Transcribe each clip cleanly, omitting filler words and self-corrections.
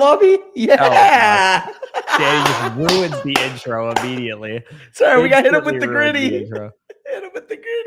lobby? Yeah. Oh, Danny just ruins the intro immediately. Sorry, we got hit up with the gritty.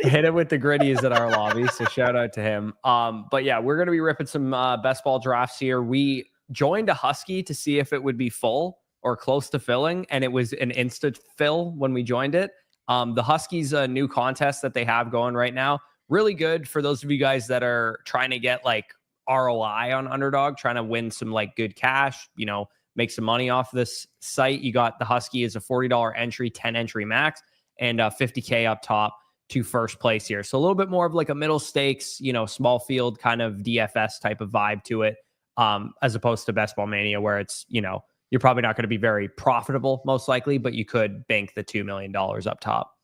Hit him with the gritty is in our lobby, so shout out to him. But yeah, we're going to be ripping some best ball drafts here. We joined a Husky to see if it would be full or close to filling, and it was an instant fill when we joined it. The Huskies a new contest that they have going right now. Really good for those of you guys that are trying to get like ROI on Underdog, trying to win some like good cash, you know, make some money off this site. You got the Husky as a $40 entry, 10 entry max, and $50K up top to first place here. So a little bit more of like a middle stakes, you know, small field kind of DFS type of vibe to it, as opposed to Best Ball Mania, where it's, you know, you're probably not going to be very profitable, most likely, but you could bank the $2 million up top.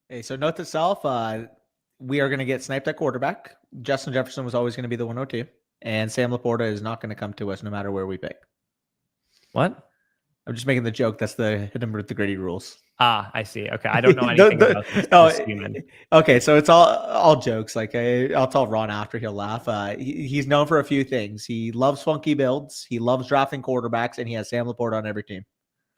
Hey, so note to self, we are going to get sniped at quarterback. Justin Jefferson was always going to be the 102, and Sam Laporta is not going to come to us no matter where we pick. What? I'm just making the joke. That's the hit him with the gritty rules. Ah, I see. Okay, I don't know anything about this human. Okay, so it's all jokes. Like I'll tell Ron after, he'll laugh. He's known for a few things. He loves funky builds. He loves drafting quarterbacks, and he has Sam Laporta on every team.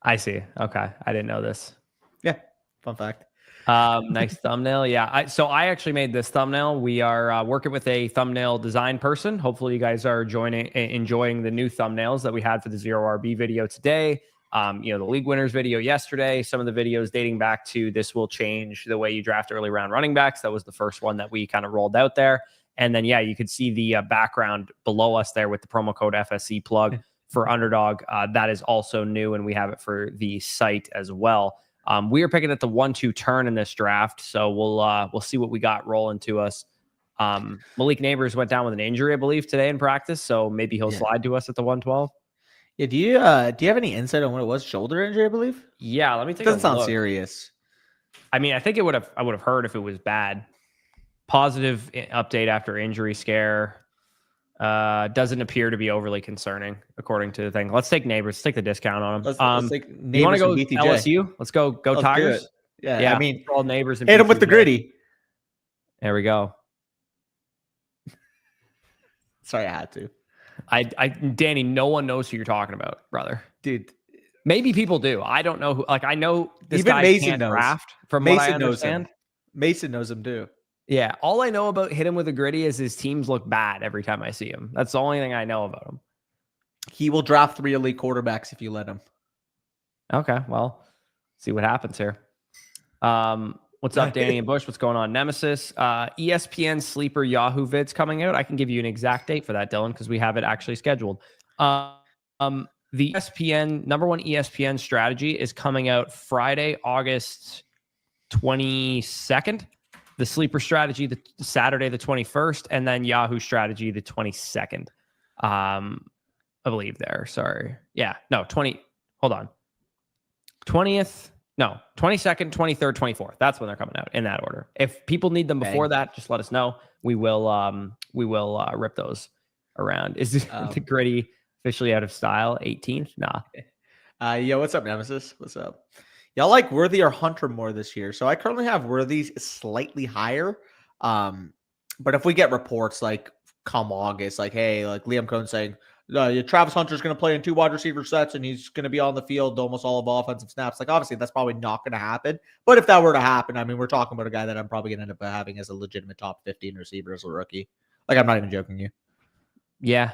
I see. Okay, I didn't know this. Yeah, fun fact. Nice thumbnail. Yeah. I actually made this thumbnail. We are working with a thumbnail design person. Hopefully you guys are enjoying the new thumbnails that we had for the 0RB video today. You know, the league winners video yesterday, some of the videos dating back to this will change the way you draft early round running backs. That was the first one that we kind of rolled out there. And then, yeah, you could see the background below us there with the promo code FSC plug for Underdog. That is also new, and we have it for the site as well. We are picking at the 1-2 turn in this draft, so we'll see what we got rolling to us. Malik Neighbors went down with an injury, I believe, today in practice, so maybe he'll slide to us at the 112. Yeah, do you have any insight on what it was? Shoulder injury, I believe. Yeah, let me take a look. Doesn't sound serious. I mean, I think I would have heard if it was bad. Positive update after injury scare. Doesn't appear to be overly concerning, according to the thing. Let's take Neighbors. Let's take the discount on them. Let's take Neighbors. You want to go LSU? Let's go Tigers. Yeah, I mean, all Neighbors. And hit them with the gritty. There we go. Sorry, I had to. Danny, no one knows who you're talking about, brother. Dude, maybe people do. I don't know who. Like, I know this even guy Mason can't knows. Draft. From Mason what I understand, knows him. Mason knows him too. Yeah, all I know about hit him with a gritty is his teams look bad every time I see him. That's the only thing I know about him. He will draft 3 elite quarterbacks if you let him. Okay, well, see what happens here. What's up, Danny and Bush? What's going on? Nemesis, ESPN sleeper Yahoo vids coming out. I can give you an exact date for that, Dylan, because we have it actually scheduled. The ESPN #1 ESPN strategy is coming out Friday, August 22nd. The sleeper strategy, the Saturday, the 21st, and then Yahoo strategy, the 22nd. I believe there. Sorry. Yeah. No, 20. Hold on. 20th. No, 22nd, 23rd, 24th. That's when they're coming out in that order. If people need them before that, just let us know. We will rip those around. Is the gritty officially out of style? 18th? Nah. Yo, what's up, Nemesis? What's up? Y'all like Worthy or Hunter more this year? So I currently have Worthy's slightly higher. But if we get reports like come August, like, hey, like Liam Cohn saying, Travis Hunter's going to play in 2 wide receiver sets and he's going to be on the field almost all of offensive snaps. Like, obviously, that's probably not going to happen. But if that were to happen, I mean, we're talking about a guy that I'm probably going to end up having as a legitimate top 15 receiver as a rookie. Like, I'm not even joking you. Yeah.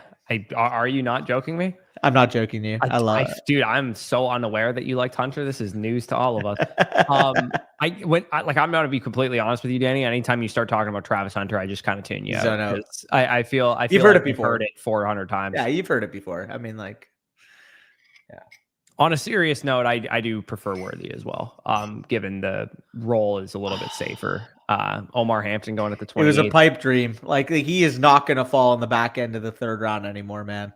Are you not joking me? I'm not joking you. I love it. Dude, I'm so unaware that you liked Hunter. This is news to all of us. I'm going to be completely honest with you, Danny. Anytime you start talking about Travis Hunter, I just kind of tune you out. I feel you've heard like it before. You've heard it 400 times. Yeah, you've heard it before. I mean, like, yeah. On a serious note, I do prefer Worthy as well. Given the role is a little bit safer. Omar Hampton going at the 28th. It was a pipe dream. Like, he is not going to fall in the back end of the 3rd round anymore, man.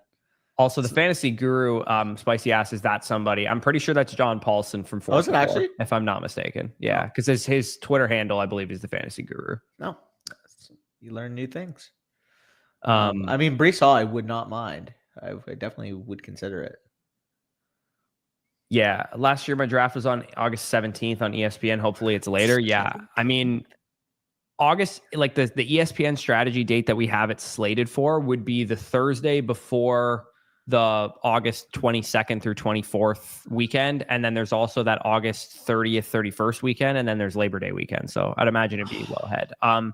Also, the fantasy guru, Spicy Ass, is that somebody? I'm pretty sure that's John Paulson from 4. Oh, is it actually? If I'm not mistaken. Yeah, because his Twitter handle, I believe, is the fantasy guru. No, you learn new things. I mean, Brees Hall, I would not mind. I definitely would consider it. Yeah, last year my draft was on August 17th on ESPN. Hopefully it's later. Yeah, I mean, August, like the ESPN strategy date that we have it slated for would be the Thursday before the August 22nd through 24th weekend. And then there's also that August 30th, 31st weekend. And then there's Labor Day weekend. So I'd imagine it'd be well ahead. I'm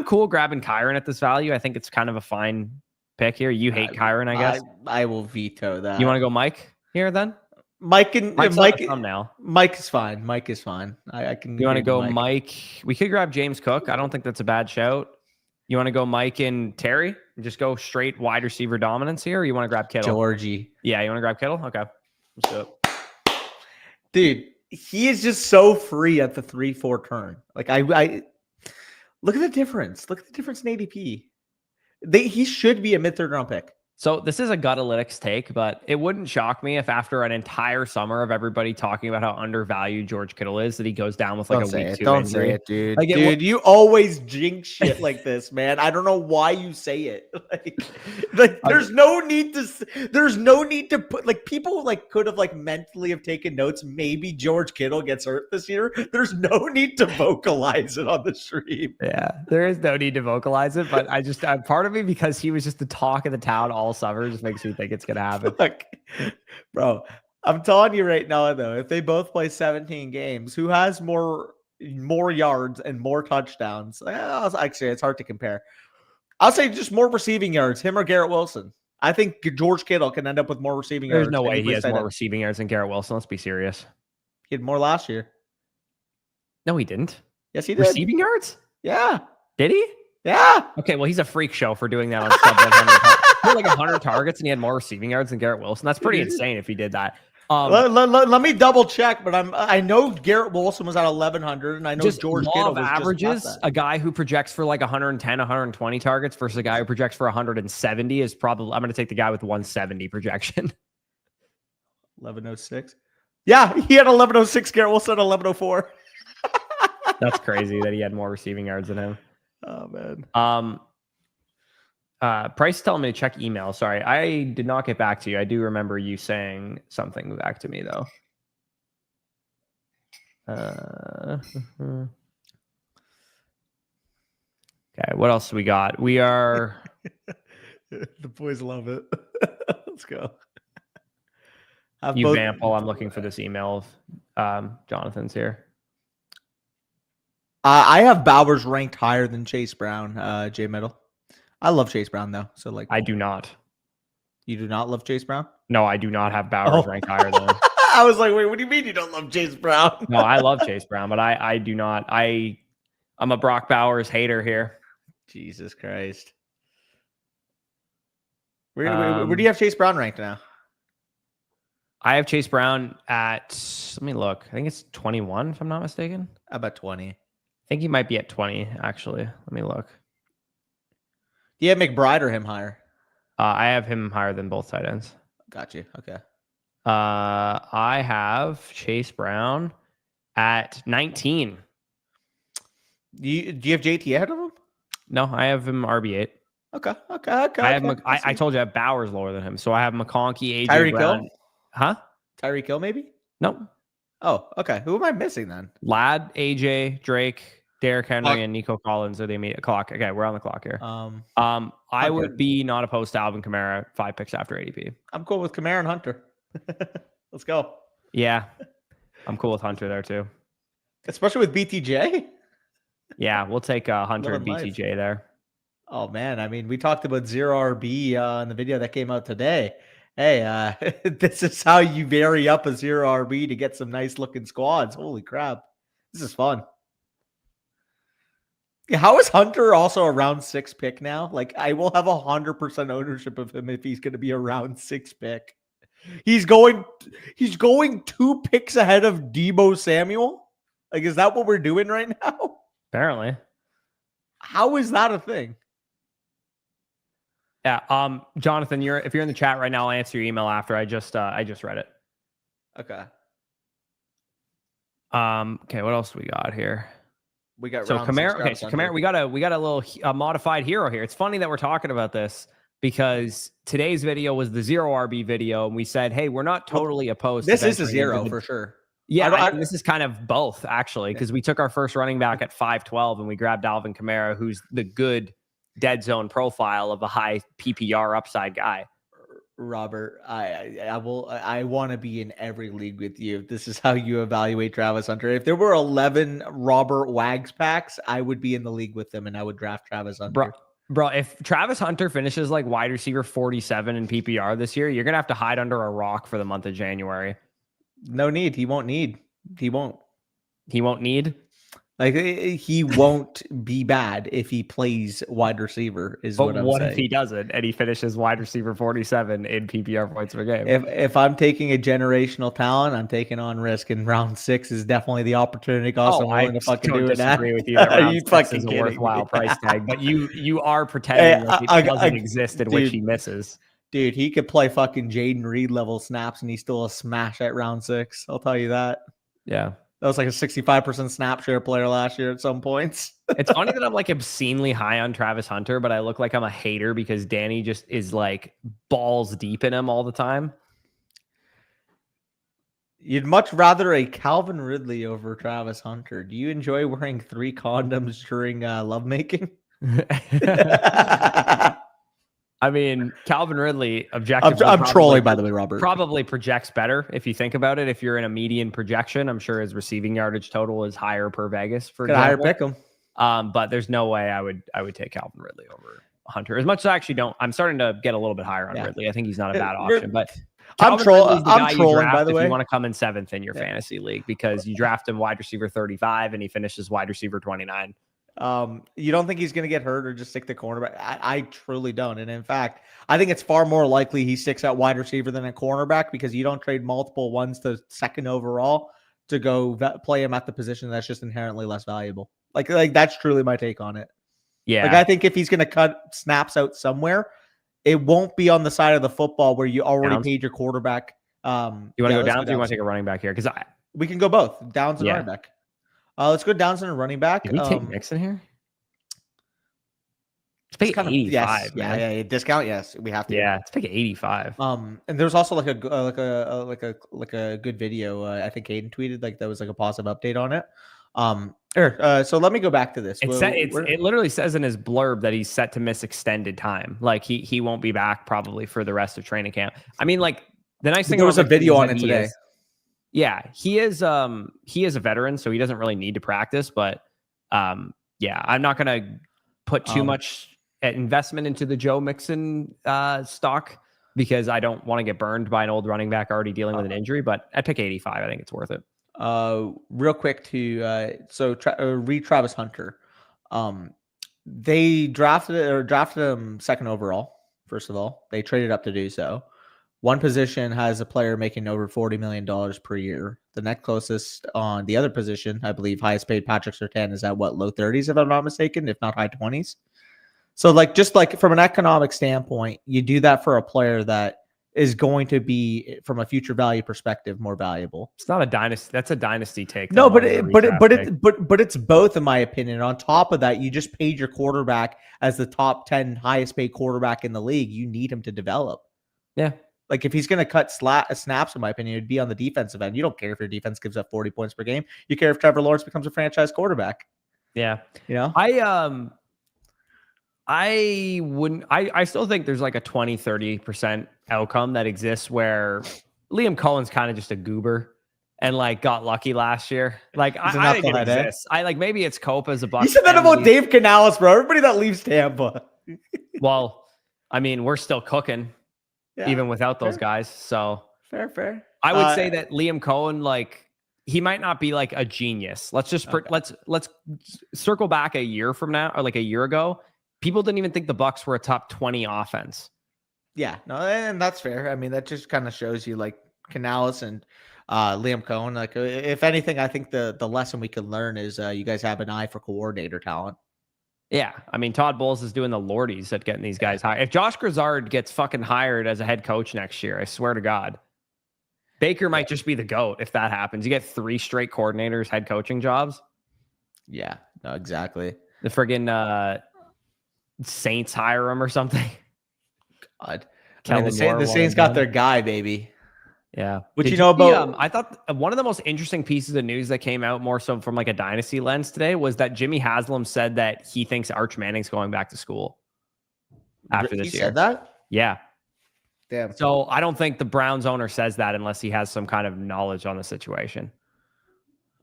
cool grabbing Kerrane at this value. I think it's kind of a fine pick here. You hate Kerrane, I guess. I will veto that. You want to go Mike here then? Mike thumbnail. Mike is fine. Mike is fine. I can. You want to go Mike? We could grab James Cook. I don't think that's a bad shout. You want to go Mike and Terry and just go straight wide receiver dominance here? Or you want to grab Kittle? Georgie. Yeah, you want to grab Kittle? Okay. Let's do it. Dude, he is just so free at the 3-4 turn. Like I look at the difference. Look at the difference in ADP. He should be a mid-third round pick. So this is a Gutalytics take, but it wouldn't shock me if after an entire summer of everybody talking about how undervalued George Kittle is, that he goes down with like a week 2 Don't injury. say it, dude. Like dude, you always jinx shit like this, man. I don't know why you say it. Like there's no need to put like people like could have like mentally have taken notes. Maybe George Kittle gets hurt this year. There's no need to vocalize it on the stream. Yeah, there is no need to vocalize it, but I'm part of me because he was just the talk of the town all summer just makes me think it's gonna happen. Look, bro, I'm telling you right now, though, if they both play 17 games, who has more yards and more touchdowns? Actually, it's hard to compare. I'll say just more receiving yards, him or Garrett Wilson. I think George Kittle can end up with more receiving yards. There's no way he has more receiving yards than Garrett Wilson. Let's be serious. He had more last year. No, he didn't. Yes, he did. Receiving yards? Yeah. Did he? Yeah. Okay, well, he's a freak show for doing that on sub 100. He had like 100 targets and he had more receiving yards than Garrett Wilson. That's pretty insane if he did that. Let me double check, but I know Garrett Wilson was at 1,100, and I know just George law Kittle of was averages. Just a guy who projects for like 110, 120 targets versus a guy who projects for 170 is probably. I'm going to take the guy with 170 projection. 1106. Yeah, he had 1106. Garrett Wilson 1104. That's crazy that he had more receiving yards than him. Oh man. Price telling me to check email. Sorry, I did not get back to you. I do remember you saying something back to me though. Okay, what else do we got? We are. The boys love it. Let's go. You vamp while I'm looking for this email of Jonathan's here. I have Bowers ranked higher than Chase Brown, J Middle. I love Chase Brown though. So like I do not. You do not love Chase Brown? No, I do not have Bowers ranked higher than him. I was like, wait, what do you mean you don't love Chase Brown? No, I love Chase Brown, but I do not. I'm a Brock Bowers hater here. Jesus Christ. Where do you have Chase Brown ranked now? I have Chase Brown at, let me look. I think it's 21, if I'm not mistaken. How about 20? I think he might be at 20, actually. Let me look. Do you have McBride or him higher? I have him higher than both tight ends. Got you. Okay. I have Chase Brown at 19. Do you have JT ahead of him? No, I have him RB8. Okay. I told you I have Bowers lower than him, so I have McConkey, AJ Tyreek Brown. Hill? Huh? Tyreek Hill, maybe? Nope. Oh, okay. Who am I missing then? Ladd, AJ, Drake, Derrick Henry, and Nico Collins are the immediate clock. Okay, we're on the clock here. I would be not opposed to Alvin Kamara 5 picks after ADP. I'm cool with Kamara and Hunter. Let's go. Yeah, I'm cool with Hunter there too. Especially with BTJ. Yeah, we'll take Hunter and BTJ there. Oh man, I mean, we talked about 0 RB in the video that came out today. Hey, this is how you vary up a 0 RB to get some nice looking squads. Holy crap. This is fun. How is Hunter also a round 6 pick now? Like, I will have 100% ownership of him if he's going to be a round 6 pick. He's going 2 picks ahead of Deebo Samuel. Like, is that what we're doing right now? Apparently. How is that a thing? Yeah. Jonathan, if you're in the chat right now, I'll answer your email after. I just read it. Okay. Okay. What else do we got here? We got Kamara. Okay, so Kamara, we got a little modified hero here. It's funny that we're talking about this because today's video was the 0 RB video, and we said, hey, we're not totally opposed. This is a 0 for sure. Yeah, this is kind of both actually, because we took our first running back at 512 and we grabbed Alvin Kamara, who's the good dead zone profile of a high PPR upside guy. Robert, I want to be in every league with you. This is how you evaluate Travis Hunter. If there were 11 Robert Wags packs, I would be in the league with them and I would draft Travis Hunter. Bro, if Travis Hunter finishes like wide receiver 47 in PPR this year, you're going to have to hide under a rock for the month of January. No need. He won't need. He won't. He won't need? Like, he won't be bad if he plays wide receiver, is what I'm saying. But what if he doesn't and he finishes wide receiver 47 in PPR points per game? If I'm taking a generational talent, I'm taking on risk, and round 6 is definitely the opportunity cost. I'm willing to fucking do it. I disagree with you that round 6 is a worthwhile price tag, but you are pretending like it doesn't exist in which he misses. Dude, he could play fucking Jaden Reed level snaps and he's still a smash at round 6. I'll tell you that. Yeah. That was like a 65% snap share player last year at some points. It's funny that I'm like obscenely high on Travis Hunter, but I look like I'm a hater because Danny just is like balls deep in him all the time. You'd much rather a Calvin Ridley over Travis Hunter. Do you enjoy wearing 3 condoms during lovemaking? I mean, Calvin Ridley, objectively, I'm trolling, by the way, Robert. Probably projects better if you think about it. If you're in a median projection, I'm sure his receiving yardage total is higher per Vegas. For example. Higher pick him. But there's no way I would take Calvin Ridley over Hunter. As much as I actually don't, I'm starting to get a little bit higher on Ridley. I think he's not a bad option. But I'm trolling, by the way. If you want to come in 7th in your fantasy league because you draft him wide receiver 35 and he finishes wide receiver 29. You don't think he's going to get hurt or just stick to cornerback? I truly don't. And in fact, I think it's far more likely he sticks at wide receiver than a cornerback because you don't trade multiple ones to 2nd overall to go play him at the position that's just inherently less valuable. Like that's truly my take on it. Yeah. Like I think if he's going to cut snaps out somewhere, it won't be on the side of the football where you already paid your quarterback. You want to go down? Or you want to take a running back here? Because we can go both downs and running back. Let's go Downs and running back. Did we take Mixon here? Let's pick 85. Yes, yeah. Discount, yes, we have to. Yeah, let's pick 85. And there's also like a good video. I think Aiden tweeted like that was like a positive update on it. So let me go back to this. It literally says in his blurb that he's set to miss extended time. Like he won't be back probably for the rest of training camp. I mean, like the nice thing there was a video on it today. Yeah, he is a veteran, so he doesn't really need to practice. But yeah, I'm not gonna put too much investment into the Joe Mixon stock because I don't want to get burned by an old running back already dealing with an injury. But at pick 85, I think it's worth it. Real quick to read Travis Hunter. They drafted him 2nd overall. First of all, they traded up to do so. One position has a player making over $40 million per year. The next closest on the other position, I believe, highest paid Patrick Surtain is at low 30s, if I'm not mistaken, if not high 20s. So, just from an economic standpoint, you do that for a player that is going to be, from a future value perspective, more valuable. It's not a dynasty. That's a dynasty take. No, but it's both, in my opinion. On top of that, you just paid your quarterback as the top 10 highest paid quarterback in the league. You need him to develop. Yeah. Like if he's going to cut snaps, in my opinion, it'd be on the defensive end. You don't care if your defense gives up 40 points per game. You care if Trevor Lawrence becomes a franchise quarterback. Yeah. You know? I wouldn't. I still think there's like a 20-30% outcome that exists where Liam Cohen's kind of just a goober and like got lucky last year. Like I think it exists. Maybe it's Cope as a Bucs. You said that about Dave Canales, bro. Everybody that leaves Tampa. Well, I mean, we're still cooking. Yeah, even without those guys. So fair. I would say that Liam Cohen, like, he might not be like a genius. Let's just let's circle back a year from now, or like a year ago. People didn't even think the Bucs were a top 20 offense. Yeah, no, and that's fair. I mean, that just kind of shows you like Canales and Liam Cohen. Like, if anything, I think the lesson we can learn is you guys have an eye for coordinator talent. Yeah, I mean, Todd Bowles is doing the Lordies at getting these guys high. If Josh Grizzard gets fucking hired as a head coach next year, I swear to God, Baker might just be the GOAT if that happens. You get 3 straight coordinators, head coaching jobs. Yeah, no, exactly. The friggin' Saints hire him or something. God, the Saints got their guy, baby. Yeah. What you know about? I thought one of the most interesting pieces of news that came out more so from like a dynasty lens today was that Jimmy Haslam said that he thinks Arch Manning's going back to school after this year. Said that? Yeah. Damn. So I don't think the Browns owner says that unless he has some kind of knowledge on the situation.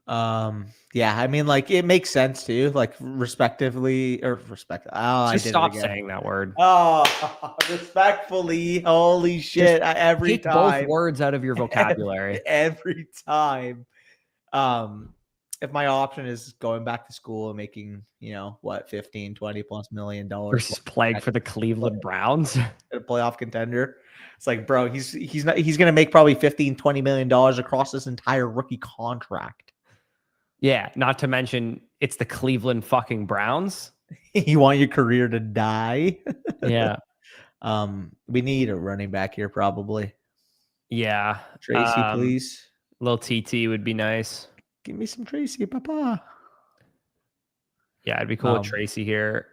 Yeah, I mean, like, it makes sense too, like, respectively or respect. Oh, I Just did it stop again. saying that word. Oh, respectfully. Holy shit. Every Take both time. words out of your vocabulary. Every time. If my option is going back to school and making, what, 15, 20 plus $1 million Versus playing for the Cleveland Browns. a playoff contender. It's like, bro, he's gonna make probably 15, $20 million across this entire rookie contract. Yeah, not to mention it's the Cleveland fucking Browns. You want your career to die? Yeah. We need a running back here, probably. Yeah. Tracy, please. Little TT would be nice. Give me some Tracy, papa. Yeah, it'd be cool with Tracy here.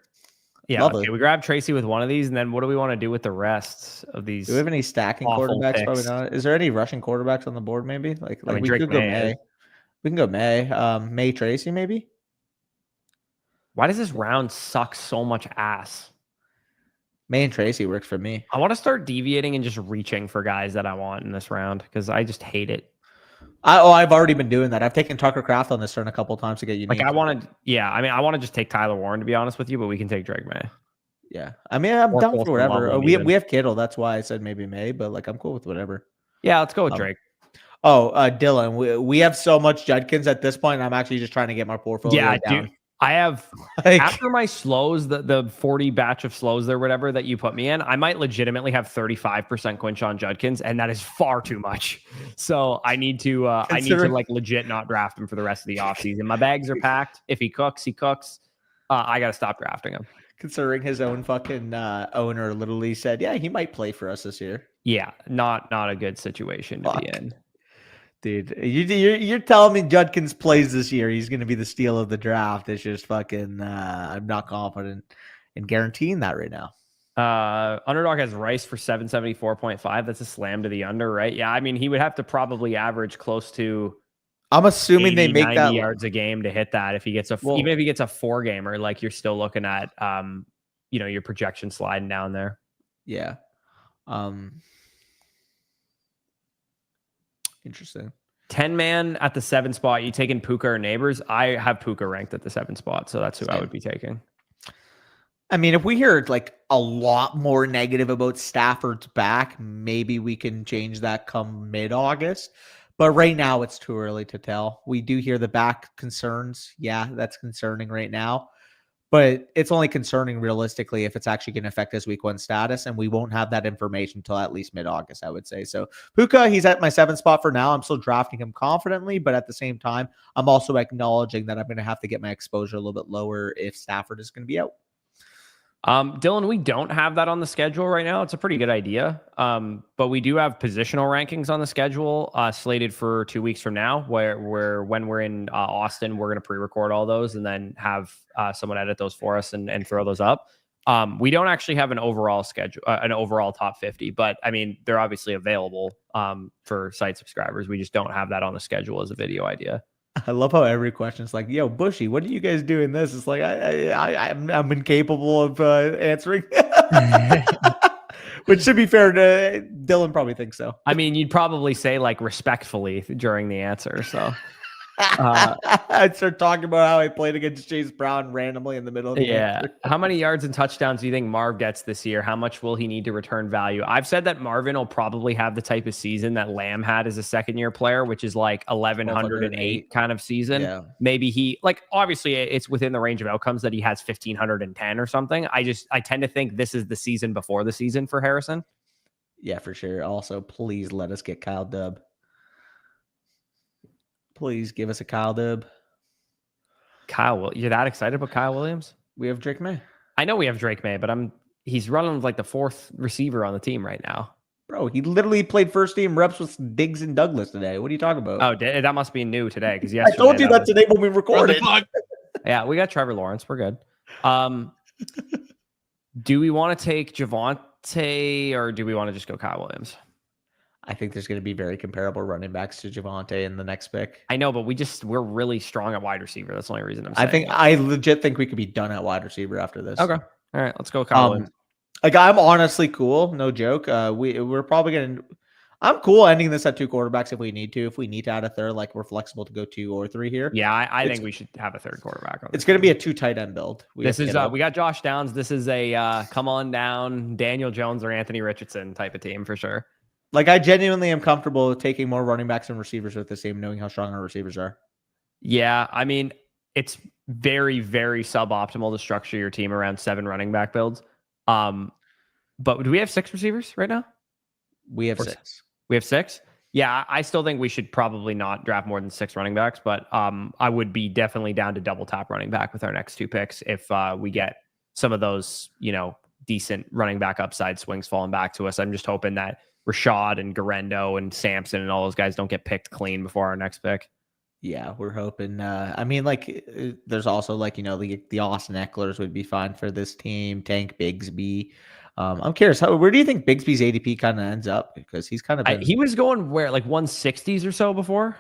Yeah, lovely. okay, we grab Tracy with one of these, and then what do we want to do with the rest of these? Do we have any stacking awful quarterbacks? picks? Probably not. Is there any rushing quarterbacks on the board? Maybe like I mean, we Drake could go May May. is. We can go May. May Tracy maybe. Why does this round suck so much ass? May and Tracy works for me. I want to start deviating and just reaching for guys that I want in this round because I just hate it. I've already been doing that. I've taken Tucker Kraft on this turn a couple times to get unique. Like I want to just take Tyler Warren, to be honest with you, but we can take Drake May. Yeah, I mean, I'm down for whatever. We have Kittle. That's why I said maybe May, but like I'm cool with whatever. Yeah, let's go with Drake. Dylan, we have so much Judkins at this point. I'm actually just trying to get my portfolio down. Dude. I have after my slows, the 40 batch of slows there, whatever that you put me in, I might legitimately have 35% Quinshon Judkins, and that is far too much. So I need to like legit not draft him for the rest of the offseason. My bags are packed. If he cooks, he cooks. I gotta stop drafting him. Considering his own fucking owner literally said, yeah, he might play for us this year. Yeah, not a good situation to be in. Dude, you're telling me Judkins plays this year. He's going to be the steal of the draft. It's just fucking, I'm not confident in guaranteeing that right now. Underdog has Rice for 774.5. That's a slam to the under, right? Yeah, I mean, he would have to probably average close to I'm assuming 80, they make 90 that yards a game to hit that. If he gets even if he gets a 4-gamer, like you're still looking at, your projection sliding down there. Yeah. Interesting. 10-man at the 7 spot. You taking Puka or Neighbors? I have Puka ranked at the 7 spot, so that's who I would be taking. I mean, if we hear like a lot more negative about Stafford's back, maybe we can change that come mid-August. But right now, it's too early to tell. We do hear the back concerns. Yeah, that's concerning right now. But it's only concerning realistically if it's actually going to affect his week 1 status, and we won't have that information until at least mid-August, I would say. So Puka, he's at my 7 spot for now. I'm still drafting him confidently, but at the same time, I'm also acknowledging that I'm going to have to get my exposure a little bit lower if Stafford is going to be out. Dylan, we don't have that on the schedule right now. It's a pretty good idea. But we do have positional rankings on the schedule slated for 2 weeks from now, where when we're in Austin, we're going to pre-record all those and then have someone edit those for us and throw those up. We don't actually have an overall schedule, an overall top 50, but I mean, they're obviously available for site subscribers. We just don't have that on the schedule as a video idea. I love how every question is like, yo, Bushy, what do you guys do in this? It's like, I'm incapable of answering. Which, to be fair, to Dylan probably thinks so. I mean, you'd probably say like respectfully during the answer. So I'd start talking about how I played against Chase Brown randomly in the middle of the answer. How many yards and touchdowns do you think Marv gets this year? How much will he need to return value? I've said that Marvin will probably have the type of season that Lamb had as a second-year player, which is like 1,108 kind of season. Yeah. Maybe he, like, obviously it's within the range of outcomes that he has 1,510 or something. I tend to think this is the season before the season for Harrison. Yeah, for sure. Also, please let us get Kyle Dubb. Please give us a Kyle Dubb. Kyle, you're that excited about Kyle Williams? We have Drake May. I know we have Drake May, but he's running like the 4th receiver on the team right now. Bro, he literally played first team reps with Diggs and Douglas today. What are you talking about? Oh, that must be new today because I told you that today when we recorded. Yeah, we got Trevor Lawrence. We're good. Do we want to take Javonte or do we want to just go Kyle Williams? I think there's going to be very comparable running backs to Javonte in the next pick. I know, but we're really strong at wide receiver. That's the only reason I'm saying I legit think we could be done at wide receiver after this. Okay. All right. Let's go Kyle Williams. Like, I'm honestly cool. No joke. We're probably going to. I'm cool ending this at 2 quarterbacks if we need to. If we need to add a third, like, we're flexible to go 2 or 3 here. Yeah, I It's think we should have a third quarterback on this. It's going to be a 2 tight end build. We This have is Kittle. we got Josh Downs. This is a come on down Daniel Jones or Anthony Richardson type of team for sure. Like, I genuinely am comfortable with taking more running backs and receivers with this team, knowing how strong our receivers are. Yeah, I mean, it's very, very suboptimal to structure your team around 7 running back builds. But do we have 6 receivers right now? We have 6. We have 6? Yeah, I still think we should probably not draft more than 6 running backs, but I would be definitely down to double tap running back with our next 2 picks if we get some of those, decent running back upside swings falling back to us. I'm just hoping that Rashad and Garendo and Sampson and all those guys don't get picked clean before our next pick. Yeah, we're hoping. There's also the Austin Ecklers would be fine for this team. Tank Bigsby. I'm curious, where do you think Bigsby's ADP kind of ends up? Because he's kind of he was going where, like 160s or so before.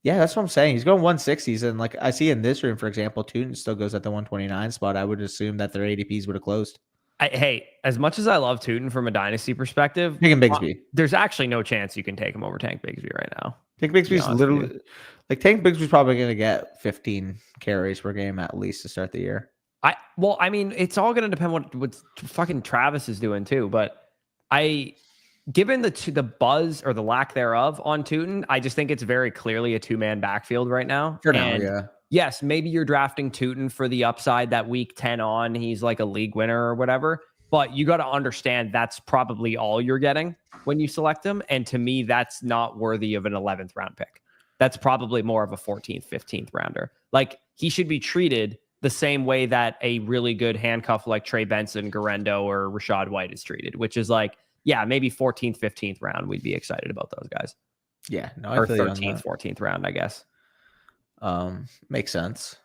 Yeah, that's what I'm saying. He's going 160s, and like I see in this room, for example, Tootin still goes at the 129 spot. I would assume that their ADPs would have closed. Hey, as much as I love Tootin from a dynasty perspective, Taking Bigsby, there's actually no chance you can take him over Tank Bigsby right now. Tank Bigsby's literally Tank Bigsby's probably going to get 15 carries per game at least to start the year. I mean, it's all going to depend what fucking Travis is doing too. But given the buzz or the lack thereof on Tootin, I just think it's very clearly a 2-man backfield right now. For now, yeah. Yes, maybe you're drafting Tootin for the upside that week 10 on. He's like a league winner or whatever. But you got to understand that's probably all you're getting when you select him. And to me, that's not worthy of an 11th round pick. That's probably more of a 14th, 15th rounder. Like, he should be treated the same way that a really good handcuff like Trey Benson, Garendo, or Rashad White is treated, which is like, yeah, maybe 14th, 15th round. We'd be excited about those guys. Yeah. No, or 13th, 14th round, I guess. Makes sense.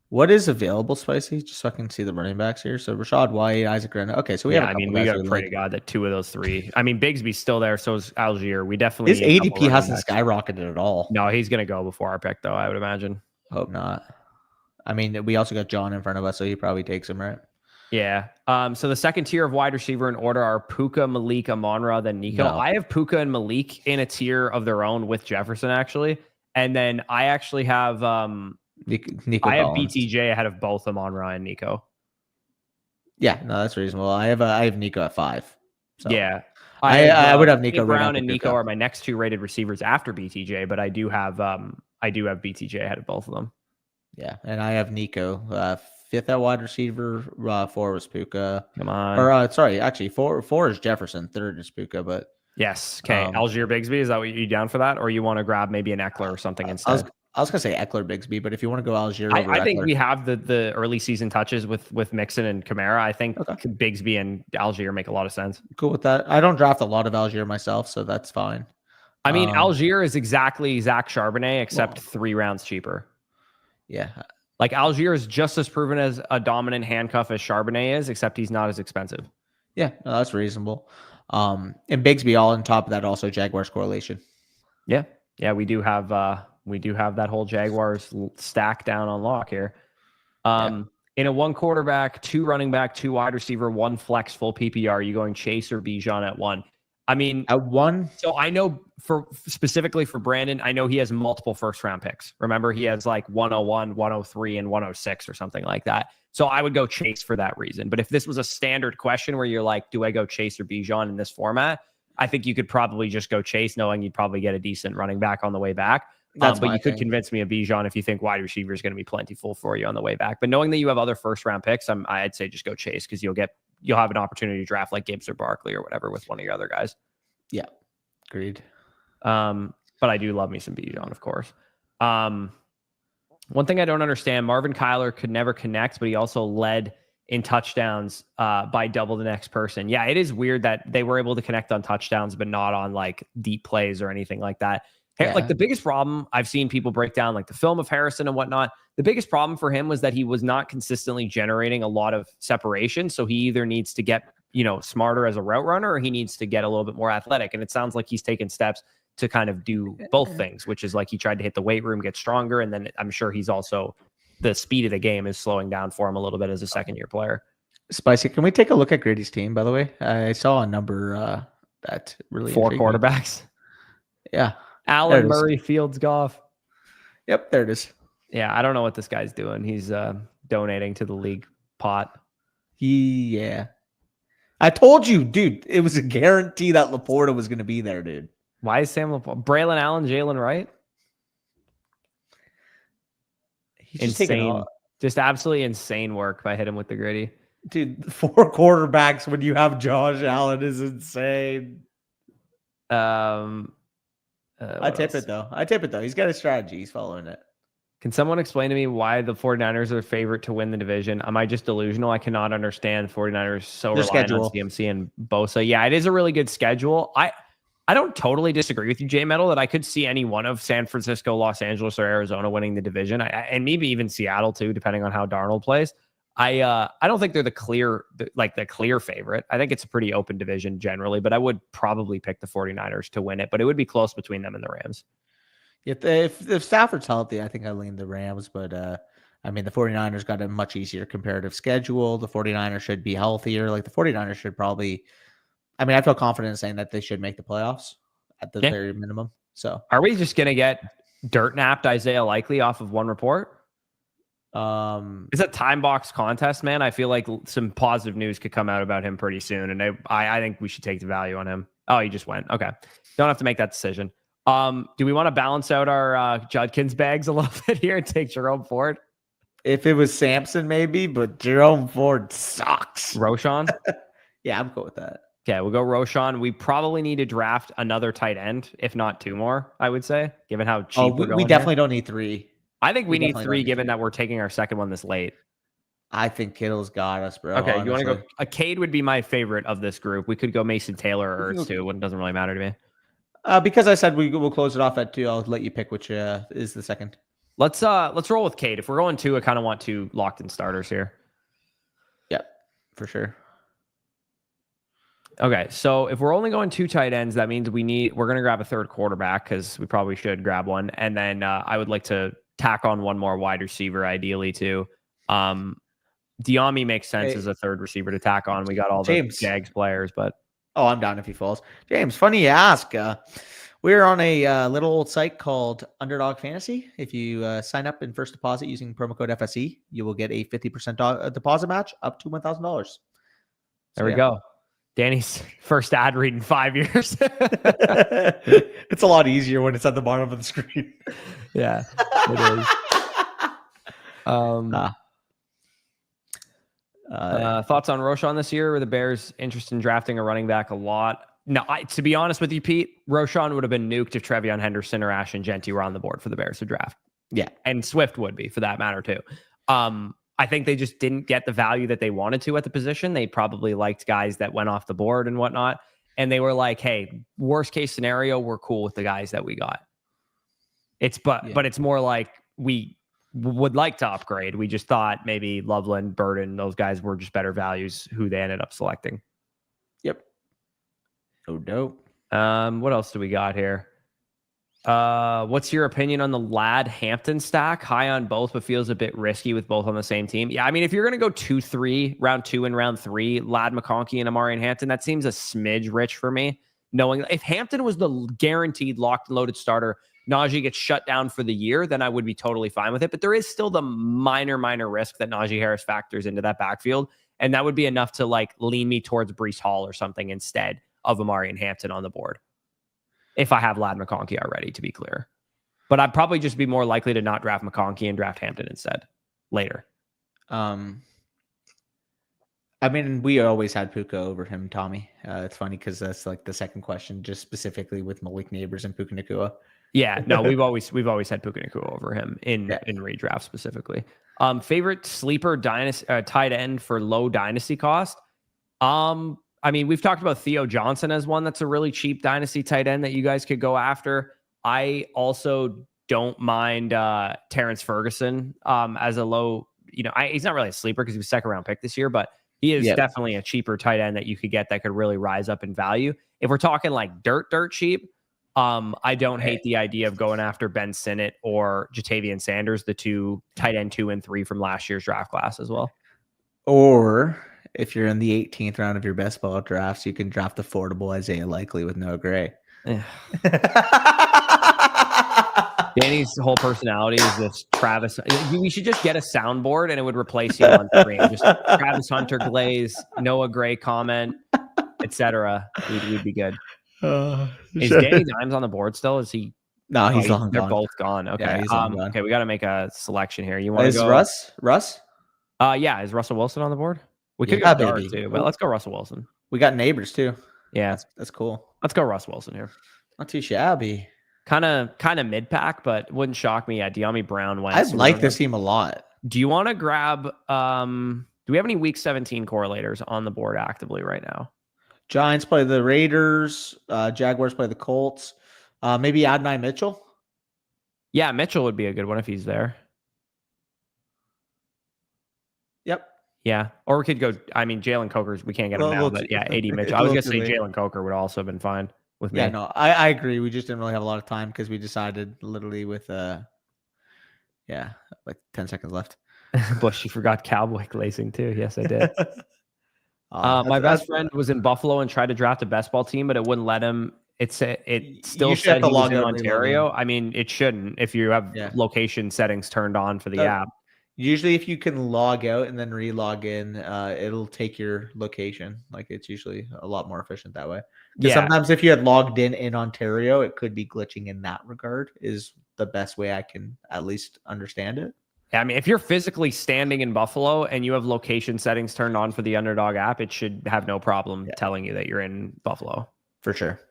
What is available, Spicy? Just so I can see the running backs here. So Rashad White, Isaac Garendo. Okay, so we have. We got to pray to God that 2 of those 3. I mean, Bigsby's still there. So is Algier. We definitely. His ADP hasn't skyrocketed at all. No, he's going to go before our pick, though. I would imagine. Hope not. I mean, we also got John in front of us, so he probably takes him, right? Yeah. So the second tier of wide receiver in order are Puka, Malik, Amon-Ra, then Nico. No. I have Puka and Malik in a tier of their own with Jefferson, actually. And then I actually have Nico. I have BTJ ahead of both Amon-Ra and Nico. Yeah, no, that's reasonable. I have Nico at 5. So. Yeah. I would have Nico. Brown and Nico are my next 2 rated receivers after BTJ, but I do have BTJ ahead of both of them. Yeah, and I have Nico 5th at wide receiver. 4 was Puka. Come on. Or sorry, actually 4 is Jefferson. 3rd is Puka, but yes. Okay. Algier Bigsby, is that what you down for that, or you want to grab maybe an Eckler or something instead? I was gonna say Eckler Bigsby, but if you want to go Algier, I think we have the early season touches with Mixon and Kamara. I think Bigsby and Algier make a lot of sense. Cool with that. I don't draft a lot of Algier myself, so that's fine. I mean, Algier is exactly Zach Charbonnet, except 3 rounds cheaper. Yeah. Like, Algier is just as proven as a dominant handcuff as Charbonnet is, except he's not as expensive. Yeah, no, that's reasonable. And Bigsby, all on top of that, also Jaguars correlation. Yeah. Yeah, we do have that whole Jaguars stack down on lock here. In a 1 quarterback, 2 running back, 2 wide receiver, 1 flex full PPR, are you going Chase or Bijan at 1? I mean, at 1. So I know specifically for Brandon, I know he has multiple 1st round picks. Remember, he has like 101, 103, and 106 or something like that. So I would go Chase for that reason. But if this was a standard question where you're like, do I go Chase or Bijan in this format? I think you could probably just go Chase, knowing you'd probably get a decent running back on the way back. But you could convince me of Bijan if you think wide receiver is going to be plentiful for you on the way back. But knowing that you have other 1st round picks, I'd say just go Chase, because you'll have an opportunity to draft like Gibbs or Barkley or whatever with one of your other guys. Yeah, agreed. But I do love me some Bijan, of course. One thing I don't understand, Marvin Kyler could never connect, but he also led in touchdowns by double the next person. Yeah, it is weird that they were able to connect on touchdowns, but not on like deep plays or anything like that. Yeah. Like, the biggest problem I've seen people break down, like the film of Harrison and whatnot, the biggest problem for him was that he was not consistently generating a lot of separation. So he either needs to get, smarter as a route runner, or he needs to get a little bit more athletic. And it sounds like he's taken steps to kind of do both things, which is like he tried to hit the weight room, get stronger. And then I'm sure he's also, the speed of the game is slowing down for him a little bit as a 2nd-year player. Spicy. Can we take a look at Grady's team? By the way, I saw a number that really 4 intrigued me. quarterbacks. Yeah, Allen, Murray, Fields, Goff. Yep, there it is. Yeah, I don't know what this guy's doing. He's donating to the league pot. Yeah. I told you, dude, it was a guarantee that Laporta was going to be there, dude. Why is Sam Laporta? Braylon Allen, Jalen Wright? He's just taking Insane. off. Just absolutely insane work by hitting with the gritty. Dude, 4 quarterbacks when you have Josh Allen is insane. I tip it, though. He's got a strategy. He's following it. Can someone explain to me why the 49ers are favorite to win the division? Am I just delusional? I cannot understand 49ers so reliant on CMC and Bosa. Yeah, it is a really good schedule. I don't totally disagree with you, J Metal, that I could see any one of San Francisco, Los Angeles, or Arizona winning the division, and maybe even Seattle too, depending on how Darnold plays. I don't think they're the clear favorite. I think it's a pretty open division generally, but I would probably pick the 49ers to win it, but it would be close between them and the Rams. If Stafford's healthy, I think I lean the Rams, but I mean, the 49ers got a much easier comparative schedule. The 49ers should be healthier. Like the 49ers should probably, I mean, I feel confident in saying that they should make the playoffs at the very minimum. So are we just going to get dirt napped Isaiah Likely off of one report? It's a time box contest, man. I feel like some positive news could come out about him pretty soon. And I think we should take the value on him. Oh, he just went. Okay. Don't have to make that decision. Do we want to balance out our Judkins bags a little bit here and take Jerome Ford? If it was Samson, maybe, but Jerome Ford sucks. Roshan? Yeah, I'm cool with that. Okay, we'll go Roshan. We probably need to draft another tight end, if not 2 more, I would say, given how cheap we definitely don't need 3. I think we need 3, given that we're taking our second one this late. I think Kittle's got us, bro. Okay, honestly. You want to go? Cade would be my favorite of this group. We could go Mason Taylor or Ertz too. It doesn't really matter to me. Because I said we'll close it off at 2, I'll let you pick which is the second. Let's roll with Cade. If we're going 2, I kind of want 2 locked in starters here. Yep, for sure. Okay, so if we're only going 2 tight ends, that means we're going to grab a third quarterback because we probably should grab one, and then I would like to tack on one more wide receiver, ideally too. Diami makes sense as a third receiver to tack on. We got all the Jags players, but I'm down if he falls. James, funny you ask. We're on a little old site called Underdog Fantasy. If you sign up in first deposit using promo code FSE, you will get a 50% deposit match up to $1,000. There we go. Danny's first ad read in 5 years. It's a lot easier when it's at the bottom of the screen. Yeah, it is. Thoughts on Roshan this year? Were the Bears interested in drafting a running back a lot? No, to be honest with you, Pete, Roshan would have been nuked if Trevion Henderson or Ashton Genty were on the board for the Bears to draft. Yeah. And Swift would be, for that matter, too. I think they just didn't get the value that they wanted to at the position. They probably liked guys that went off the board and whatnot. And they were like, hey, worst case scenario, we're cool with the guys that we got. But it's more like we would like to upgrade. We just thought maybe Loveland, Burden, those guys were just better values who they ended up selecting. Yep. No doubt. What else do we got here? What's your opinion on the Ladd Hampton stack? High on both, but feels a bit risky with both on the same team. Yeah, I mean, if you're going to go 2-3, round 2 and round 3, Ladd McConkey and Amari and Hampton, that seems a smidge rich for me. Knowing if Hampton was the guaranteed locked and loaded starter, Najee gets shut down for the year, then I would be totally fine with it. But there is still the minor risk that Najee Harris factors into that backfield. And that would be enough to like lean me towards Breece Hall or something instead of Amari and Hampton on the board. If I have Ladd McConkey already, to be clear. But I'd probably just be more likely to not draft McConkey and draft Hampton instead later. I mean, we always had Puka over him, Tommy. It's funny because that's like the second question, just specifically with Malik Neighbors and Puka Nacua. Yeah, no, we've always had Puka Nacua over him in redraft specifically. Favorite sleeper dynasty tight end for low dynasty cost. I mean, we've talked about Theo Johnson as one that's a really cheap dynasty tight end that you guys could go after. I also don't mind Terrence Ferguson as a low, he's not really a sleeper because he was second round pick this year, but he is definitely a cheaper tight end that you could get that could really rise up in value. If we're talking like dirt cheap, I don't hate the idea of going after Ben Sinnott or Jatavian Sanders, the 2 tight end 2 and 3 from last year's draft class as well. Or if you're in the 18th round of your best ball drafts, you can draft affordable Isaiah Likely with no gray. Danny's whole personality is this Travis. We should just get a soundboard and it would replace you on screen. Just Travis Hunter glaze, Noah Gray comment, etc. We'd be good. Is Danny Dimes on the board still? Is he? No, he's long They're gone. both gone. Okay. Yeah, he's long gone. Okay, we got to make a selection here. You want to Is go? Russ? Yeah. Is Russell Wilson on the board? We could Yeah, go Dart baby. too, but let's go Russell Wilson. We got neighbors too. Yeah, that's cool. Let's go Russ Wilson here. Not too shabby. Kind of mid pack, but wouldn't shock me. Yeah, De'Ami Brown went. I like this team a lot. Do you want to grab? Do we have any Week 17 correlators on the board actively right now? Giants play the Raiders. Jaguars play the Colts. Maybe Adonai Mitchell. Yeah, Mitchell would be a good one if he's there. Yep. Yeah, or we could go. I mean, Jalen Coker's. We can't get him now, but yeah, AD Mitchell. I was gonna say Jalen Coker would also have been fine with me. Yeah, no, I agree. We just didn't really have a lot of time because we decided literally with like 10 seconds left. Bush, you forgot cowboy glazing too. Yes, I did. My best friend was in Buffalo and tried to draft a best ball team, but it wouldn't let him. It still said he was in Ontario. I mean, it shouldn't if you have location settings turned on for the app. Usually, if you can log out and then re-log in, it'll take your location. Like it's usually a lot more efficient that way. Yeah. Sometimes if you had logged in Ontario, it could be glitching in that regard. Is the best way I can at least understand it. I mean, if you're physically standing in Buffalo and you have location settings turned on for the Underdog app, it should have no problem telling you that you're in Buffalo. For sure.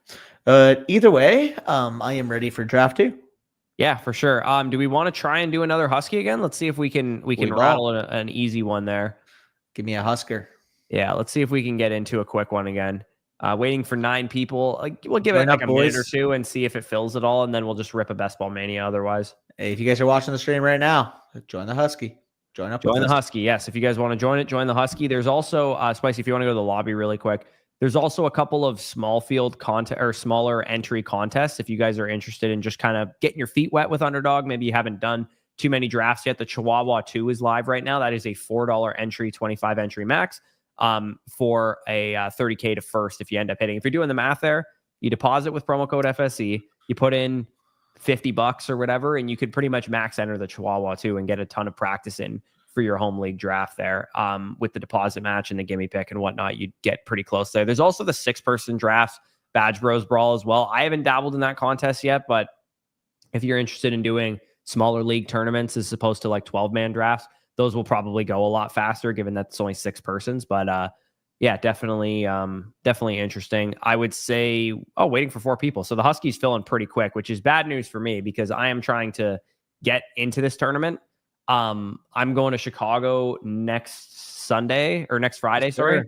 Either way, I am ready for draft 2. Yeah, for sure. Do we want to try and do another Husky again? Let's see if we can rattle an easy one there. Give me a Husker. Yeah, let's see if we can get into a quick one again. Waiting for 9 people. Like we'll give it like a minute or two and see if it fills it all, and then we'll just rip a best ball mania otherwise. Hey, if you guys are watching the stream right now, join the Husky. Join the Husky. Yes, if you guys want to join it, join the Husky. There's also Spicy. If you want to go to the lobby really quick, there's also a couple of small field content or smaller entry contests. If you guys are interested in just kind of getting your feet wet with Underdog, maybe you haven't done too many drafts yet. The Chihuahua 2 is live right now. That is a $4 entry, 25 entry max for a 30K to first if you end up hitting. If you're doing the math there, you deposit with promo code FSE, you put in $50 or whatever, and you could pretty much max enter the Chihuahua 2 and get a ton of practice in for your home league draft there. With the deposit match and the gimme pick and whatnot, you'd get pretty close there. There's also the 6-person drafts, Badge Bros Brawl as well. I haven't dabbled in that contest yet, but if you're interested in doing smaller league tournaments as opposed to like 12-man drafts, those will probably go a lot faster given that it's only 6 persons. But yeah, definitely interesting. I would say, waiting for 4 people. So the Huskies filling pretty quick, which is bad news for me because I am trying to get into this tournament. I'm going to Chicago next Friday, sorry.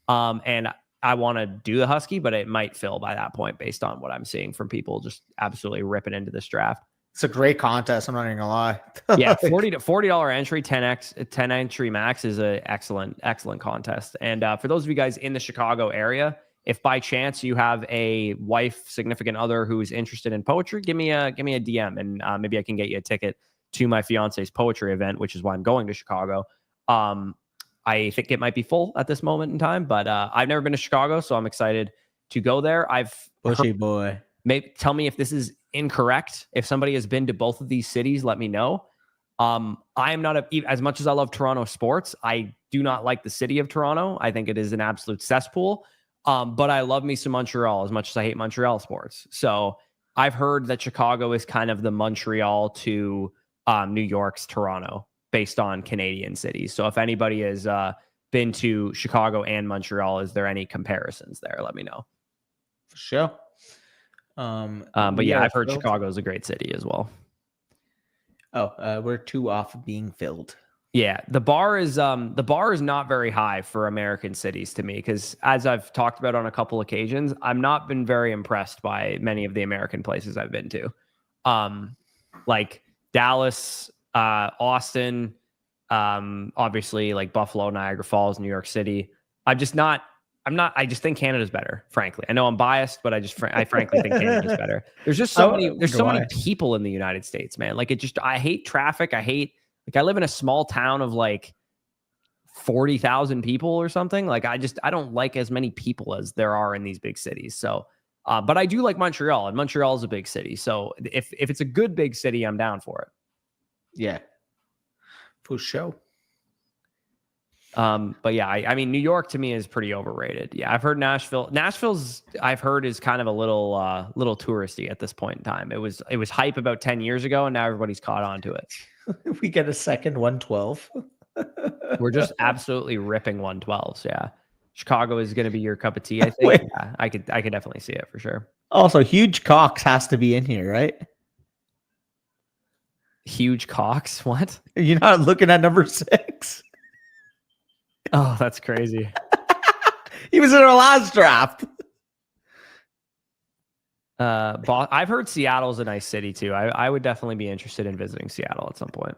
And I want to do the Husky, but it might fill by that point based on what I'm seeing from people just absolutely ripping into this draft. It's a great contest. I'm not even gonna lie. Yeah, $40 entry, 10 entry max is an excellent contest. And for those of you guys in the Chicago area, if by chance you have a wife, significant other who's interested in poetry, give me a DM and maybe I can get you a ticket to my fiance's poetry event, which is why I'm going to Chicago. I think it might be full at this moment in time, but I've never been to Chicago, so I'm excited to go there. Bushy boy. Maybe tell me if this is incorrect. If somebody has been to both of these cities, let me know. I am not as much as I love Toronto sports, I do not like the city of Toronto. I think it is an absolute cesspool. But I love me some Montreal as much as I hate Montreal sports. So I've heard that Chicago is kind of the Montreal to New York's Toronto based on Canadian cities. So if anybody has been to Chicago and Montreal, is there any comparisons there? Let me know. For sure. But yeah, I've heard Chicago is a great city as well. We're 2 off of being filled. Yeah, the bar is not very high for American cities to me because as I've talked about on a couple occasions, I've not been very impressed by many of the American places I've been to. Like Dallas, Austin, obviously like Buffalo, Niagara Falls, New York City. I just think Canada's better, frankly. I know I'm biased, but I frankly think Canada's better. There's just so many people in the United States, man. Like I hate traffic. I live in a small town of like 40,000 people or something. Like I don't like as many people as there are in these big cities. So, but I do like Montreal, and Montreal is a big city. So if it's a good big city, I'm down for it. Yeah, for sure. But yeah, I mean, New York to me is pretty overrated. Yeah, I've heard Nashville's I've heard is kind of a little touristy at this point in time. It was hype about 10 years ago, and now everybody's caught on to it. We get a second 112. We're just absolutely ripping 112s. Yeah. Chicago is going to be your cup of tea, I think. Yeah, I could definitely see it for sure. Also, Huge Cox has to be in here, right? Huge Cox? What? You're not looking at number 6. Oh, that's crazy. He was in our last draft. I've heard Seattle's a nice city too. I would definitely be interested in visiting Seattle at some point.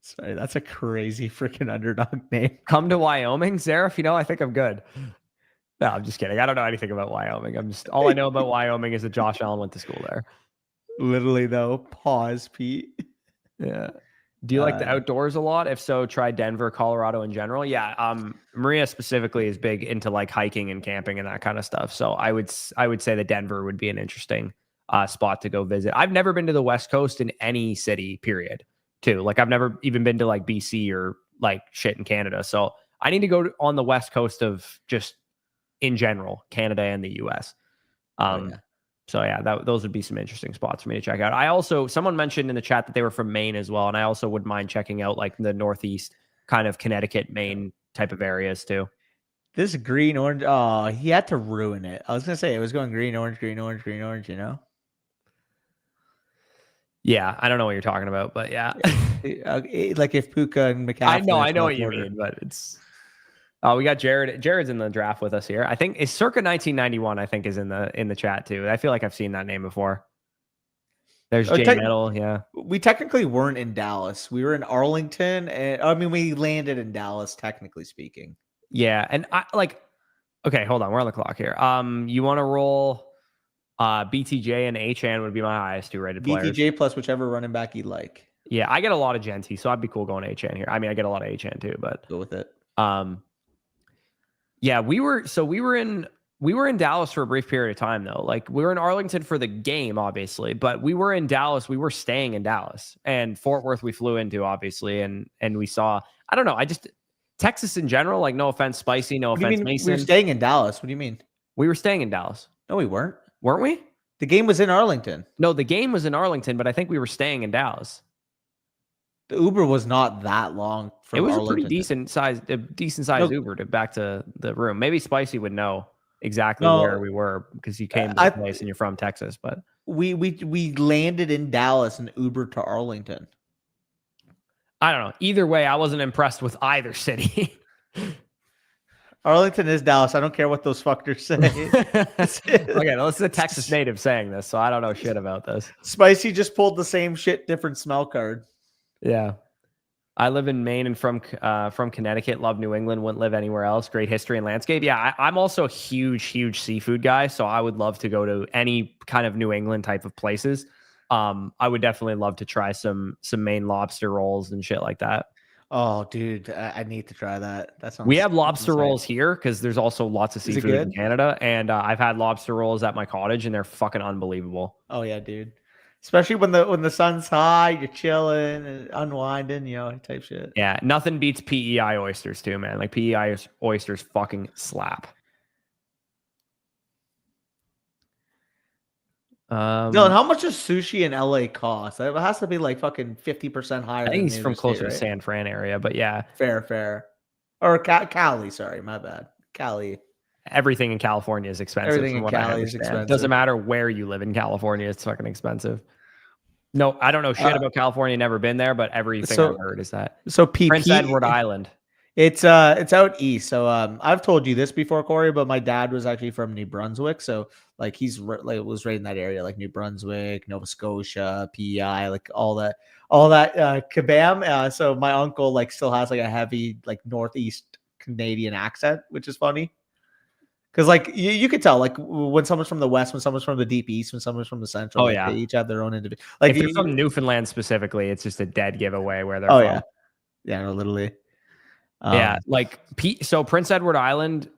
Sorry, that's a crazy freaking underdog name. Come to Wyoming, Zaref. I think I'm good. No, I'm just kidding. I don't know anything about Wyoming. All I know about Wyoming is that Josh Allen went to school there. Literally, though. Pause, Pete. Yeah. Do you like the outdoors a lot? If so, try Denver, Colorado in general. Yeah. Maria specifically is big into like hiking and camping and that kind of stuff. So I would say that Denver would be an interesting spot to go visit. I've never been to the West Coast in any city, period. Too. Like I've never even been to like BC or like shit in Canada. So I need to go on the West Coast of just in general, Canada and the US. So yeah, those would be some interesting spots for me to check out. Someone mentioned in the chat that they were from Maine as well. And I also wouldn't mind checking out like the Northeast kind of Connecticut, Maine type of areas too. This green, orange. Oh, he had to ruin it. I was going to say it was going green, orange, Yeah, I don't know what you're talking about, but yeah. Like if Puka and McCaffrey. I know what you mean, but it's... Oh, we got Jared. Jared's in the draft with us here. I think it's circa 1991, I think, is in the chat too. I feel like I've seen that name before. There's Jay Metal, yeah. We technically weren't in Dallas. We were in Arlington, and we landed in Dallas, technically speaking. Yeah, and okay, hold on, we're on the clock here. You want to roll BTJ and Achan would be my highest 2 rated players. BTJ plus whichever running back you like. Yeah, I get a lot of Genty, so I'd be cool going Achan here. I mean, I get a lot of Achan too, but go with it. Yeah, we were in Dallas for a brief period of time though. Like we were in Arlington for the game, obviously, but we were in Dallas. We were staying in Dallas, and Fort Worth we flew into, obviously, and we saw. I don't know. Texas in general. Like, no offense, Spicy. No offense, Mason. We were staying in Dallas. What do you mean? We were staying in Dallas. No, we weren't. Weren't we? The game was in Arlington. No, the game was in Arlington, but I think we were staying in Dallas. The Uber was not that long. It was Arlington. A decent size Uber to back to the room. Maybe Spicy would know exactly where we were because you came to the place and you're from Texas. But we landed in Dallas and Uber to Arlington. I don't know. Either way, I wasn't impressed with either city. Arlington is Dallas. I don't care what those fuckers say. Okay, this is a Texas native saying this, so I don't know shit about this. Spicy just pulled the same shit, different smell card. Yeah. I live in Maine and from Connecticut. Love New England. Wouldn't live anywhere else. Great history and landscape. Yeah, I'm also a huge seafood guy, so I would love to go to any kind of New England type of places. I would definitely love to try some Maine lobster rolls and shit like that. Oh, dude, I need to try that. That sounds. We have lobster rolls here because there's also lots of seafood in Canada, and I've had lobster rolls at my cottage, and they're fucking unbelievable. Oh yeah, dude. Especially when the sun's high, you're chilling and unwinding, type shit. Yeah, nothing beats PEI oysters too, man. Like PEI oysters fucking slap. Dylan, how much does sushi in LA cost? It has to be like fucking 50% higher. I think he's from closer to San Fran area, but yeah. Fair. Or Cali, sorry, my bad. Cali. Everything in California is expensive. Everything in Cali is expensive. It doesn't matter where you live in California, it's fucking expensive. No, I don't know shit about California. Never been there, but everything I've heard is that. So Prince Edward Island. It's out east. So I've told you this before, Corey, but my dad was actually from New Brunswick. So like was right in that area, like New Brunswick, Nova Scotia, PEI, like all that kabam. So my uncle like still has like a heavy like Northeast Canadian accent, which is funny. Because like you could tell like when someone's from the west, when someone's from the deep east, when someone's from the central, they each have their own individual. Like if you're from Newfoundland specifically, it's just a dead giveaway where they're from. Yeah, no, literally. Yeah, like so Prince Edward Island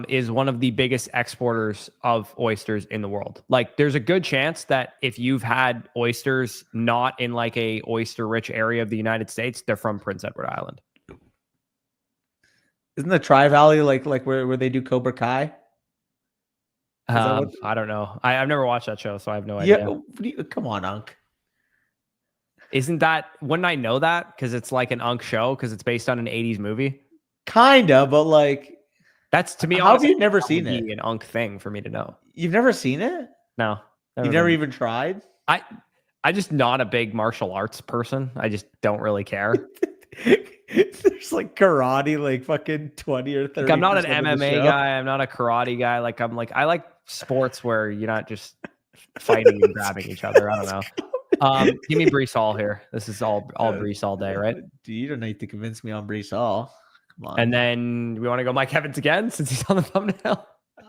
is one of the biggest exporters of oysters in the world. Like there's a good chance that if you've had oysters not in like a oyster rich area of the United States, they're from Prince Edward Island. Isn't the Tri Valley like where they do Cobra Kai? Is that what? I don't know. I've never watched that show, so I have no Yeah, idea. come on, Unc. Wouldn't I know that? Because it's like an Unk show because it's based on an 80s movie. Kinda, but like that's to me. How have you never seen it? An Unk thing for me to know. You've never seen it? No. You've never even tried? I just not a big martial arts person. I just don't really care. There's like karate, like fucking 20 or 30. Like, I'm not an MMA guy. I'm not a karate guy. Like I like sports where you're not just fighting and grabbing each other. I don't know. Give me Brees Hall here. This is all Brees all day, right? You don't need to convince me on Brees Hall. Come on. And then we want to go Mike Evans again since he's on the thumbnail.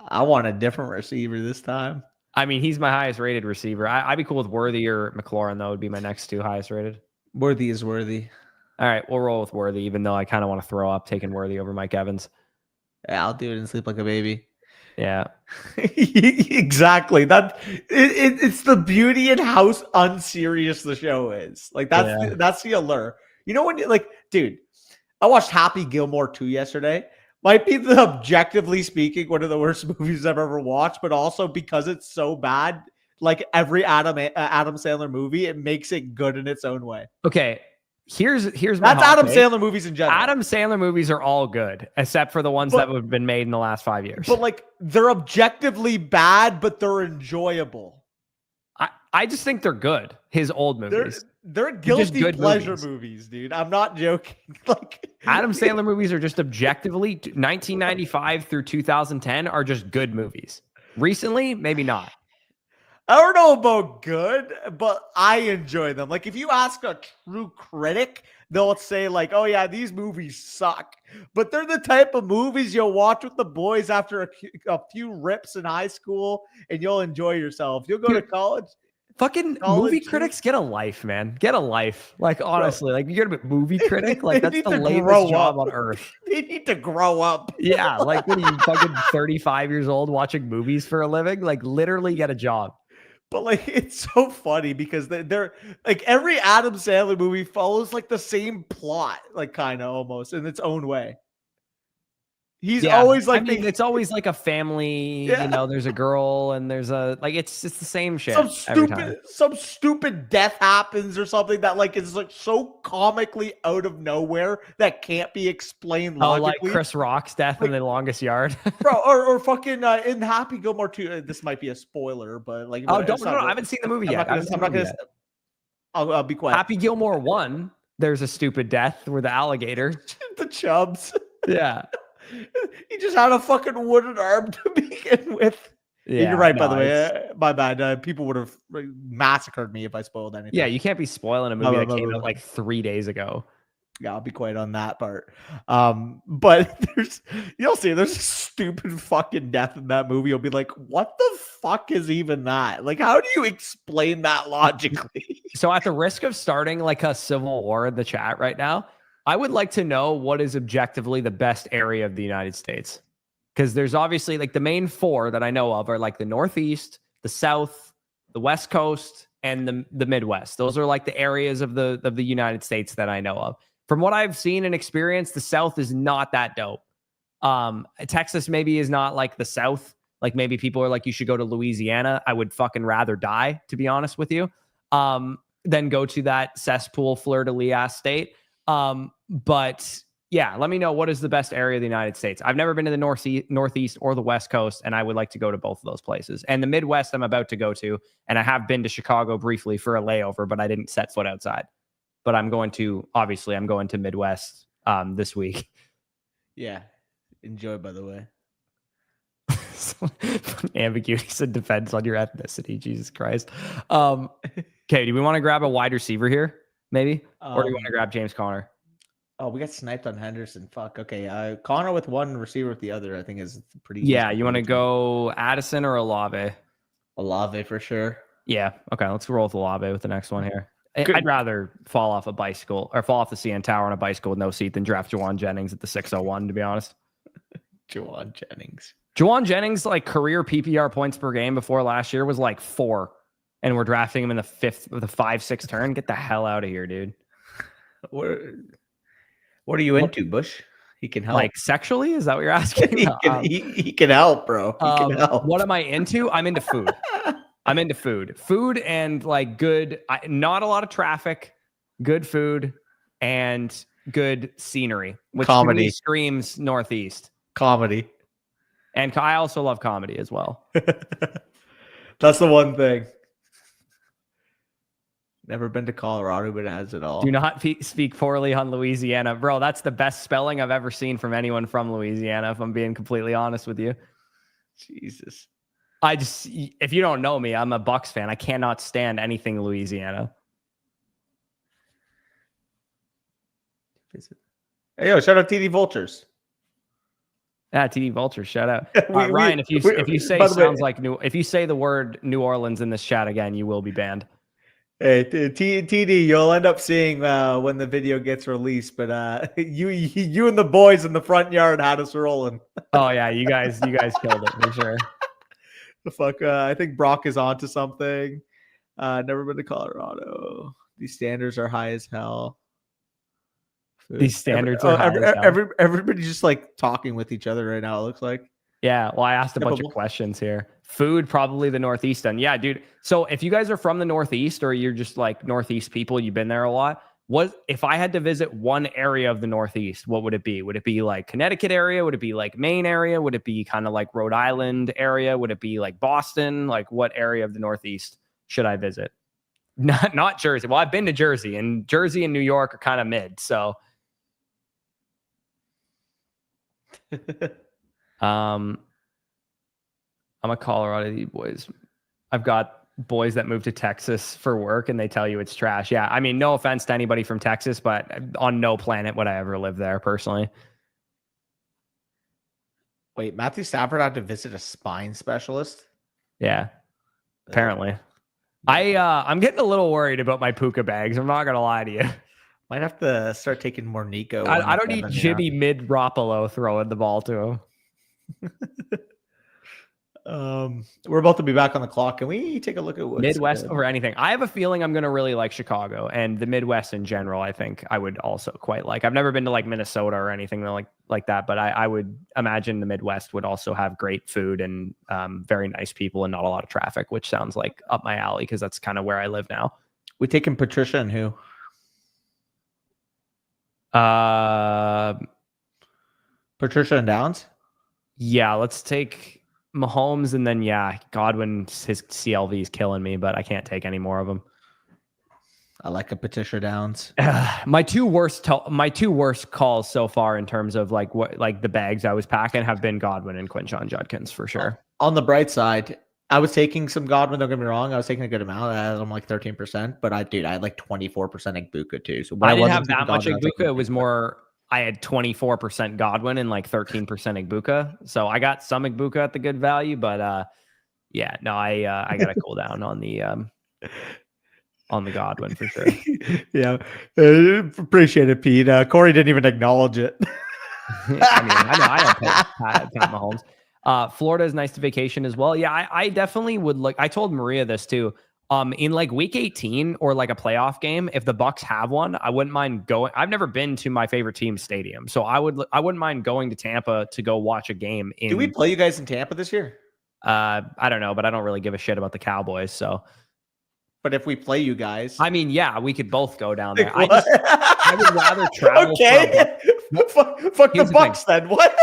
I want a different receiver this time. I mean, he's my highest rated receiver. I'd be cool with Worthy or McLaurin, though, would be my next two highest rated. Worthy is Worthy. All right, we'll roll with Worthy, even though I kind of want to throw up taking Worthy over Mike Evans. Yeah, I'll do it and sleep like a baby. Yeah. Exactly. It's the beauty in how unserious the show is. Like that's the allure. You know when you like, dude, I watched Happy Gilmore 2 yesterday. Might be the objectively speaking one of the worst movies I've ever watched, but also because it's so bad, like every Adam Sandler movie, it makes it good in its own way. Okay. Here's that's Adam Sandler movies in general. Adam Sandler movies are all good, except for the ones that have been made in the last 5 years. But like they're objectively bad, but they're enjoyable. I just think they're good. His old movies. They're guilty pleasure movies, dude. I'm not joking. Like Adam Sandler movies are just objectively 1995 through 2010 are just good movies. Recently, maybe not. I don't know about good, but I enjoy them. Like if you ask a true critic, they'll say like, "Oh yeah, these movies suck." But they're the type of movies you'll watch with the boys after a few rips in high school, and you'll enjoy yourself. You'll go to college. Fucking movie critics, get a life, man. Get a life. Like honestly, like you're gonna be movie critic. Like that's the lamest job on earth. They need to grow up. Yeah, like when you fucking 35 years old watching movies for a living, like literally get a job. But like it's so funny because they're like every Adam Sandler movie follows like the same plot, like kind of almost in its own way. He's always like it's always like a family, you know, there's a girl and there's a like it's the same shit. Some stupid death happens or something that like is like so comically out of nowhere that can't be explained logically. Like Chris Rock's death in The Longest Yard. Bro, or fucking in Happy Gilmore 2, this might be a spoiler, but like no, I haven't seen the movie yet. I'll be quiet. Happy Gilmore 1, there's a stupid death with the alligator. The Chubs. Yeah. He just had a fucking wooden arm to begin with. Yeah, you're right, by the way. My bad. People would have massacred me if I spoiled anything. Yeah, you can't be spoiling a movie that came out like 3 days ago. Yeah, I'll be quiet on that part. But you'll see there's a stupid fucking death in that movie. You'll be like, what the fuck is even that? Like, how do you explain that logically? So at the risk of starting like a civil war in the chat right now, I would like to know what is objectively the best area of the United States. Because there's obviously like the main four that I know of are like the Northeast, the South, the West Coast, and the Midwest. Those are like the areas of the United States that I know of. From what I've seen and experienced, the South is not that dope. Texas maybe is not like the South. Like maybe people are like, you should go to Louisiana. I would fucking rather die, to be honest with you, than go to that cesspool fleur-de-lis state. But yeah, let me know what is the best area of the United States. I've never been to the Northeast or the West Coast, and I would like to go to both of those places. And the Midwest I'm about to go to, and I have been to Chicago briefly for a layover, but I didn't set foot outside. But I'm going to Midwest this week. Yeah. Enjoy, by the way. Ambiguity said depends on your ethnicity. Jesus Christ. Okay, do we want to grab a wide receiver here? Maybe? Or do you want to grab James Conner? Oh, we got sniped on Henderson. Fuck. Okay. Conner with one, receiver with the other, I think is pretty easy. Yeah, you want to go Addison or Olave? Olave for sure. Yeah. Okay, let's roll with Olave with the next one here. I'd rather fall off a bicycle or fall off the CN Tower on a bicycle with no seat than draft Juwan Jennings at the 601, to be honest. Juwan Jennings. Juwan Jennings, like career PPR points per game before last year was like 4. And we're drafting him in the 5-6 turn. Get the hell out of here, dude. What are you into, Bush? He can help. Like sexually? Is that what you're asking? he can help, bro. He can help. What am I into? I'm into food. I'm into food. Food and like good, not a lot of traffic, good food, and good scenery, which to me screams Northeast. Comedy. And I also love comedy as well. That's the one thing. Never been to Colorado, but it has it all. Do not speak poorly on Louisiana. Bro, that's the best spelling I've ever seen from anyone from Louisiana, if I'm being completely honest with you. Jesus. If you don't know me, I'm a Bucks fan. I cannot stand anything Louisiana. Hey, yo, shout out TD Vultures. Yeah, TD Vultures, shout out. Ryan, if you say the word New Orleans in this chat again, you will be banned. Hey, TD, you'll end up seeing when the video gets released. But you and the boys in the front yard had us rolling. Oh yeah, you guys killed it for sure. The fuck, I think Brock is onto something. Never been to Colorado. These standards are high as hell. These standards are high as hell. Everybody's just like talking with each other right now. It looks like. Yeah, well, I asked a bunch of questions here. Food, probably the Northeast. And yeah, dude. So if you guys are from the Northeast or you're just like Northeast people, you've been there a lot. If I had to visit one area of the Northeast, what would it be? Would it be like Connecticut area? Would it be like Maine area? Would it be kind of like Rhode Island area? Would it be like Boston? Like what area of the Northeast should I visit? Not Jersey. Well, I've been to Jersey, and Jersey and New York are kind of mid. So I'm a Colorado boys. I've got boys that move to Texas for work and they tell you it's trash. Yeah. I mean, no offense to anybody from Texas, but on no planet would I ever live there personally. Wait, Matthew Stafford had to visit a spine specialist? Yeah. Apparently. I'm getting a little worried about my Puka bags. I'm not going to lie to you. Might have to start taking more Nico. I don't need Jimmy mid-Ropolo throwing the ball to him. We're about to be back on the clock. Can we take a look at what's Midwest over anything? I have a feeling I'm going to really like Chicago, and the Midwest in general. I think I would also quite like. I've never been to like Minnesota or anything like that, but I would imagine the Midwest would also have great food and very nice people and not a lot of traffic, which sounds like up my alley because that's kind of where I live now. We taking Patricia and who? Patricia and Downs. Yeah, let's take Mahomes, and then Godwin. His CLV is killing me, but I can't take any more of them. I like a Patricia Downs. My two worst calls so far in terms of like the bags I was packing have been Godwin and Quinshon Judkins for sure. On the bright side, I was taking some Godwin. Don't get me wrong, I was taking a good amount. I'm like 13%, but I had like 24% Igbuka too. So I didn't have that much Igbuka. It was more. I had 24% Godwin and like 13% Igbuka. So I got some Igbuka at the good value, but I got to cool down on the Godwin for sure. Yeah. Appreciate it, Pete. Corey didn't even acknowledge it. I don't Pat Mahomes. Florida is nice to vacation as well. Yeah, I definitely would look. I told Maria this too. In like week 18 or like a playoff game, if the Bucks have one, I wouldn't mind going. I've never been to my favorite team's stadium, so I wouldn't mind going to Tampa to go watch a game. Do we play you guys in Tampa this year? I don't know, but I don't really give a shit about the Cowboys. So, but if we play you guys, I mean, yeah, we could both go down there. I would rather travel. Okay, fuck the Bucks then. What?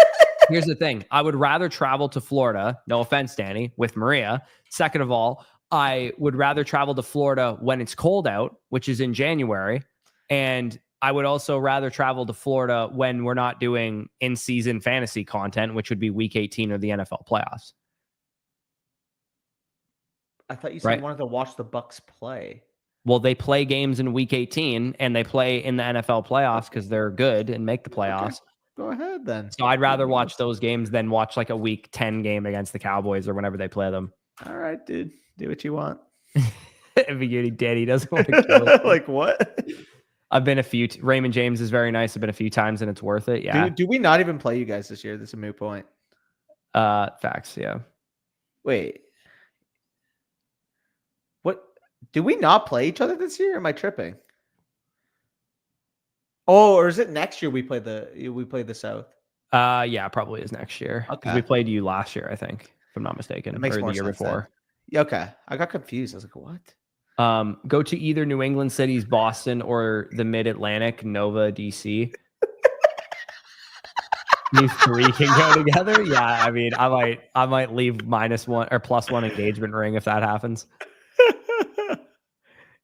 Here's the thing: I would rather travel to Florida. No offense, Danny, with Maria. Second of all, I would rather travel to Florida when it's cold out, which is in January. And I would also rather travel to Florida when we're not doing in-season fantasy content, which would be week 18 of the NFL playoffs. I thought you said you wanted to watch the Bucks play. Well, they play games in week 18 and they play in the NFL playoffs because they're good and make the playoffs. Okay. Go ahead then. So I'd rather watch those games than watch like a week 10 game against the Cowboys or whenever they play them. All right, dude. Do what you want. beginning, Danny doesn't want to kill it. Like what? I've been a few. Raymond James is very nice. I've been a few times and it's worth it. Yeah. Do we not even play you guys this year? This is a moot point. Facts. Yeah. Wait. What? Do we not play each other this year? Or am I tripping? Oh, or is it next year we play the South? Yeah, probably is next year. Because we played you last year, I think, if I'm not mistaken. It makes or more the year sense before. Yeah, okay. I got confused. I was like, what? Go to either New England cities, Boston, or the Mid-Atlantic, Nova, DC. You three can go together. Yeah, I mean, I might leave -1 or +1 engagement ring if that happens.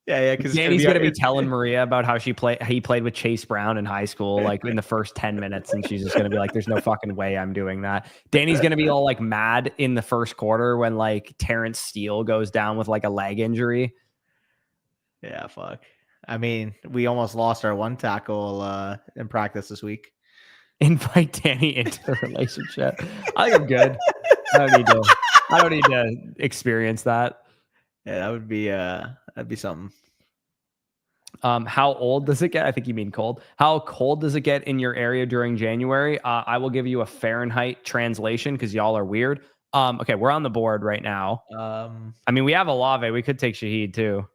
Yeah, because Danny's gonna be telling Maria about how he played with Chase Brown in high school, like in the first 10 minutes, and she's just gonna be like, "There's no fucking way I'm doing that." Danny's gonna be all like mad in the first quarter when like Terrence Steele goes down with like a leg injury. Yeah, fuck. I mean, we almost lost our one tackle in practice this week. Invite Danny into the relationship. I think I'm good. I don't need to experience that. Yeah, that'd be something. How old does it get? I think you mean cold. How cold does it get in your area during January? I will give you a Fahrenheit translation because y'all are weird. Okay, we're on the board right now. I mean, we have Olave. We could take Shaheed too.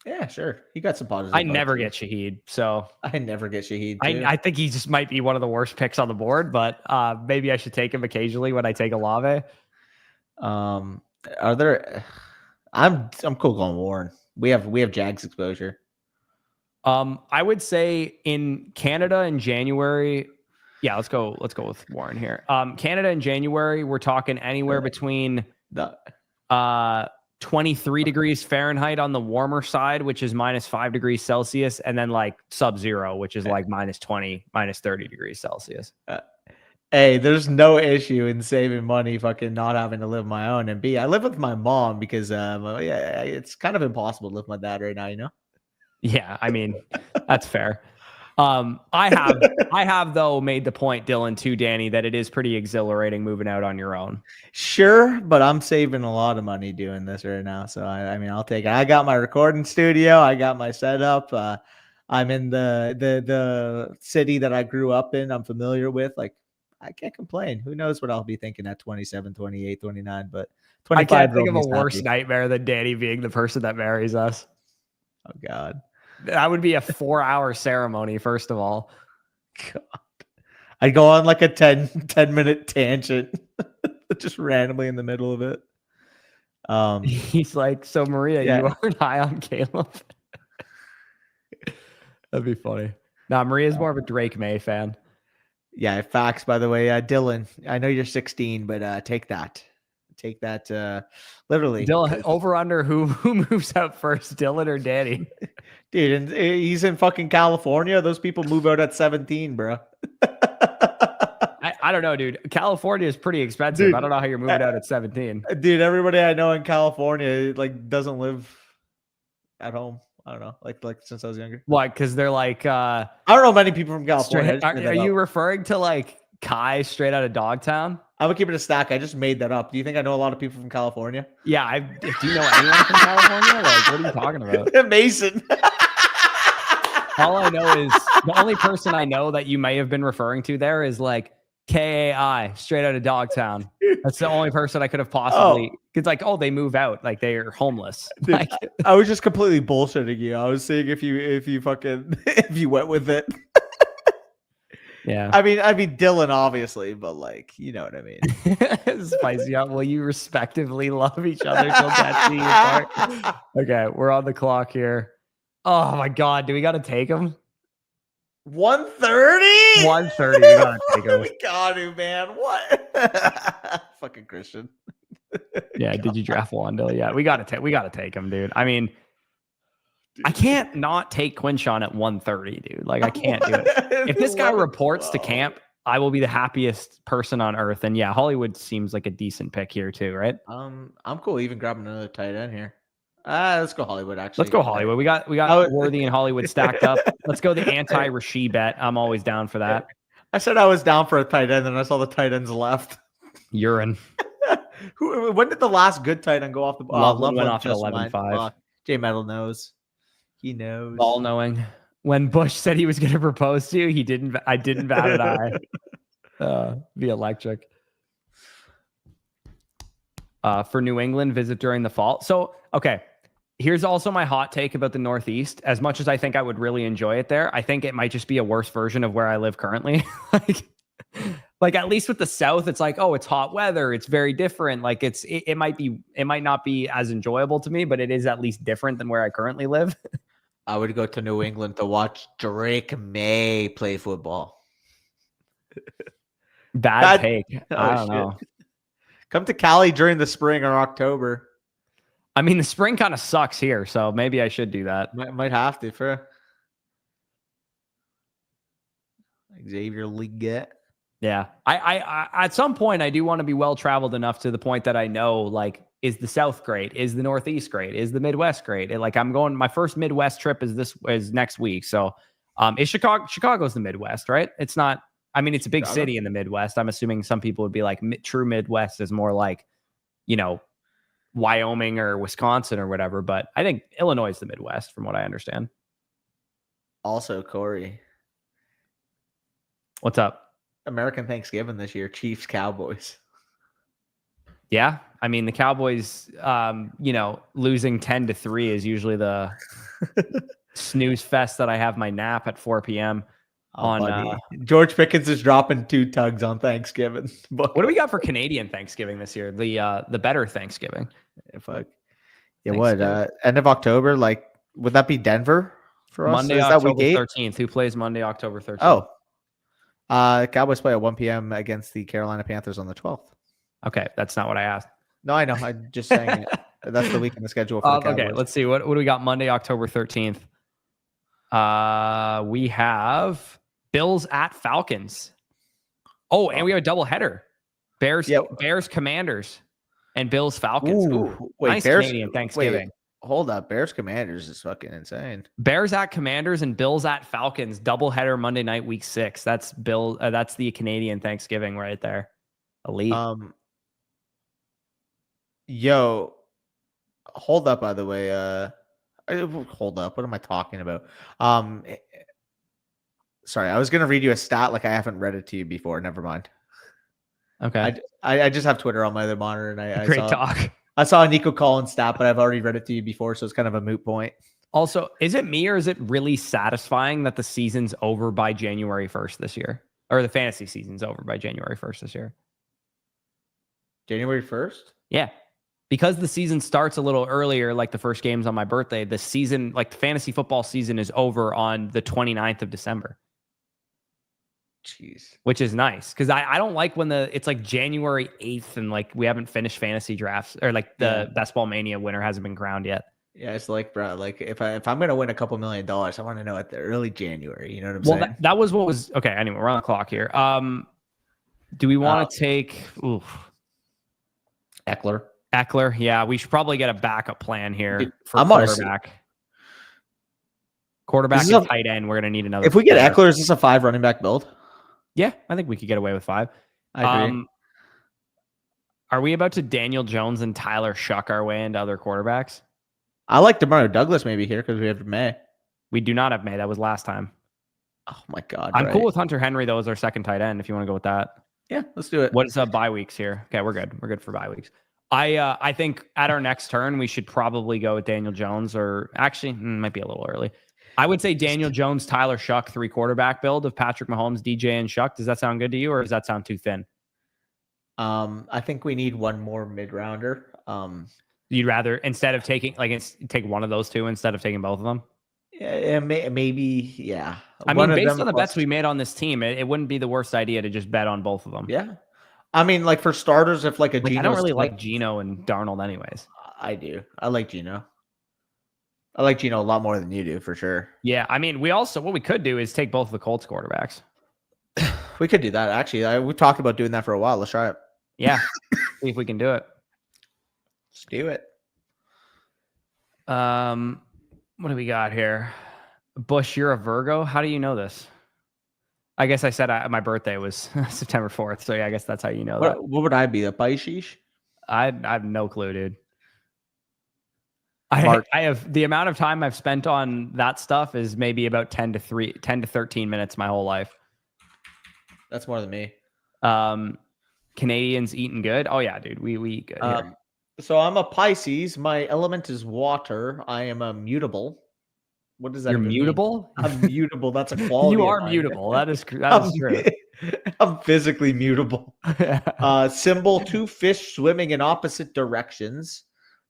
Yeah, sure. He got some positive. I never get Shaheed, so I never get Shaheed. I think he just might be one of the worst picks on the board, but maybe I should take him occasionally when I take Olave. Are there? I'm cool going Warren. We have Jags exposure. I would say in Canada in January. Yeah, let's go with Warren here. Canada in January, we're talking anywhere between 23 degrees Fahrenheit on the warmer side, which is -5 degrees Celsius, and then like sub-zero, which is like -20, -30 degrees Celsius. Hey, there's no issue in saving money, fucking not having to live my own. And B, I live with my mom because yeah, it's kind of impossible to live with my dad right now, you know? Yeah, I mean, that's fair. I have though made the point, Dylan, to Danny, that it is pretty exhilarating moving out on your own. Sure, but I'm saving a lot of money doing this right now. So I mean, I'll take it. I got my recording studio, I got my setup. I'm in the city that I grew up in. I'm familiar with. Like, I can't complain. Who knows what I'll be thinking at 27, 28, 29, but 25. I can't think of a worse nightmare than Danny being the person that marries us. Oh God. That would be a 4-hour ceremony, first of all. God. I'd go on like a 10-minute tangent, just randomly in the middle of it. He's like, so Maria, you aren't high on Caleb? That'd be funny. Nah, Maria's more of a Drake May fan. Yeah, facts, by the way. Dylan, I know you're 16, but take that. Take that literally. Dylan, over under who moves out first, Dylan or Danny? Dude, and he's in fucking California. Those people move out at 17, bro. I don't know, dude. California is pretty expensive. Dude, I don't know how you're moving out at 17. Dude, everybody I know in California like doesn't live at home. I don't know, like since I was younger. Why? Because they're like I don't know many people from California. Are you referring to like Kai straight out of Dogtown? I'm gonna keep it a stack. I just made that up. Do you think I know a lot of people from California? Yeah, do you know anyone from California? Like, what are you talking about? Mason. All I know is the only person I know that you may have been referring to there is like KAI, straight out of Dogtown. That's the only person I could have possibly. It's like, oh, they move out, like they are homeless. Dude, like, I was just completely bullshitting you. I was saying if you fucking if you went with it. Yeah. I mean Dylan, obviously, but like, you know what I mean. Spicy up. Well, you respectively love each other till death do you part. Okay, we're on the clock here. Oh my God, do we got to take him? 130. 130. We gotta take him. We got to, man. What? Fucking Christian. Yeah. Did you draft Wando? Yeah, we gotta take him, dude. I mean, I can't not take Quinshon at 130, dude. Like, I can't do it. If this guy reports to camp, I will be the happiest person on earth. And yeah, Hollywood seems like a decent pick here too, right? I'm cool even grabbing another tight end here. Let's go Hollywood, actually. Let's go Hollywood. We got Worthy and Hollywood stacked up. Let's go the anti-Rasheed bet. I'm always down for that. I said I was down for a tight end, and I saw the tight ends left. Urine. When did the last good tight end go off the board? Loveland went off at 11.5. J Metal knows. He knows. All knowing. When Bush said he was going to propose to you, I didn't bat an eye. Be electric. For New England, visit during the fall. So, okay. Here's also my hot take about the Northeast. As much as I think I would really enjoy it there, I think it might just be a worse version of where I live currently. like at least with the South, it's like, oh, it's hot weather. It's very different. Like it might not be as enjoyable to me, but it is at least different than where I currently live. I would go to New England to watch Drake May play football. Bad take. I don't shit. know. Come to Cali during the spring or October. I mean, the spring kind of sucks here, so maybe I should do that. Might have to for Xavier Leggett. Yeah. I at some point I do want to be well traveled enough to the point that I know, like, is the South great? Is the Northeast great? Is the Midwest great? I'm going, my first Midwest trip is next week. So is Chicago's the Midwest, right? It's not, I mean, it's a big city in the Midwest. I'm assuming some people would be like true Midwest is more like, Wyoming or Wisconsin or whatever, but I think Illinois is the Midwest from what I understand. Also, Corey. What's up? American Thanksgiving this year, Chiefs, Cowboys. Yeah. I mean, the Cowboys, losing 10-3 is usually the snooze fest that I have my nap at 4 p.m. George Pickens is dropping 2 tugs on Thanksgiving. What do we got for Canadian Thanksgiving this year? The better Thanksgiving. What? End of October? Like, would that be Denver for us? Monday, October 13th. Who plays Monday, October 13th? Cowboys play at 1 p.m. against the Carolina Panthers on the 12th. Okay, that's not what I asked. No, I know. I'm just saying it. That's the week in the schedule for the Cowboys. Okay, let's see. What do we got Monday, October 13th? We have Bills at Falcons. Oh, and we have a doubleheader. Bears Commanders and Bills Falcons. Ooh, wait, nice Bears, Canadian Thanksgiving. Wait, hold up. Bears Commanders is fucking insane. Bears at Commanders and Bills at Falcons. Doubleheader Monday night, week 6. That's that's the Canadian Thanksgiving right there. Elite. Yo, hold up, by the way. Hold up. What am I talking about? Sorry, I was going to read you a stat like I haven't read it to you before. Never mind. Okay. I just have Twitter on my other monitor, and I saw a Nico Collins stat, but I've already read it to you before, so it's kind of a moot point. Also, is it me or is it really satisfying that the season's over by January 1st this year? Or the fantasy season's over by January 1st this year? January 1st? Yeah. Because the season starts a little earlier, like the first game's on my birthday, the season, like the fantasy football season is over on the 29th of December. Jeez. Which is nice. Because I don't like when it's like January 8th and like we haven't finished fantasy drafts or like the Best Ball Mania winner hasn't been crowned yet. Yeah, it's like, bro, like if I'm going to win a couple $1 million, I want to know at the early January. You know what I'm saying? That was what was, okay, anyway, we're on the clock here. Do we want to take Eckler? Yeah, we should probably get a backup plan here for quarterback. Quarterback and tight end, we're going to need another. If we get Eckler, is this a 5 running back build? Yeah, I think we could get away with 5. I agree. Are we about to Daniel Jones and Tyler Shuck our way into other quarterbacks? I like DeMario Douglas maybe here because we have May. We do not have May. That was last time. Oh, my God. I'm cool with Hunter Henry, though, as our second tight end, if you want to go with that. Yeah, let's do it. What's bye weeks here? Okay, we're good. We're good for bye weeks. I think at our next turn, we should probably go with Daniel Jones, or actually, might be a little early. I would say Daniel Jones, Tyler Shuck, 3 quarterback build of Patrick Mahomes, DJ, and Shuck. Does that sound good to you, or does that sound too thin? I think we need one more mid-rounder. You'd rather, instead of take one of those 2 instead of taking both of them? Yeah, maybe, yeah. I mean, based on the bets we made on this team, it wouldn't be the worst idea to just bet on both of them. Yeah. I mean, like for starters, if like I don't really like Geno and Darnold anyways. I do. I like Geno. I like Geno a lot more than you do, for sure. Yeah, I mean, what we could do is take both of the Colts quarterbacks. We could do that, actually. We've talked about doing that for a while. Let's try it. Yeah, see if we can do it. Let's do it. What do we got here? Bush, you're a Virgo? How do you know this? I guess I said my birthday was September 4th, so yeah, I guess that's how you know that. What would I be, a Pisces? I have no clue, dude. I have the amount of time I've spent on that stuff is maybe about 10 to 13 minutes my whole life. That's more than me. Canadians eating good. Oh yeah, dude. We eat good here. So I'm a Pisces. My element is water. I am a mutable. What does that You're even mutable? mean? I'm mutable. That's a quality. You of are mine. mutable. That is true. I'm physically mutable. Symbol: 2 fish swimming in opposite directions.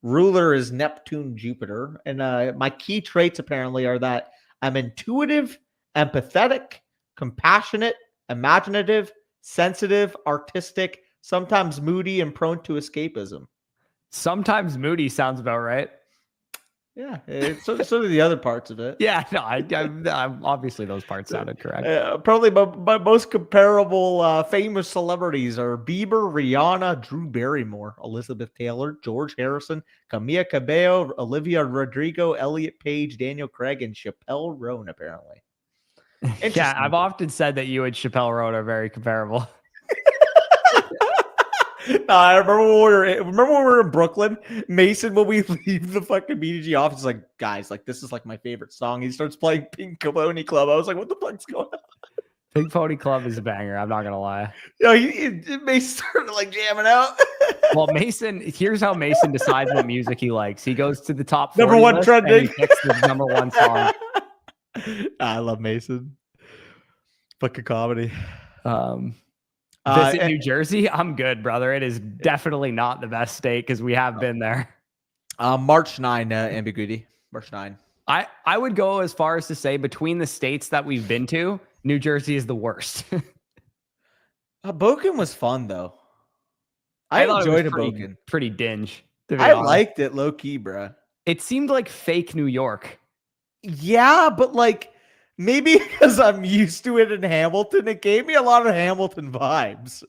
Ruler is Neptune, Jupiter. And my key traits apparently are that I'm intuitive, empathetic, compassionate, imaginative, sensitive, artistic, sometimes moody, and prone to escapism. Sometimes moody sounds about right. Yeah, it's sort of the other parts of it. Yeah, no, I'm obviously those parts sounded correct. Probably my most comparable famous celebrities are Bieber, Rihanna, Drew Barrymore, Elizabeth Taylor, George Harrison, Camila Cabello, Olivia Rodrigo, Elliot Page, Daniel Craig, and Chappelle Roan, apparently. Yeah, I've often said that you and Chappelle Roan are very comparable. I remember when we were in Brooklyn, Mason, when we leave the fucking BDG office, like, guys, like, this is like my favorite song. He starts playing Pink Pony Club. I was like, what the fuck's going on? Pink Pony Club is a banger. I'm not gonna lie. Mason started like jamming out. Well, Mason, here's how Mason decides what music he likes. He goes to the top number 1 trending. And he picks the number 1 song. I love Mason. Fucking comedy. Visit New Jersey. I'm good, brother. It is definitely not the best state because we have been there. March 9, ambiguity. March 9. I would go as far as to say between the states that we've been to, New Jersey is the worst. Hoboken was fun though. I enjoyed Hoboken. Pretty dinge. I liked it low key, bro. It seemed like fake New York. Yeah, but like maybe because I'm used to it in Hamilton, it gave me a lot of Hamilton vibes.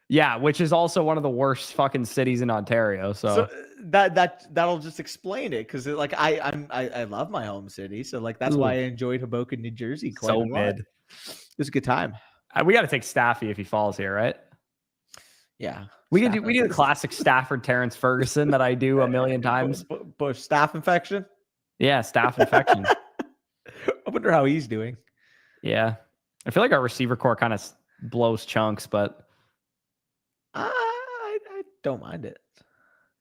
Yeah, which is also one of the worst fucking cities in Ontario. So that'll just explain it because like I love my home city, so like that's why I enjoyed Hoboken, New Jersey. Quite so a lot. mid. It was a good time. We got to take Staffy if he falls here, right? Yeah, we do the classic Stafford Terrence Ferguson that I do a million times. Bush staph infection. Yeah, staph infection. I wonder how he's doing. Yeah, I feel like our receiver core kind of blows chunks, but I don't mind it.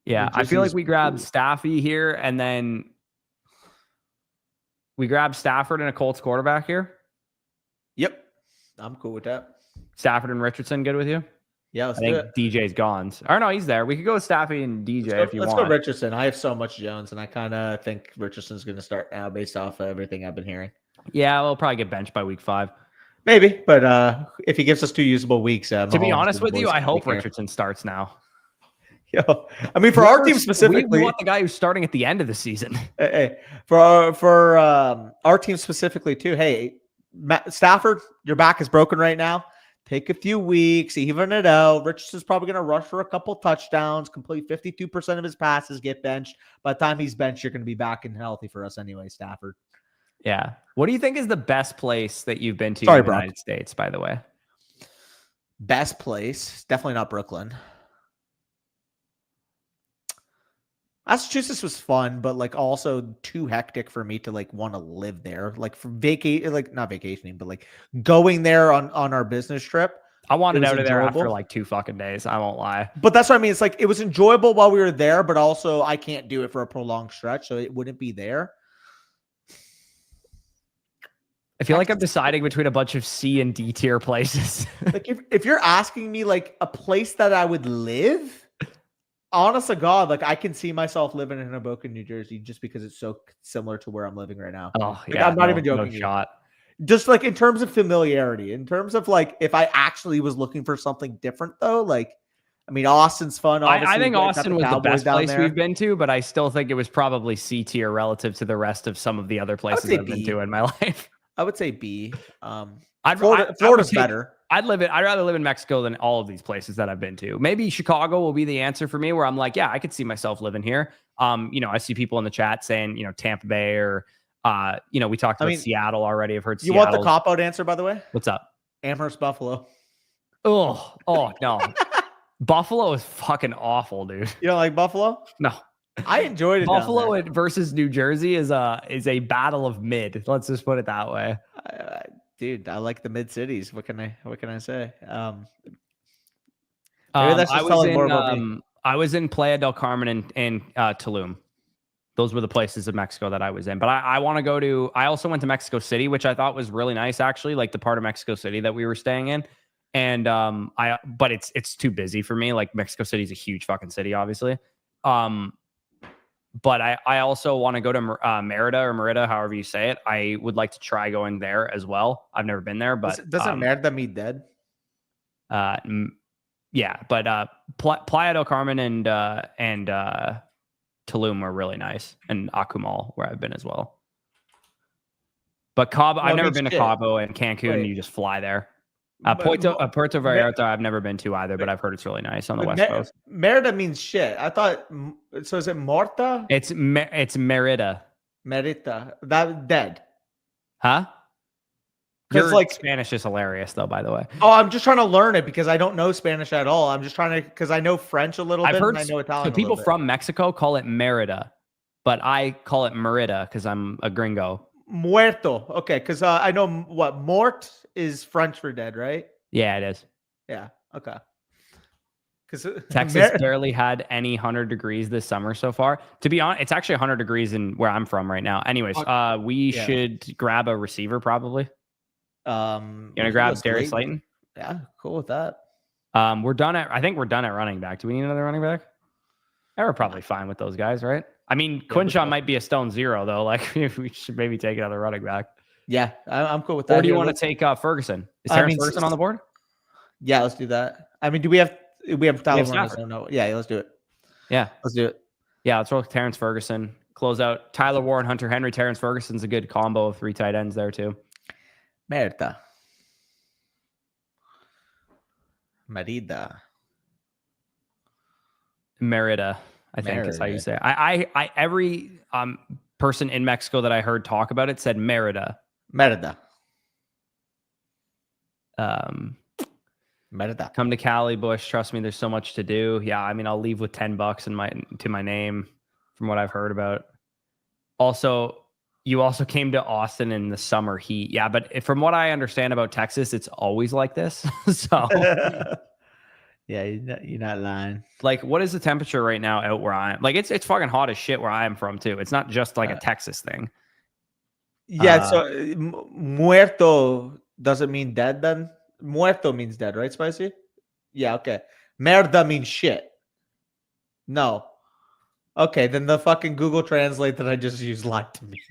Yeah, I feel like we grabbed Staffy here, and then we grabbed Stafford and a Colts quarterback here. Yep, I'm cool with that. Stafford and Richardson, good with you? Yeah, I think DJ's gone. Or no, he's there. We could go with Staffy and DJ if you want. Let's go Richardson. I have so much Jones, and I kind of think Richardson's going to start now based off of everything I've been hearing. Yeah, we'll probably get benched by week 5. Maybe, but if he gives us 2 usable weeks, to be honest with you, I hope Richardson starts now. Yo, I mean, for our team specifically, we want the guy who's starting at the end of the season. Hey, for our team specifically too. Hey, Stafford, your back is broken right now. Take a few weeks, even it out. Richardson's probably going to rush for a couple touchdowns, complete 52% of his passes, get benched. By the time he's benched, you're going to be back and healthy for us anyway, Stafford. Yeah. What do you think is the best place that you've been to in the United States, by the way? Best place? Definitely not Brooklyn. Massachusetts was fun, but like also too hectic for me to like want to live there. Like for not vacationing, but like going there on our business trip. I wanted out of there after like 2 fucking days. I won't lie. But that's what I mean. It's like it was enjoyable while we were there, but also I can't do it for a prolonged stretch, so it wouldn't be there. I feel like I'm deciding between a bunch of C and D tier places. Like if you're asking me like a place that I would live. Honest to God, like I can see myself living in Hoboken, New Jersey, just because it's so similar to where I'm living right now. Oh, like, yeah, I'm not even joking. No shot. Just like in terms of familiarity, in terms of like if I actually was looking for something different, though, like I mean, Austin's fun. I think Austin was the best place we've been to, but I still think it was probably C tier relative to the rest of some of the other places I've been to in my life. I would say B. Florida's better. I'd rather live in Mexico than all of these places that I've been to. Maybe Chicago will be the answer for me, where I'm like, yeah, I could see myself living here. I see people in the chat saying, Tampa Bay or, we talked about Seattle already. I've heard Seattle. You want the cop-out answer, by the way? What's up? Amherst, Buffalo. Oh no. Buffalo is fucking awful, dude. You don't like Buffalo? No. I enjoyed it. Buffalo versus New Jersey is a battle of mid. Let's just put it that way. Dude, I like the mid cities. What can I say? Maybe that's just telling more about me. I was in Playa del Carmen and Tulum. Those were the places of Mexico that I was in. But I want to go to. I also went to Mexico City, which I thought was really nice, actually, like the part of Mexico City that we were staying in. And but it's too busy for me. Like Mexico City is a huge fucking city, obviously. But I also want to go to Merida, however you say it. I would like to try going there as well. I've never been there, but doesn't Merida mean dead? Yeah, but Playa del Carmen and Tulum were really nice, and Akumal, where I've been as well. But Cabo, I've never been to Cabo and Cancun. Wait. You just fly there. Puerto Vallarta, I've never been to either, but I've heard it's really nice on the West Coast. Merida means shit. I thought so. Is it Morta? It's Merida. Merida. That dead. Huh? Because like Spanish is hilarious, though. By the way. Oh, I'm just trying to learn it because I don't know Spanish at all. I'm just trying to because I know French a little bit. And I know Italian. So people from Mexico call it Merida, but I call it Merida because I'm a gringo. Muerto. Okay, because I know what mort is French for dead, right? Yeah, it is. Yeah. Okay. Because Texas barely had any 100 degrees this summer so far. To be honest, it's actually 100 degrees in where I'm from right now. Anyways, we should grab a receiver probably. You gonna grab Darius Slayton? Yeah, cool with that. We're done at. I think we're done at running back. Do we need another running back? We're probably fine with those guys, right? I mean, Quinshaw might be a stone zero though. Like, we should maybe take another running back. Yeah, I'm cool with that. Or do you want to take Ferguson? Is Terrence Ferguson on the board? Yeah, let's do that. I mean, do we have Tyler Warner? No. Yeah, let's do it. Yeah, let's do it. Yeah, let's roll with Terrence Ferguson. Close out Tyler Warren, Hunter Henry. Terrence Ferguson's a good combo of 3 tight ends there too. Merida. I think is how you say it. I every person in Mexico that I heard talk about it said Merida. Merida. Come to Cali, Bush. Trust me, there's so much to do. Yeah, I mean, I'll leave with $10 to my name from what I've heard about. Also, you also came to Austin in the summer heat. Yeah, but from what I understand about Texas, it's always like this. So yeah, you're not lying. Like, what is the temperature right now out where I am? Like, it's fucking hot as shit where I am from too. It's not just like a Texas thing. Yeah, so muerto doesn't mean dead then? Muerto means dead, right, Spicy? Yeah, okay. Merda means shit. No. Okay, then the fucking Google Translate that I just used lied to me.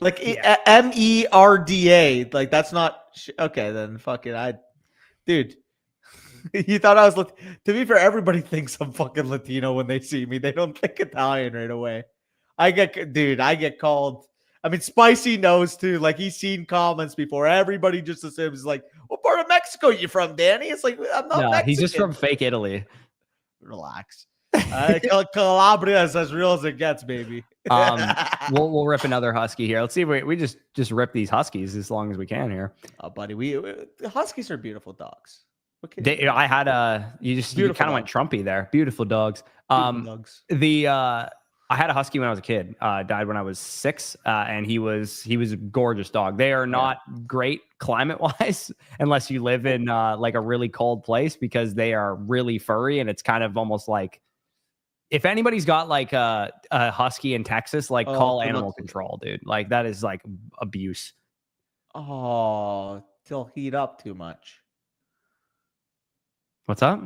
Like Merda, like that's not okay. Then fucking dude. You thought I was to be fair, everybody thinks I'm fucking Latino when they see me. They don't think Italian right away. I get called. I mean, Spicy knows too. Like he's seen comments before. Everybody just assumes like, "What part of Mexico you from, Danny?" It's like I'm not. Mexican. He's just from fake Italy. Relax. Calabria is as real as it gets, baby. We'll rip another husky here. Let's see if we just rip these huskies as long as we can here. Oh, buddy, the huskies are beautiful dogs. I had you kind of went Trumpy there. Beautiful dogs. Dogs. I had a husky when I was a kid. Died when I was 6, and he was a gorgeous dog. They are not great climate wise unless you live in like a really cold place because they are really furry and it's kind of almost like if anybody's got like a husky in Texas, like call animal control, dude. Like that is like abuse. Oh, they'll heat up too much. What's up?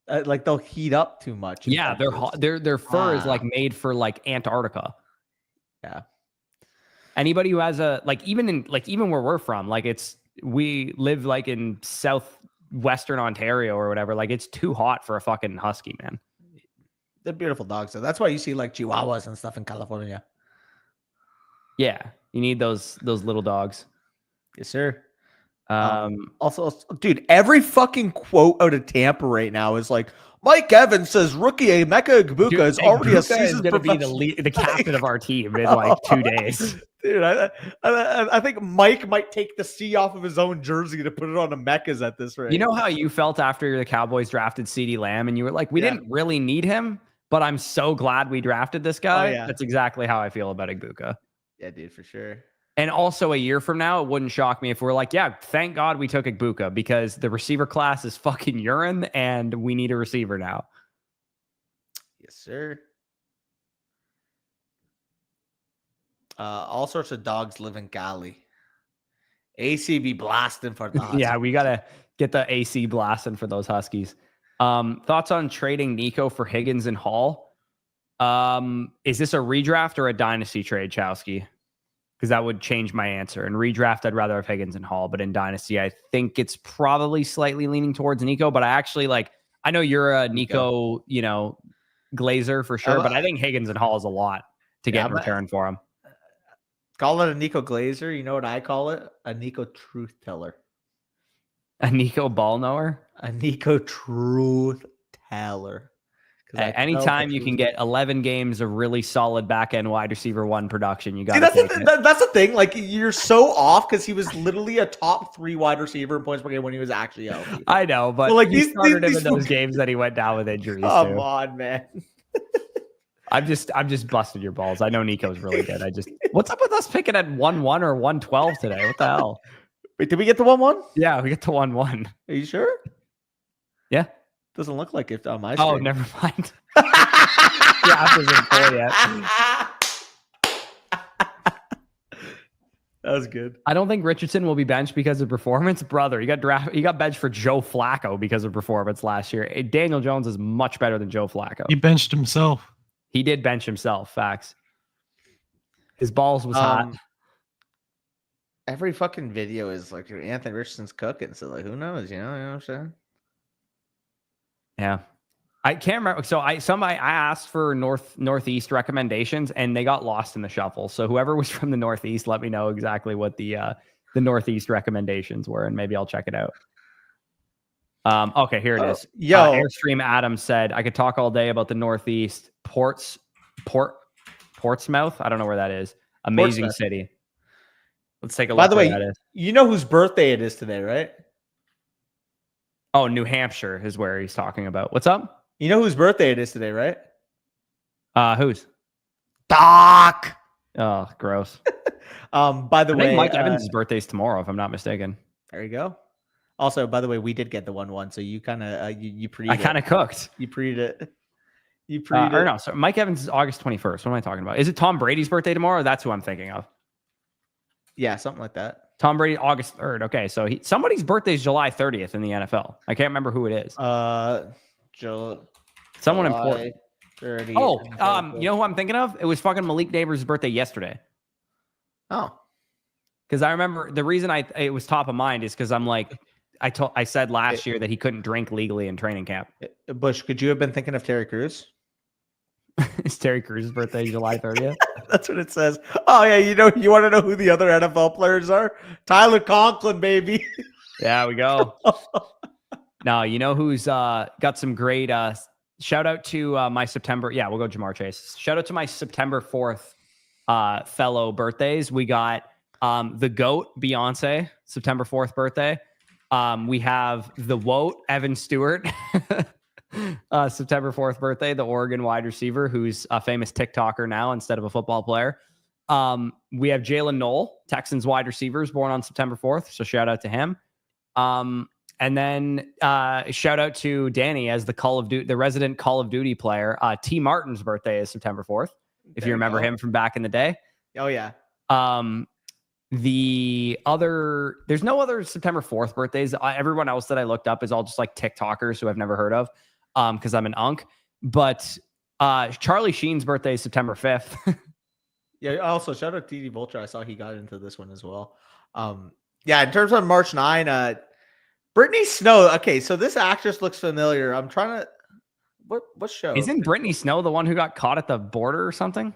Like they'll heat up too much. Yeah, their fur is like made for like Antarctica. Yeah. Anybody who has even where we're from, like we live like in southwestern Ontario or whatever. Like it's too hot for a fucking husky, man. They're beautiful dogs, so that's why you see like Chihuahuas and stuff in California. Yeah, you need those little dogs. Yes, sir. Also, dude, every fucking quote out of Tampa right now is like Mike Evans says rookie Emeka Egbuka is already a seasoned going to be the captain of our team in like 2 days. Dude, I think Mike might take the C off of his own jersey to put it on a Mecca's at this rate. You know how you felt after the Cowboys drafted CeeDee Lamb and you were like, we didn't really need him, but I'm so glad we drafted this guy. Oh, yeah. That's exactly how I feel about Igbokwe. Yeah, dude, for sure. And also a year from now, it wouldn't shock me if we're like, yeah, thank God we took Igbokwe because the receiver class is fucking urine and we need a receiver now. Yes, sir. All sorts of dogs live in Cali. AC be blasting for the Huskies. Yeah, we got to get the AC blasting for those Huskies. Thoughts on trading Nico for Higgins and Hall? Is this a redraft or a dynasty trade, Chowski? Because that would change my answer. In redraft, I'd rather have Higgins and Hall, but in dynasty, I think it's probably slightly leaning towards Nico. But I actually I know you're a Nico, Glazer for sure, but I think Higgins and Hall is a lot to get in return for him. Call it a Nico Glazer. You know what I call it? A Nico truth teller. A Nico ball knower? A Nico truth teller. Anytime you can get 11 games of really solid back end wide receiver 1 production, you got to that's the thing. Like, you're so off because he was literally a top 3 wide receiver in points per game when he was actually healthy. I know, but you started him in those games that he went down with injuries. Come on, man. I'm just busting your balls. I know Nico's really good. What's up with us picking at 1-1 or 1-12 today? What the hell? Wait, did we get the 1-1? Yeah, we get to 1-1. Are you sure? Yeah. Doesn't look like it on my screen. Oh, never mind. Yeah, isn't full yet. That was good. I don't think Richardson will be benched because of performance. Brother, he got benched for Joe Flacco because of performance last year. Daniel Jones is much better than Joe Flacco. He benched himself. He did bench himself. Facts. His balls was hot. Every fucking video is like Anthony Richardson's cooking. So who knows? You know what I'm saying? Yeah. I can't remember. So I asked for Northeast recommendations and they got lost in the shuffle. So whoever was from the Northeast, let me know exactly what the Northeast recommendations were, and maybe I'll check it out. Okay, here it is. Airstream Adam said I could talk all day about the Northeast. Portsmouth. I don't know where that is. Amazing Portsmouth. City. Let's take a look. By the way, you know whose birthday it is today, right? Oh, New Hampshire is where he's talking about. What's up? You know whose birthday it is today, right? Whose? Doc. Oh, gross. By the way, Mike Evans' birthday is tomorrow, if I'm not mistaken. There you go. Also, by the way, we did get the 1-1, so you kind of you pre. I kind of cooked. You preed it. You pre. Or no, so Mike Evans is August 21st. What am I talking about? Is it Tom Brady's birthday tomorrow? That's who I'm thinking of. Yeah, something like that. Tom Brady, August 3rd. Okay, so somebody's birthday is July 30th in the NFL. I can't remember who it is. Someone important. 30. Oh, you know who I'm thinking of? It was fucking Malik Neighbors' birthday yesterday. Oh, because I remember the reason it was top of mind is because I'm like, I said last year that he couldn't drink legally in training camp. Bush, could you have been thinking of Terry Crews? Is Terry Crews' birthday July 30th? That's what it says. Oh yeah, you want to know who the other NFL players are? Tyler Conklin, baby. Yeah, we go. Now, you know who's got some great shout out to my September. Yeah, we'll go Jamar Chase. Shout out to my September 4th fellow birthdays. We got the GOAT, Beyonce, September 4th birthday. We have the WOAT, Evan Stewart, September 4th birthday, the Oregon wide receiver who's a famous TikToker now instead of a football player. We have Jalen Knoll, Texans wide receivers, born on September 4th. So shout out to him. And then shout out to Danny as the resident Call of Duty player. T. Martin's birthday is September 4th. If you remember him from back in the day. Oh yeah. There's no other September 4th birthdays. Everyone else that I looked up is all just like TikTokers who I've never heard of. Because I'm an unk. But Charlie Sheen's birthday is September 5th. Yeah, also shout out to TD Vulture. I saw he got into this one as well. Yeah, in terms of March 9, Brittany Snow. Okay, so this actress looks familiar. I'm trying to what show? Isn't Brittany Snow the one who got caught at the border or something?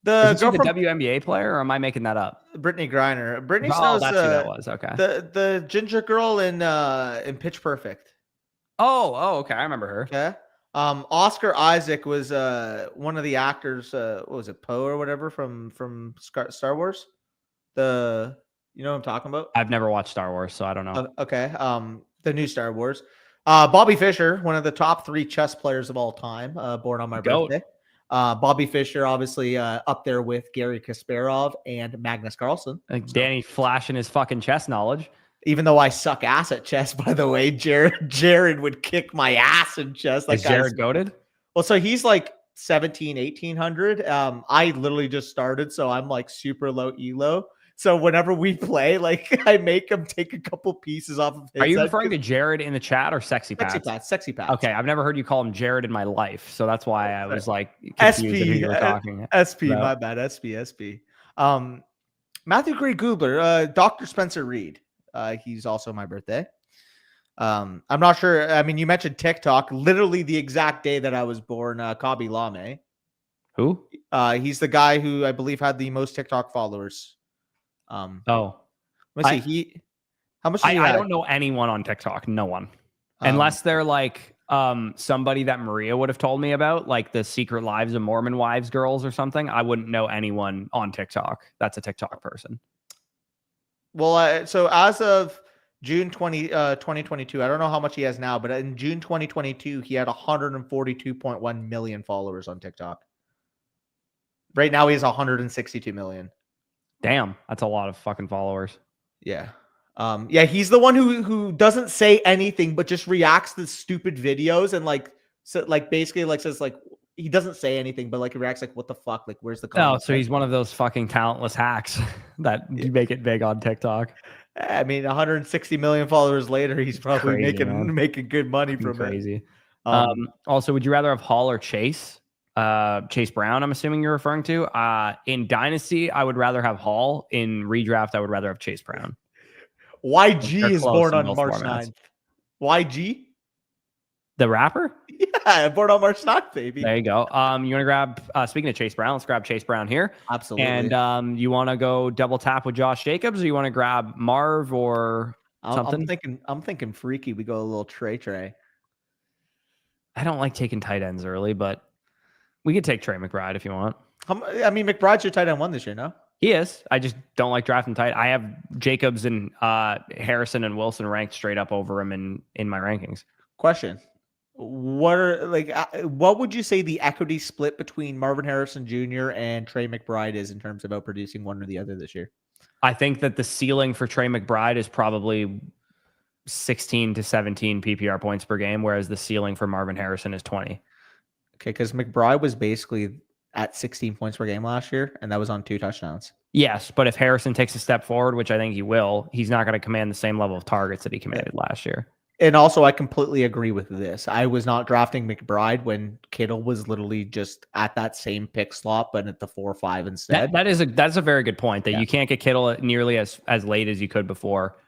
The girl the WNBA player, or am I making that up? Brittany Griner. Brittany Snow's that's who that was. Okay. The ginger girl in Pitch Perfect. Oh, okay. I remember her. Okay. Oscar Isaac was one of the actors. What was it, Poe or whatever from Star Wars? You know what I'm talking about? I've never watched Star Wars, so I don't know. Okay. The new Star Wars. Bobby Fischer, one of the top 3 chess players of all time, born on my birthday. Bobby Fischer, obviously up there with Gary Kasparov and Magnus Carlsen. Danny flashing his fucking chess knowledge. Even though I suck ass at chess, by the way, Jared would kick my ass in chess. Is Jared goated? Well, so he's like 1800. I literally just started, so I'm like super low elo. So whenever we play, like I make him take a couple pieces off of his. Are you referring to Jared in the chat or Sexy Pats? Sexy Pats. Okay, I've never heard you call him Jared in my life, so that's why I was like confused who you were talking. SP, my bad. SP. Matthew Gray Goobler, Dr. Spencer Reed. He's also my birthday. I'm not sure. I mean, you mentioned TikTok. Literally the exact day that I was born, Kabi Lame. Who? He's the guy who I believe had the most TikTok followers. Let's see. How much? I don't know anyone on TikTok. No one, unless they're like somebody that Maria would have told me about, like the Secret Lives of Mormon Wives girls or something. I wouldn't know anyone on TikTok that's a TikTok person. Well, so as of June 2022, I don't know how much he has now, but in June 2022, he had 142.1 million followers on TikTok. Right now, he has 162 million. Damn, that's a lot of fucking followers. Yeah. He's the one who doesn't say anything but just reacts to stupid videos and basically says like he doesn't say anything but like he reacts like what the fuck, like where's the comment? So he's one of those fucking talentless hacks that make it big on TikTok. I mean, 160 million followers later, he's probably making good money from crazy. Also, would you rather have Hall or Chase? Chase Brown, I'm assuming you're referring to. In Dynasty, I would rather have Hall. In Redraft, I would rather have Chase Brown. YG is born on March 9th. YG? The rapper? Yeah, born on March 9th, baby. There you go. You want to grab, speaking of Chase Brown, let's grab Chase Brown here. Absolutely. And you want to go double tap with Josh Jacobs, or you want to grab Marv or something? I'm thinking freaky. We go a little Trey. I don't like taking tight ends early, but we could take Trey McBride if you want. I mean, McBride's your tight end 1 this year, no? He is. I just don't like drafting tight. I have Jacobs and Harrison and Wilson ranked straight up over him in my rankings. Question: what would you say the equity split between Marvin Harrison Jr. and Trey McBride is in terms of outproducing one or the other this year? I think that the ceiling for Trey McBride is probably 16 to 17 PPR points per game, whereas the ceiling for Marvin Harrison is 20. Okay, because McBride was basically at 16 points per game last year, and that was on 2 touchdowns. Yes, but if Harrison takes a step forward, which I think he will, he's not going to command the same level of targets that he commanded last year. And also, I completely agree with this. I was not drafting McBride when Kittle was literally just at that same pick slot, but at the 4 or 5 instead. That's a very good point, that you can't get Kittle nearly as late as you could before.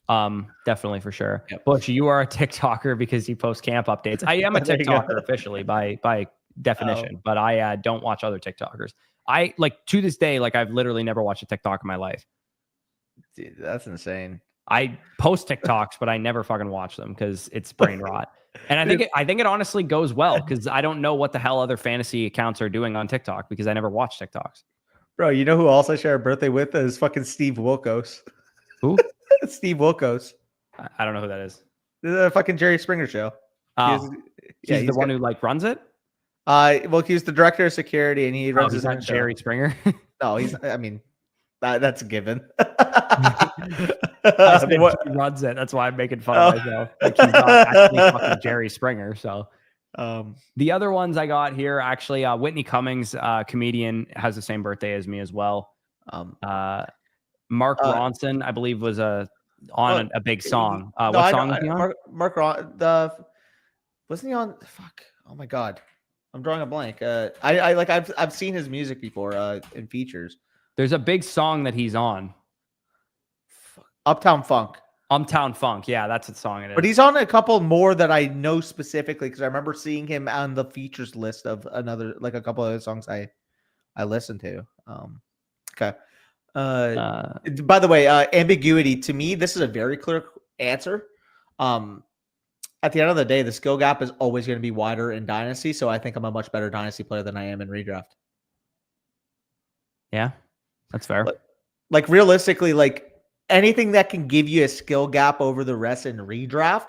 Definitely for sure. Yep. Butch, you are a TikToker because you post camp updates. I am a TikToker officially by definition, but I don't watch other TikTokers. I to this day, I've literally never watched a TikTok in my life. Dude, that's insane. I post TikToks, but I never fucking watch them because it's brain rot. And I think it honestly goes well because I don't know what the hell other fantasy accounts are doing on TikTok because I never watch TikToks. Bro, you know who else I share a birthday with is fucking Steve Wilkos. Who? Steve Wilkos. I don't know who that is. The fucking Jerry Springer show. He's the one who runs it. Well, he's the director of security, and he runs his own show. Jerry Springer. No, he's. I mean, that's a given. He runs it. That's why I'm making fun of myself. He's not actually fucking Jerry Springer. So, the other ones I got here actually, Whitney Cummings, comedian, has the same birthday as me as well. Mark Ronson, I believe, was on a big song. What song was he on? Mark wasn't he on? Fuck! Oh my god, I'm drawing a blank. I've seen his music before in features. There's a big song that he's on. Uptown Funk. Yeah, that's what song it is. But he's on a couple more that I know specifically because I remember seeing him on the features list of another, a couple of other songs I listened to. Okay. By the way, ambiguity, to me, this is a very clear answer. at the end of the day, the skill gap is always going to be wider in Dynasty. So I think I'm a much better Dynasty player than I am in redraft. Yeah, that's fair. Like realistically, like anything that can give you a skill gap over the rest in redraft,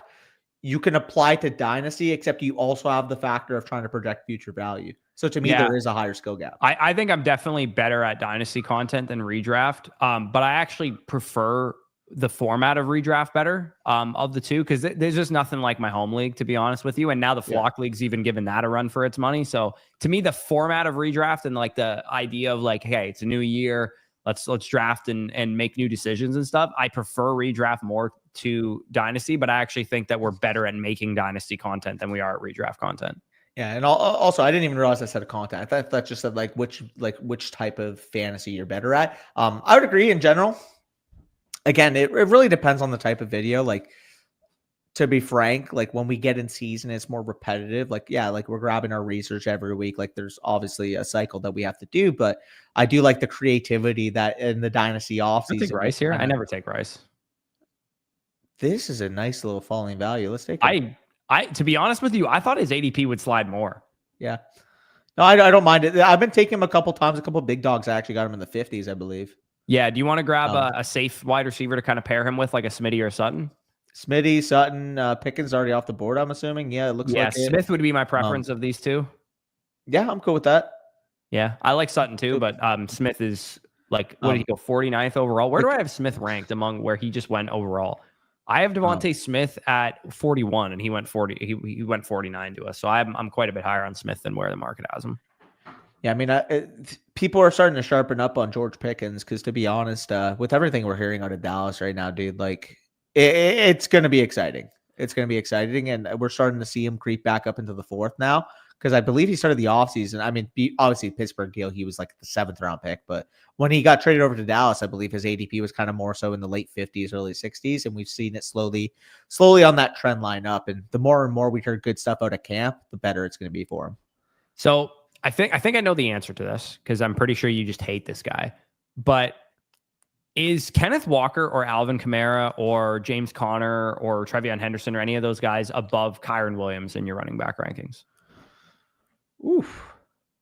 you can apply to Dynasty, except you also have the factor of trying to project future value. So to me, there is a higher skill gap. I think I'm definitely better at Dynasty content than redraft, but I actually prefer the format of redraft better of the two, because there's just nothing like my home league, to be honest with you. And now the flock league's even given that a run for its money. So to me, the format of redraft and like the idea of like, hey, it's a new year, let's draft and make new decisions and stuff, I prefer redraft more to Dynasty, but I actually think that we're better at making Dynasty content than we are at redraft content. Yeah, and also I didn't even realize I said a content. I thought that just said like which type of fantasy you're better at. I would agree in general. Again, it really depends on the type of video. Like, to be frank, like when we get in season, it's more repetitive. Like, yeah, like we're grabbing our research every week. Like there's obviously a cycle that we have to do, but I do like the creativity that in the Dynasty offseason. Take Rice here. I never take Rice. This is a nice little falling value. Let's take it. To be honest with you, I thought his ADP would slide more. Yeah. No, I don't mind it. I've been taking him a couple times. A couple of big dogs. I actually got him in the 50s, I believe. Yeah. Do you want to grab a safe wide receiver to kind of pair him with, like a Smitty or Sutton? Smitty, Sutton, Pickens already off the board, I'm assuming. Yeah, it looks like Smith would be my preference of these two. Yeah, I'm cool with that. Yeah, I like Sutton too, but Smith is like, what did he go, 49th overall? Where do I have Smith ranked among where he just went overall? I have Devontae Smith at 41, and he went 40. He went 49 to us, so I'm quite a bit higher on Smith than where the market has him. Yeah, I mean, people are starting to sharpen up on George Pickens because, to be honest, with everything we're hearing out of Dallas right now, dude, like it's going to be exciting. It's going to be exciting, and we're starting to see him creep back up into the fourth now. Because I believe he started the offseason. I mean, obviously Pittsburgh deal, he was like the 7th round pick. But when he got traded over to Dallas, I believe his ADP was kind of more so in the late 50s, early 60s. And we've seen it slowly on that trend line up. And the more and more we heard good stuff out of camp, the better it's going to be for him. So I think I know the answer to this, because I'm pretty sure you just hate this guy. But is Kenneth Walker or Alvin Kamara or James Conner or Trevion Henderson or any of those guys above Kyren Williams in your running back rankings? Oof.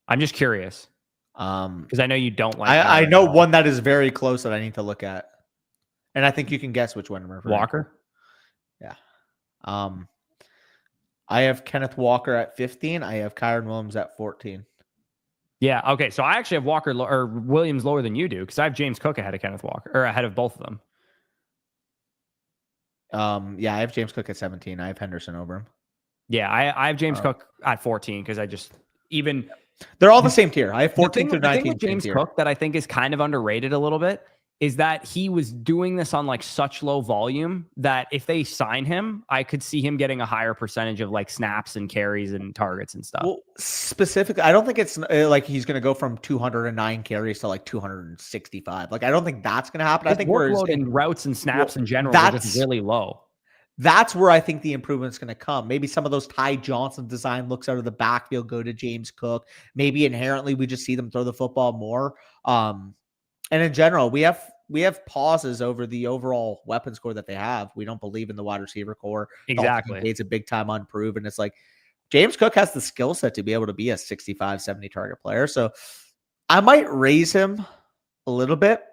I'm just curious. Because I know you don't like. I know one that is very close that I need to look at, and I think you can guess which one. Walker. Yeah. I have Kenneth Walker at 15. I have Kyren Williams at 14. Yeah. Okay. So I actually have Walker or Williams lower than you do, because I have James Cook ahead of Kenneth Walker, or ahead of both of them. Yeah, I have James Cook at 17. I have Henderson over him. Yeah, I have James Cook at 14, because I just they're all the same tier. I have 14 through 19. The thing with James Cook that I think is kind of underrated a little bit is that he was doing this on like such low volume that if they sign him, I could see him getting a higher percentage of like snaps and carries and targets and stuff. Well, specifically, I don't think it's like he's going to go from 209 carries to like 265. Like, I don't think that's going to happen. I think workload and routes and snaps in general are just really low. That's where I think the improvement's going to come. Maybe some of those Ty Johnson design looks out of the backfield go to James Cook. Maybe inherently we just see them throw the football more. And in general, we have pauses over the overall weapon score that they have. We don't believe in the wide receiver core. Exactly. It's a big time unproven. It's like James Cook has the skill set to be able to be a 65, 70 target player. So I might raise him a little bit,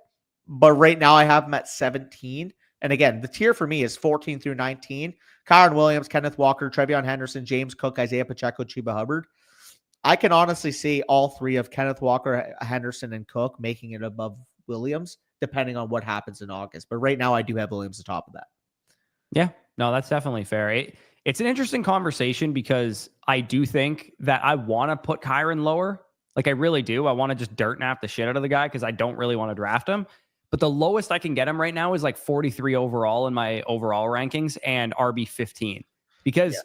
but right now I have him at 17. And again, the tier for me is 14 through 19. Kyren Williams, Kenneth Walker, Trevion Henderson, James Cook, Isaiah Pacheco, Chuba Hubbard. I can honestly see all three of Kenneth Walker, Henderson, and Cook making it above Williams, depending on what happens in August. But right now, I do have Williams atop of that. Yeah, no, that's definitely fair. It's an interesting conversation, because I do think that I want to put Kyren lower. Like, I really do. I want to just dirt nap the shit out of the guy, because I don't really want to draft him. But the lowest I can get him right now is like 43 overall in my overall rankings and RB 15, because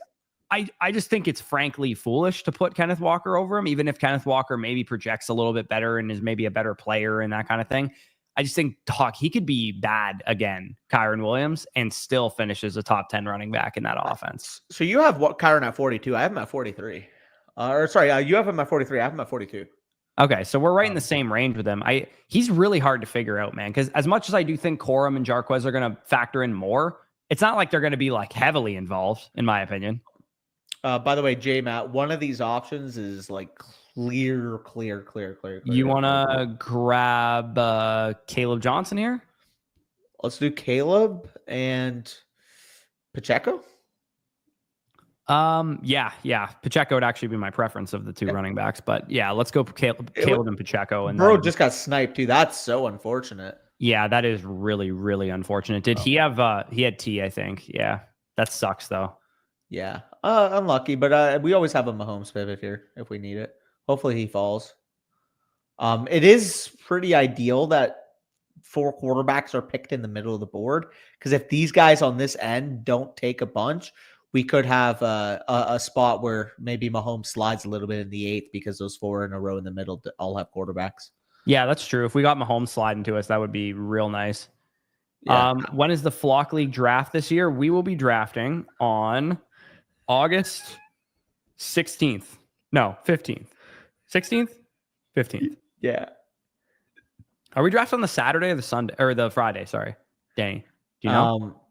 I just think it's frankly foolish to put Kenneth Walker over him, even if Kenneth Walker maybe projects a little bit better and is maybe a better player and that kind of thing. I just think, he could be bad again, Kyren Williams, and still finishes a top 10 running back in that offense. So you have Kyren at 42. I have him at 43. You have him at 43. I have him at 42. Okay, so we're right in the same range with him. He's really hard to figure out, man, because as much as I do think Corum and Jarquez are going to factor in more, it's not like they're going to be like heavily involved, in my opinion. By the way, J Matt, one of these options is like clear. You want to grab Caleb Johnson here? Let's do Caleb and Pacheco. Yeah. Pacheco would actually be my preference of the two running backs, but yeah, let's go Caleb and Pacheco. And bro just got sniped too. That's so unfortunate. Yeah, that is really, really unfortunate. Did he have he had T, I think. Yeah. That sucks though. Yeah. Unlucky, but we always have a Mahomes pivot here if we need it. Hopefully he falls. It is pretty ideal that 4 quarterbacks are picked in the middle of the board, because if these guys on this end don't take a bunch, we could have a spot where maybe Mahomes slides a little bit in the 8th because those 4 in a row in the middle all have quarterbacks. Yeah, that's true. If we got Mahomes sliding to us, that would be real nice. Yeah. When is the Flock League draft this year? We will be drafting on August 16th. No, 15th. 16th? 15th. Yeah. Are we drafting on the Saturday or the Sunday or the Friday? Sorry, Danny. Do you know?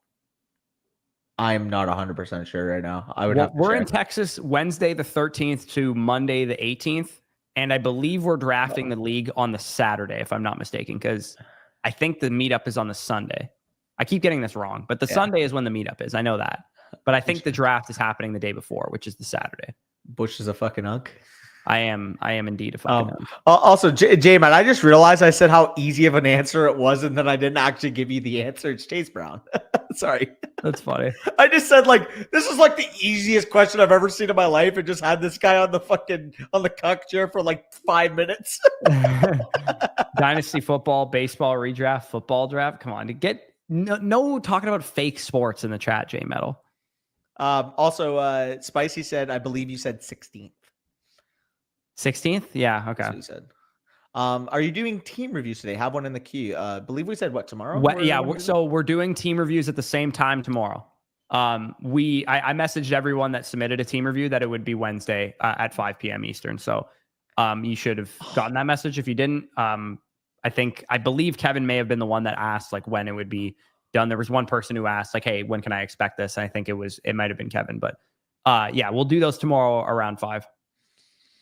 I'm not 100% sure right now. We're in Texas Wednesday the 13th to Monday the 18th, and I believe we're drafting the league on the Saturday, if I'm not mistaken, because I think the meetup is on the Sunday. I keep getting this wrong, but the Sunday is when the meetup is. I know that, but I think the draft is happening the day before, which is the Saturday. Bush is a fucking unk. I am indeed a fucking unk. Also, J-Man, I just realized I said how easy of an answer it was, and then I didn't actually give you the answer. It's Chase Brown. Sorry. That's funny. I just said, like, this is like the easiest question I've ever seen in my life, and just had this guy on the cuck chair for like 5 minutes. Dynasty football, baseball redraft, football draft. Come on, to get no talking about fake sports in the chat, J Metal. Also, Spicy said, I believe you said 16th. 16th? Yeah, okay. That's what he said. Are you doing team reviews today? Have one in the queue. Believe we said what, tomorrow? So we're doing team reviews at the same time tomorrow. I messaged everyone that submitted a team review that it would be Wednesday at 5 p.m. Eastern. So you should have gotten that message. If you didn't, I believe Kevin may have been the one that asked like when it would be done. There was one person who asked like, hey, when can I expect this? And I think it might have been Kevin, but yeah, we'll do those tomorrow around 5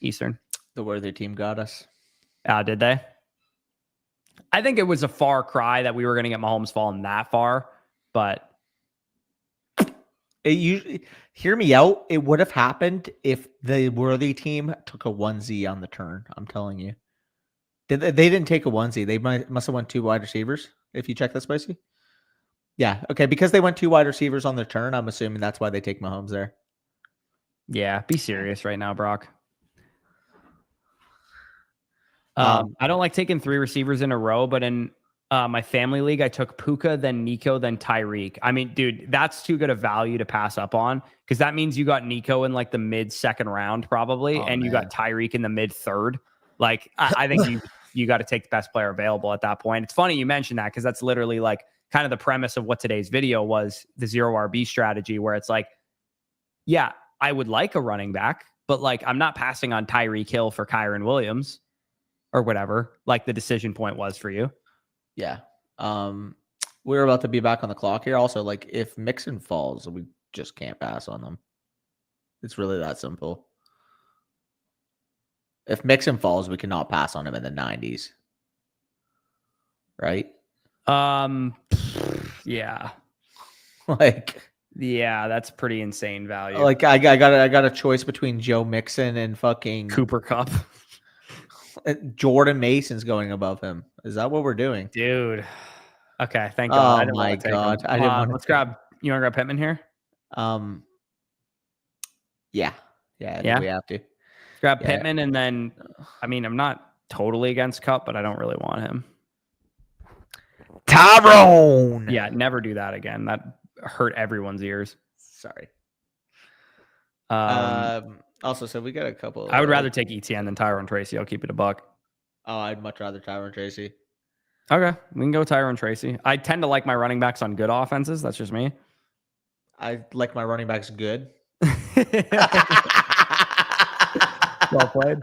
Eastern. The Worthy team got us. Did they? I think it was a far cry that we were going to get Mahomes falling that far, but it usually, hear me out. It would have happened if the Worthy team took a 1Z on the turn. I'm telling you, they didn't take a 1Z. They must have went 2 wide receivers. If you check that, Spicy. Yeah. Okay. Because they went 2 wide receivers on their turn, I'm assuming that's why they take Mahomes there. Yeah. Be serious right now, Brock. I don't like taking 3 receivers in a row, but in my family league, I took Puka, then Nico, then Tyreek. I mean, dude, that's too good a value to pass up on, because that means you got Nico in like the mid-second round probably, and you got Tyreek in the mid-third. Like, I think you got to take the best player available at that point. It's funny you mentioned that, because that's literally like kind of the premise of what today's video was, the 0 RB strategy, where it's like, yeah, I would like a running back, but like I'm not passing on Tyreek Hill for Kyron Williams or whatever, like the decision point was for you. Yeah. We're about to be back on the clock here. Also, like, if Mixon falls, we just can't pass on them. It's really that simple. If Mixon falls, we cannot pass on him in the 90s. Right? Yeah. Like, yeah, that's pretty insane value. Like, I got a choice between Joe Mixon and fucking Cooper Kupp. Jordan Mason's going above him. Is that what we're doing, dude? Okay, thank God. Oh my God! I didn't want to. Let's grab. You want to grab Pittman here? Yeah. I think we have to. Let's grab Pittman, and then, I mean, I'm not totally against Kupp, but I don't really want him. Tyrone. Yeah, never do that again. That hurt everyone's ears. Sorry. Also, so we got a couple. I would rather take ETN than Tyrone Tracy. I'll keep it a buck. Oh, I'd much rather Tyrone Tracy. Okay, we can go Tyrone Tracy. I tend to like my running backs on good offenses. That's just me. I like my running backs good. Well played.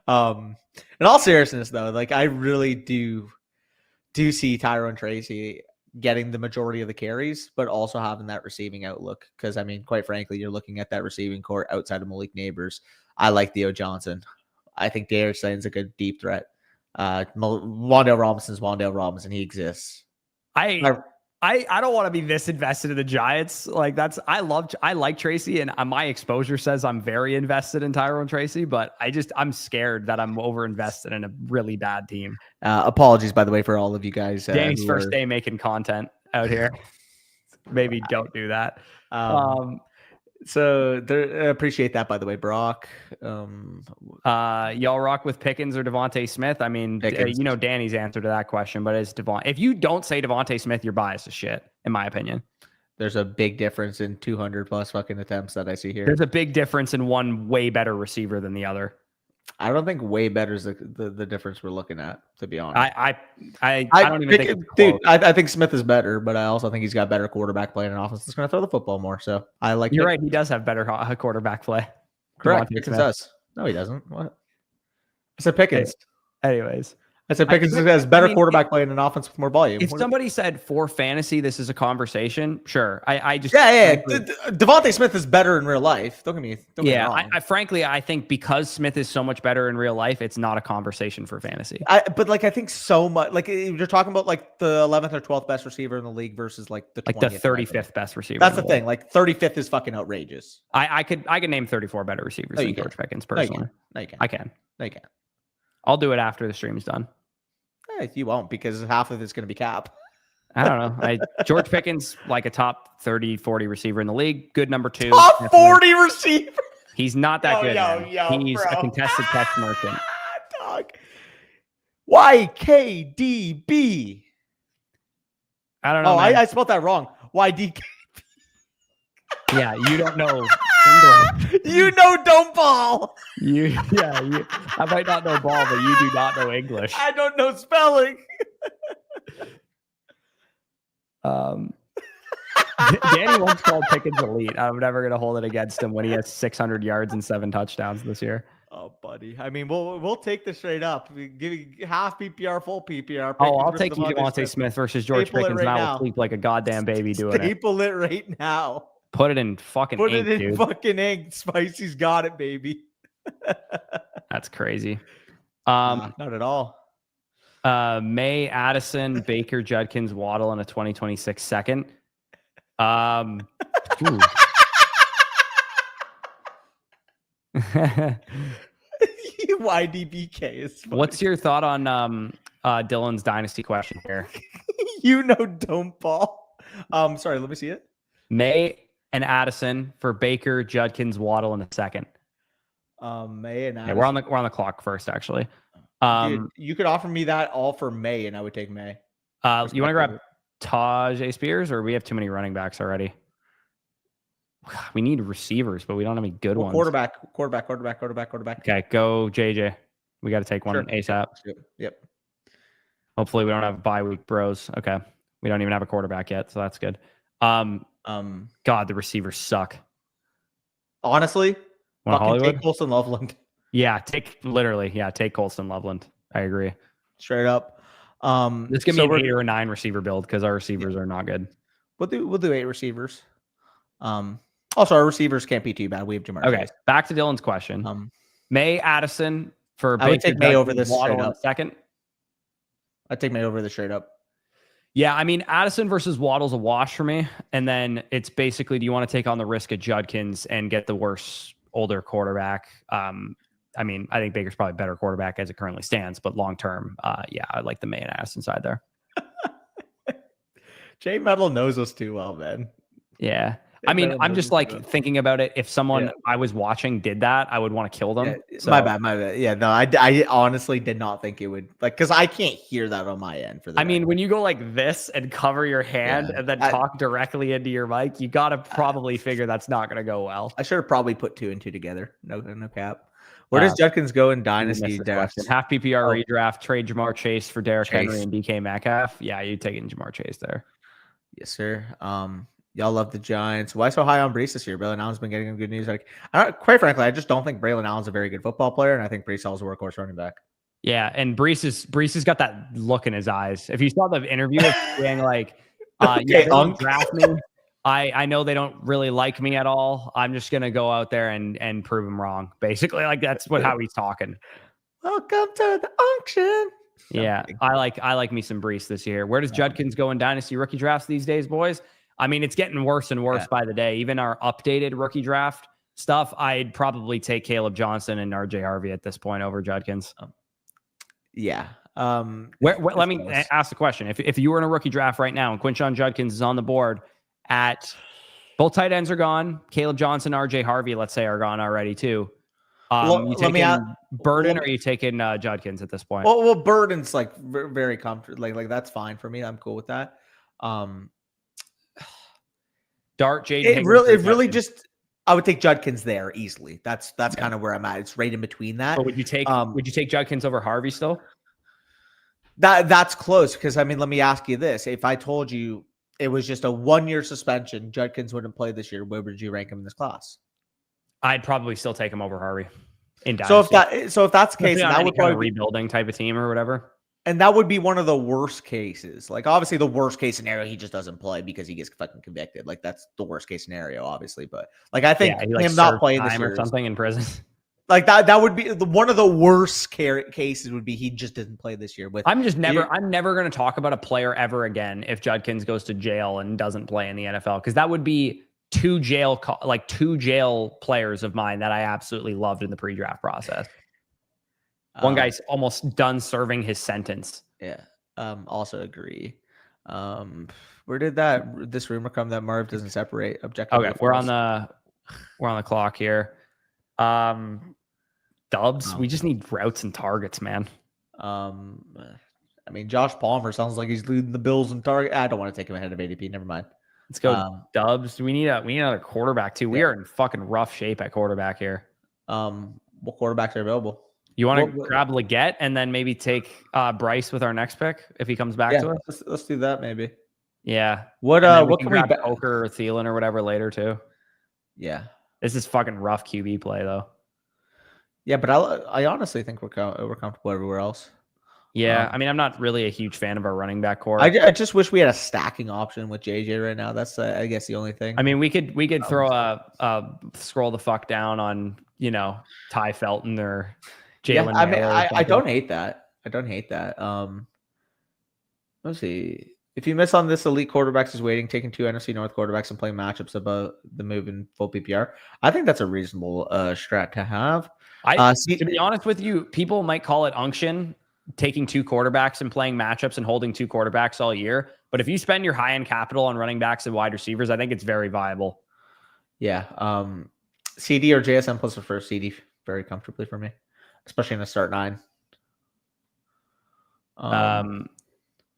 In all seriousness, though, like I really do see Tyrone Tracy getting the majority of the carries, but also having that receiving outlook. Because I mean, quite frankly, you're looking at that receiving core outside of Malik Neighbors. I like Theo Johnson. I think Darius Slayton's a good deep threat. Wan'Dale Robinson's Wan'Dale Robinson. He exists. I don't want to be this invested in the Giants. Like I like Tracy, and my exposure says I'm very invested in Tyrone Tracy, but I'm scared that I'm over invested in a really bad team. Apologies, by the way, for all of you guys. Danny's first day making content out here. Maybe don't do that. So appreciate that, by the way, Brock. Y'all rock with Pickens or Devontae Smith? I mean, Danny's answer to that question, but it's Devon. If you don't say Devontae Smith, you're biased as shit, in my opinion. There's a big difference in 200 plus fucking attempts that I see here. There's a big difference in one way better receiver than the other. I don't think way better is the difference we're looking at, to be honest. I don't even think dude, I think Smith is better, but I also think he's got better quarterback play in an offense that's going to throw the football more. So I like. You're right. He does have better quarterback play. Correct. Pickens does. No, he doesn't. What? I said Pickens. Anyways. I said Pickens has better quarterback play in an offense with more volume. If somebody said for fantasy, this is a conversation, sure. Devontae Smith is better in real life. Don't get me wrong. Frankly, I think because Smith is so much better in real life, it's not a conversation for fantasy. But I think so much. Like you're talking about like the 11th or 12th best receiver in the league versus like the 35th best receiver. That's the thing. Like 35th is fucking outrageous. I could name 34 better receivers than George Pickens personally. No, you can. I can. No, you can. I'll do it after the stream's done. You won't, because half of it's going to be cap. I don't know. George Pickens, like a top 30, 40 receiver in the league. Good number 2. Top 40 receiver. He's not that good. He's a contested catch merchant. Dog. YKDB. I don't know. I spelled that wrong. YDK. Yeah, you don't know English. You know don't ball. I might not know ball, but you do not know English. I don't know spelling. Danny once called Pickens elite. I'm never going to hold it against him when he has 600 yards and 7 touchdowns this year. Oh, buddy. I mean, we'll take this straight up. Give you half PPR, full PPR. I'll take you Devontae Smith versus George Pickens, and I will sleep like a goddamn baby doing it. Staple it right now. Put it in fucking ink, dude. Fucking ink. Spicy's got it, baby. That's crazy. Not at all. May, Addison, Baker, Judkins, Waddle, and a 2026 second. YDBK is funny. What's your thought on Dylan's dynasty question here? Don't ball. Sorry, let me see it. May and Addison for Baker, Judkins, Waddle in a second. May and Addison. Yeah, we're on the clock first, actually. Dude, you could offer me that all for May, and I would take May. You want to grab Tajay Spears, or we have too many running backs already? We need receivers, but we don't have any good ones. Quarterback. Okay, go JJ. We got to take one ASAP. Yep. Hopefully, we don't have bye week bros. Okay, we don't even have a quarterback yet, so that's good. God, the receivers suck. Honestly, Hollywood? Take Colston Loveland. Yeah, take Colston Loveland. I agree. Straight up. This can be an 8 or a 9 receiver build because our receivers are not good. We'll do 8 receivers. Also, our receivers can't be too bad. We have Jamar. Okay, back to Dylan's question. May Addison for Baker. I would take May over this straight up. Second. I'd take May over this straight up. Yeah, I mean, Addison versus Waddle's a wash for me. And then it's basically, do you want to take on the risk of Judkins and get the worse, older quarterback? I mean, I think Baker's probably a better quarterback as it currently stands, but long term, yeah, I like the May and Addison side there. Jay Metal knows us too well, man. Yeah. I mean, I'm just like thinking about it. If someone I was watching did that, I would want to kill them. Yeah, so, my bad. Yeah, no, I honestly did not think it would, like, because I can't hear that on my end. I mean, when you go like this and cover your hand and then talk directly into your mic, you got to probably figure that's not going to go well. I should have probably put 2 and 2 together. No cap. Where does Judkins go in Dynasty? Half PPR redraft, trade Jamar Chase for Derrick Henry and DK Metcalf. Yeah, you're taking Jamar Chase there. Yes, sir. Y'all love the Giants. Why so high on Breece this year? Braylon Allen's been getting good news. Like, quite frankly, I just don't think Braylon Allen's a very good football player, and I think Breece Hall's a workhorse running back. Yeah, and Breece has got that look in his eyes. If you saw the interview saying like Yeah, they don't draft me. I know they don't really like me at all. I'm just gonna go out there and prove them wrong. Basically, like that's how he's talking. Welcome to the auction. Yeah, I like me some Brees this year. Where does Judkins go in Dynasty rookie drafts these days, boys? I mean, it's getting worse and worse by the day. Even our updated rookie draft stuff, I'd probably take Caleb Johnson and RJ Harvey at this point over Judkins. Yeah. Let me ask the question. If you were in a rookie draft right now and Quinshon Judkins is on the board at both tight ends are gone, Caleb Johnson, RJ Harvey, let's say, are gone already too. You taking Burden or are you taking Judkins at this point? Well, Burden's like very comfortable. Like that's fine for me. I'm cool with that. Dart, Jaden. It really just I would take Judkins there easily. That's kind of where I'm at. It's right in between that. But would you take Judkins over Harvey still? That's close because I mean, let me ask you this: if I told you it was just a 1-year suspension, Judkins wouldn't play this year, where would you rank him in this class? I'd probably still take him over Harvey. So if that's the case, that would probably be rebuilding type of team or whatever. And that would be one of the worst cases. Like obviously the worst case scenario, he just doesn't play because he gets fucking convicted. Like that's the worst case scenario, obviously. But like I think him not playing this year or something in prison. Like that would be one of the worst cases would be he just didn't play this year. I'm never going to talk about a player ever again if Judkins goes to jail and doesn't play in the NFL, because that would be two jail players of mine that I absolutely loved in the pre-draft process. One guy's almost done serving his sentence. Yeah. Also agree. Where did this rumor come that Marv doesn't separate objectively? Okay, we're on the clock here. Dubs. We just need routes and targets, man. I mean, Josh Palmer sounds like he's leading the Bills in target. I don't want to take him ahead of ADP. Never mind. Let's go Dubs. We need another quarterback too. We are in fucking rough shape at quarterback here. What quarterbacks are available? You want to grab Leggett and then maybe take Bryce with our next pick if he comes back to us? Let's do that maybe. Yeah. What can we grab Oker or Thielen or whatever later too? Yeah. This is fucking rough QB play though. Yeah, but I honestly think we're comfortable everywhere else. Yeah, I mean, I'm not really a huge fan of our running back core. I just wish we had a stacking option with JJ right now. That's I guess the only thing. I mean, we could throw a scroll the fuck down on Ty Felton or Jalen. Yeah, I mean, I don't hate that. Let's see. If you miss on this, elite quarterbacks is waiting, taking 2 NFC North quarterbacks and playing matchups about the move in full PPR. I think that's a reasonable strat to have. To be honest with you, people might call it unction, taking 2 quarterbacks and playing matchups and holding 2 quarterbacks all year. But if you spend your high-end capital on running backs and wide receivers, I think it's very viable. Yeah. CD or JSN plus the first CD very comfortably for me, especially in a start 9.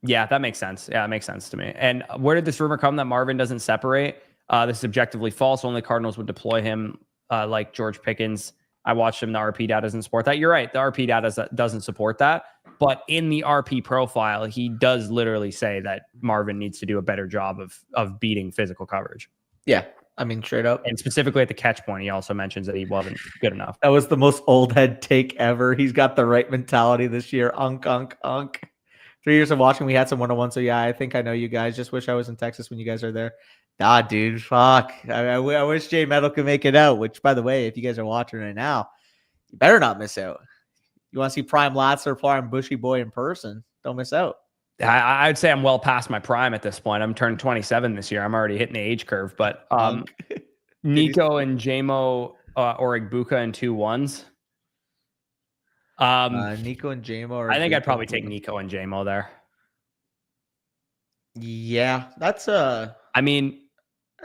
Yeah, that makes sense. Yeah, it makes sense to me. And where did this rumor come that Marvin doesn't separate? This is objectively false. Only Cardinals would deploy him like George Pickens. I watched him. The RP data doesn't support that. You're right. The RP data doesn't support that. But in the RP profile, he does literally say that Marvin needs to do a better job of beating physical coverage. Yeah. I mean, straight up. And specifically at the catch point, he also mentions that he wasn't good enough. That was the most old head take ever. He's got the right mentality this year. Unk. 3 years of watching, we had some 101. So yeah, I think I know you guys. Just wish I was in Texas when you guys are there. Nah, dude, fuck. I wish Jay Metal could make it out. Which, by the way, if you guys are watching right now, you better not miss out. You want to see Prime Latzer, Prime Bushy Boy in person? Don't miss out. I'd say I'm well past my prime at this point. I'm turning 27 this year. I'm already hitting the age curve. But Nico and JMO or Igbuka in 2-1s. Nico and JMO. I think I'd probably take Nico and JMO there. Yeah, that's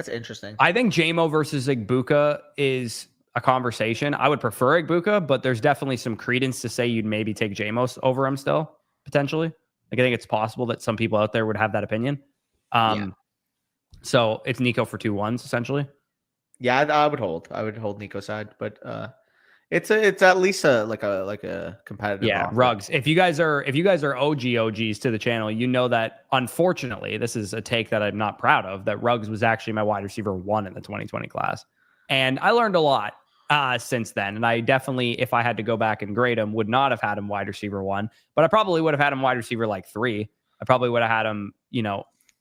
interesting. I think JMO versus Igbuka is a conversation. I would prefer Igbuka, but there's definitely some credence to say you'd maybe take JMO over him still, potentially. Like I think it's possible that some people out there would have that opinion. So it's Nico for 2-1s essentially. Yeah, I would hold Nico's side, but it's at least a competitive. Yeah, offer. Ruggs. If you guys are OGs to the channel, you know that unfortunately, this is a take that I'm not proud of, that Ruggs was actually my wide receiver 1 in the 2020 class. And I learned a lot since then. And I definitely, if I had to go back and grade him, would not have had him wide receiver 1, but I probably would have had him wide receiver like 3. I probably would have had him,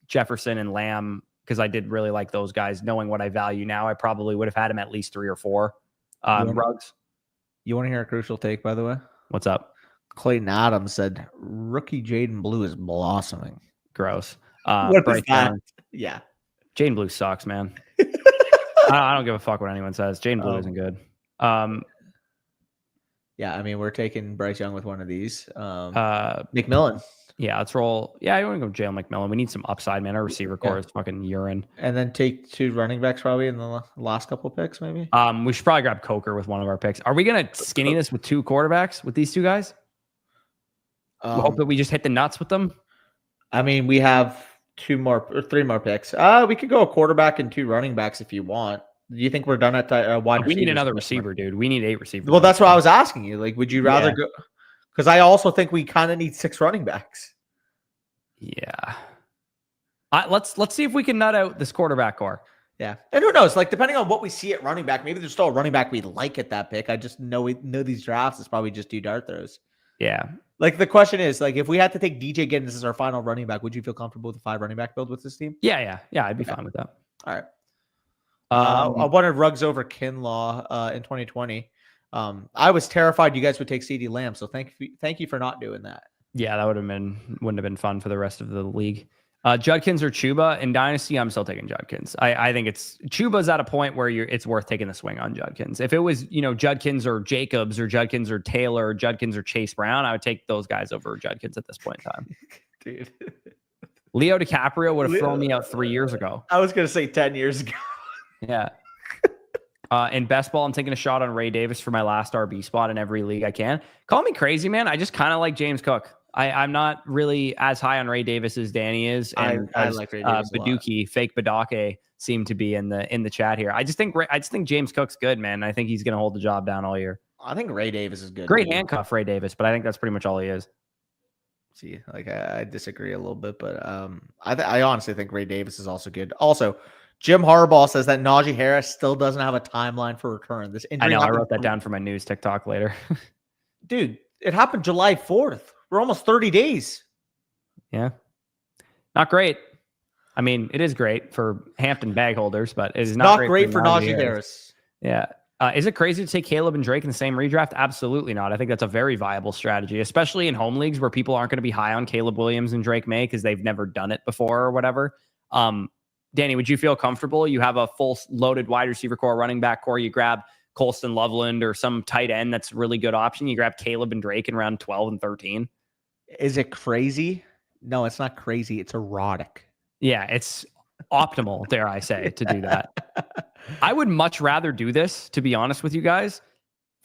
Jefferson and Lamb, because I did really like those guys. Knowing what I value now, I probably would have had him at least 3 or 4. Ruggs. You want to hear a crucial take, by the way? What's up? Clayton Adams said rookie Jaden Blue is blossoming. Gross. What is that? Yeah. Jaden Blue sucks, man. I don't give a fuck what anyone says. Jaden Blue isn't good. Yeah, I mean, we're taking Bryce Young with one of these. McMillan. Yeah, let's roll. Yeah, I want to go Jalen McMillan. We need some upside, man. Our receiver core is fucking urine. And then take 2 running backs probably in the last couple picks, maybe. We should probably grab Coker with one of our picks. Are we gonna skinny this with 2 quarterbacks with these 2 guys? Hope that we just hit the nuts with them. I mean, we have 2 more or 3 more picks. We could go a quarterback and 2 running backs if you want. Do you think we're done at wide? We need another receiver, dude. We need 8 receivers. Well, that's what I was asking you. Like, would you rather go? Because I also think we kind of need 6 running backs. Yeah. Let's see if we can nut out this quarterback core. Yeah, and who knows? Like, depending on what we see at running back, maybe there's still a running back we like at that pick. I just know these drafts is probably just 2 dart throws. Yeah. Like, the question is, like, if we had to take DJ Giddens as our final running back, would you feel comfortable with a 5 running back build with this team? Yeah. I'd be fine with that. All right. I wanted Ruggs over Kinlaw in 2020. I was terrified you guys would take CeeDee Lamb, so thank you for not doing that. Yeah, that wouldn't have been fun for the rest of the league. Judkins or Chuba in Dynasty, I'm still taking Judkins. I think Chuba's at a point where it's worth taking the swing on Judkins. If it was, Judkins or Jacobs or Judkins or Taylor or Judkins or Chase Brown, I would take those guys over Judkins at this point in time. Dude. Leo DiCaprio would have thrown me out 3 years ago. I was going to say 10 years ago. Yeah. In best ball, I'm taking a shot on Ray Davis for my last RB spot in every league I can. Call me crazy, man. I just kind of like James Cook. I'm not really as high on Ray Davis as Danny is, and I like Ray Davis Baduki, fake Badake, seem to be in the chat here. I just think James Cook's good, man. I think he's going to hold the job down all year. I think Ray Davis is good. Great handcuff, Ray Davis, but I think that's pretty much all he is. See, like I disagree a little bit, but I honestly think Ray Davis is also good. Also, Jim Harbaugh says that Najee Harris still doesn't have a timeline for return. This injury. I know. I wrote that down for my news TikTok later. Dude, it happened July 4th. We're almost 30 days. Yeah. Not great. I mean, it is great for Hampton bag holders, but it is not great for Najee Harris. Yeah. Is it crazy to take Caleb and Drake in the same redraft? Absolutely not. I think that's a very viable strategy, especially in home leagues where people aren't going to be high on Caleb Williams and Drake May because they've never done it before or whatever. Danny, would you feel comfortable? You have a full loaded wide receiver core, running back core. You grab Colston Loveland or some tight end that's a really good option. You grab Caleb and Drake in round 12 and 13. Is it crazy? No, it's not crazy. It's erotic. Yeah, it's optimal, dare I say, to do that. I would much rather do this, to be honest with you guys.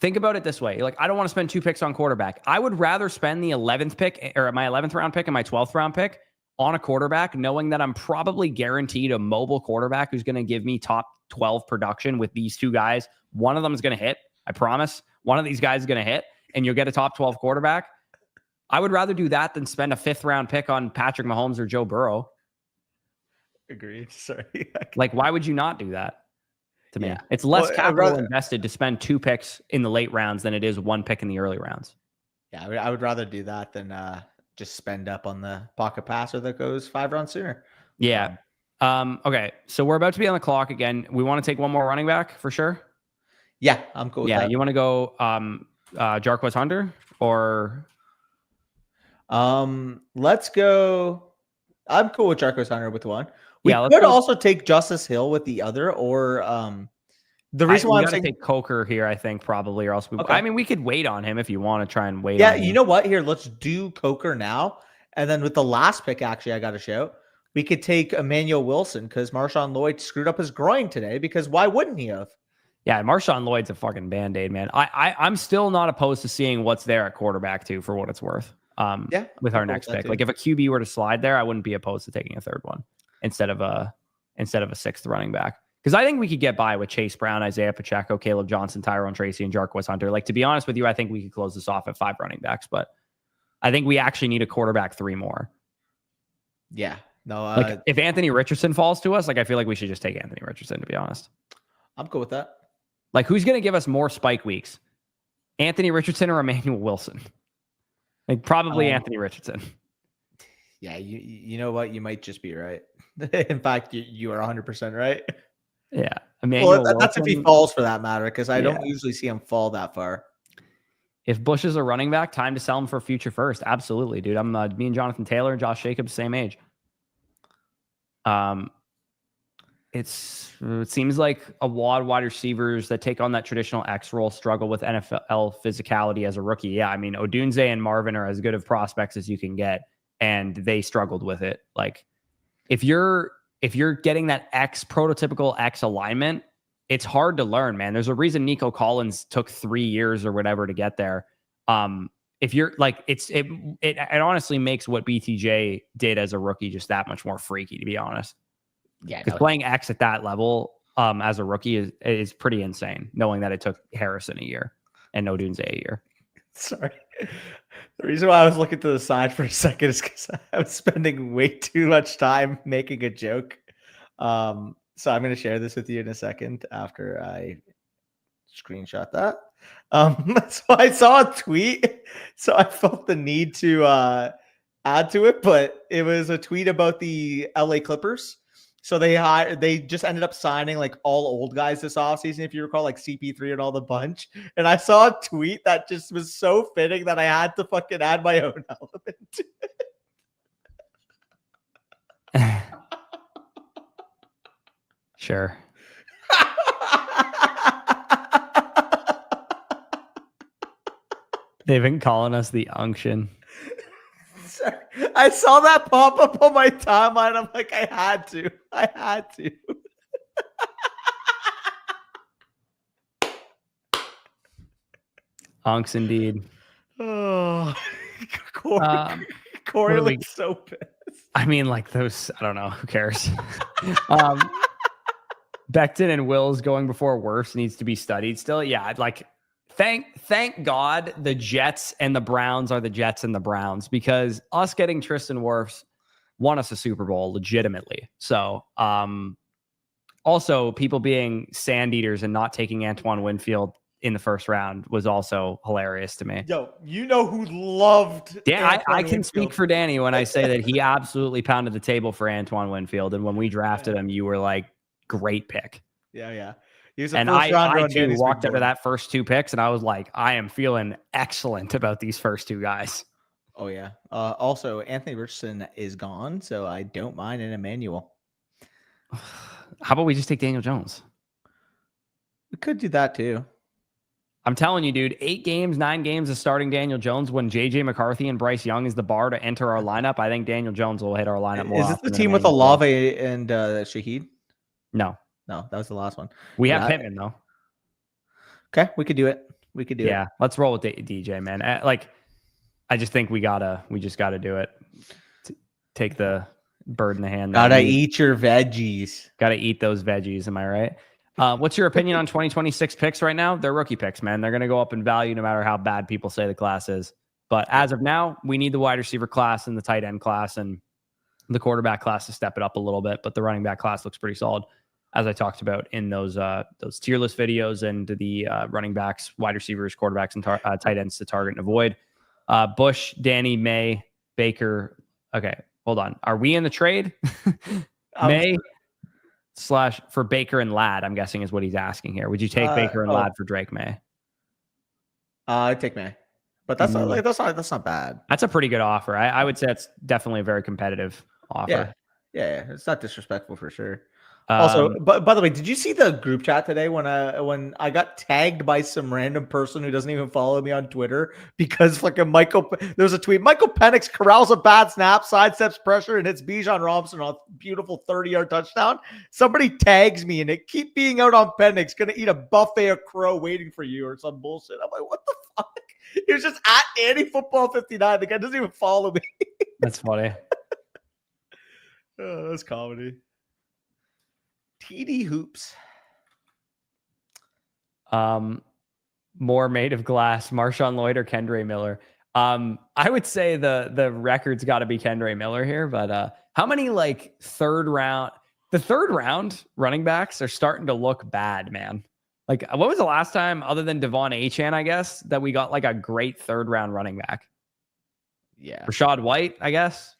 Think about it this way. Like, I don't want to spend 2 picks on quarterback. I would rather spend the 11th pick or my 11th round pick and my 12th round pick on a quarterback, knowing that I'm probably guaranteed a mobile quarterback who's going to give me top 12 production with these 2 guys. One of them is going to hit. I promise. One of these guys is going to hit, and you'll get a top 12 quarterback. I would rather do that than spend a 5th round pick on Patrick Mahomes or Joe Burrow. Agreed. Sorry. Like, why would you not do that? To me, it's less capital invested to spend 2 picks in the late rounds than it is 1 pick in the early rounds. Yeah, I would rather do that than just spend up on the pocket passer that goes 5 rounds sooner. Yeah. Okay, so we're about to be on the clock again. We want to take one more running back for sure. Yeah, I'm cool with that. You want to go Jarquez Hunter or? Let's go. I'm cool with Jarquez Hunter with one. We could also take Justice Hill with the other, or the reason why I'm saying take Coker here, I think probably, or else we. Okay. I mean, we could wait on him if you want to try and wait. Yeah, on him. You know what? Here, let's do Coker now, and then with the last pick, actually, I got to show we could take Emmanuel Wilson because Marshawn Lloyd screwed up his groin today. Because why wouldn't he have? Yeah, Marshawn Lloyd's a fucking Band-Aid, man. I'm still not opposed to seeing what's there at quarterback too, for what it's worth. With our next pick, like if a QB were to slide there, I wouldn't be opposed to taking a 3rd one instead of a 6th running back. Because I think we could get by with Chase Brown, Isaiah Pacheco, Caleb Johnson, Tyrone Tracy, and Jarquez Hunter. Like, to be honest with you, I think we could close this off at 5 running backs, but I think we actually need a quarterback 3 more. Yeah. No, like if Anthony Richardson falls to us, like I feel like we should just take Anthony Richardson, to be honest. I'm cool with that. Like, who's going to give us more spike weeks? Anthony Richardson or Emmanuel Wilson? Like, probably Anthony Richardson. Yeah, you know what? You might just be right. In fact, you are 100% right. Yeah. Well, Emmanuel that's if he Wilson. falls for that matter, because I Yeah. don't usually see him fall that far. If Bush is a running back, time to sell him for future first. Absolutely, dude. I'm me and Jonathan Taylor and Josh Jacobs, same age. It seems like a wide receivers that take on that traditional X role struggle with NFL physicality as a rookie. Yeah, I mean, Odunze and Marvin are as good of prospects as you can get, and they struggled with it. Like, if you're getting that prototypical X alignment, it's hard to learn, man. There's a reason Nico Collins took 3 years or whatever to get there. If you're like, it honestly makes what BTJ did as a rookie just that much more freaky, to be honest. Yeah, Because playing X at that level as a rookie is pretty insane, knowing that it took Harrison a year and Odunze a year. Sorry. The reason why I was looking to the side for a second is because I was spending way too much time making a joke. So I'm going to share this with you in a second after I screenshot that. So I saw a tweet, so I felt the need to add to it, but it was a tweet about the LA Clippers. So they just ended up signing like all old guys this offseason, if you recall, like CP3 and all the bunch. And I saw a tweet that just was so fitting that I had to fucking add my own element. Sure. They've been calling us the unction. Sorry. I saw that pop up on my timeline. I'm like, I had to. Unks indeed. Oh, Corey looks so pissed. I mean, like those, I don't know. Who cares? Becton and Wills going before Wirfs needs to be studied still. Yeah, like thank God the Jets and the Browns are the Jets and the Browns, because us getting Tristan Wirfs won us a Super Bowl legitimately. So also people being sand eaters and not taking Antoine Winfield in the first round was also hilarious to me. Yo, you know who loved I can speak for Danny when I say that he absolutely pounded the table for Antoine Winfield. And when we drafted him, you were like, great pick. Yeah. He was a and first rounder. I too walked out of that first 2 picks and I was like, I am feeling excellent about these first 2 guys. Oh, yeah. Also, Anthony Richardson is gone, so I don't mind an Emmanuel. How about we just take Daniel Jones? We could do that too. I'm telling you, dude, 8 games, 9 games of starting Daniel Jones when JJ McCarthy and Bryce Young is the bar to enter our lineup. I think Daniel Jones will hit our lineup more. Is it the team with Olave and Shaheed? No, that was the last one. We have Pittman though. Okay, we could do it. Yeah, let's roll with DJ, man. I just think we just gotta do it. Take the bird in the hand. Gotta eat your veggies. Gotta eat those veggies. Am I right? What's your opinion on 2026 picks right now? They're rookie picks, man. They're going to go up in value no matter how bad people say the class is. But as of now, we need the wide receiver class and the tight end class and the quarterback class to step it up a little bit. But the running back class looks pretty solid, as I talked about in those tier list videos, and the running backs, wide receivers, quarterbacks, and tight ends to target and avoid. Bush, Danny, May, Baker. Okay, hold on. Are we in the trade? May / for Baker and Ladd, I'm guessing is what he's asking here. Would you take Baker and Ladd for Drake May? I'd take May, but that's not bad. That's a pretty good offer. I would say that's definitely a very competitive offer. Yeah, it's not disrespectful for sure. Also, but by the way, did you see the group chat today when I got tagged by some random person who doesn't even follow me on Twitter because fucking there was a tweet, Michael Penix corrals a bad snap, sidesteps pressure, and hits Bijan Robinson on a beautiful 30-yard touchdown. Somebody tags me and it keep being out on Penix, gonna eat a buffet of crow waiting for you or some bullshit. I'm like, what the fuck? He was just at Danny Football 59. The guy doesn't even follow me. That's funny. Oh, that's comedy. TD Hoops. More made of glass, Marshawn Lloyd or Kendre Miller. I would say the record's got to be Kendre Miller here, but how many like third round running backs are starting to look bad, man? Like, when was the last time, other than Devon Achane, I guess, that we got like a great third round running back? Yeah. Rashad White, I guess.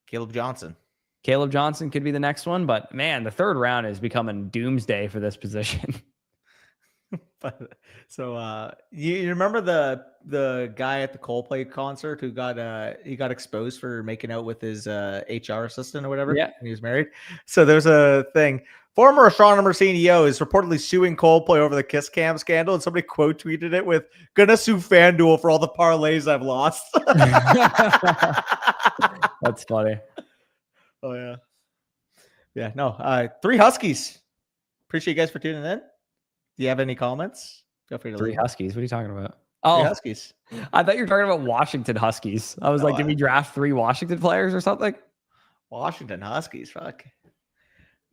Caleb Johnson. Caleb Johnson could be the next one, but man, the third round is becoming doomsday for this position. But so you remember the guy at the Coldplay concert who got he got exposed for making out with his HR assistant or whatever? Yeah. When he was married. So there's a thing. Former astronomer CEO is reportedly suing Coldplay over the Kiss Cam scandal, and somebody quote tweeted it with "Gonna sue FanDuel for all the parlays I've lost." That's funny. Oh yeah. Yeah, no. 3 Huskies. Appreciate you guys for tuning in. Do you have any comments? Feel free to 3 leave. Huskies. What are you talking about? 3 Oh, Huskies. I thought you were talking about Washington Huskies. I was like, did we draft 3 Washington players or something? Washington Huskies. Fuck.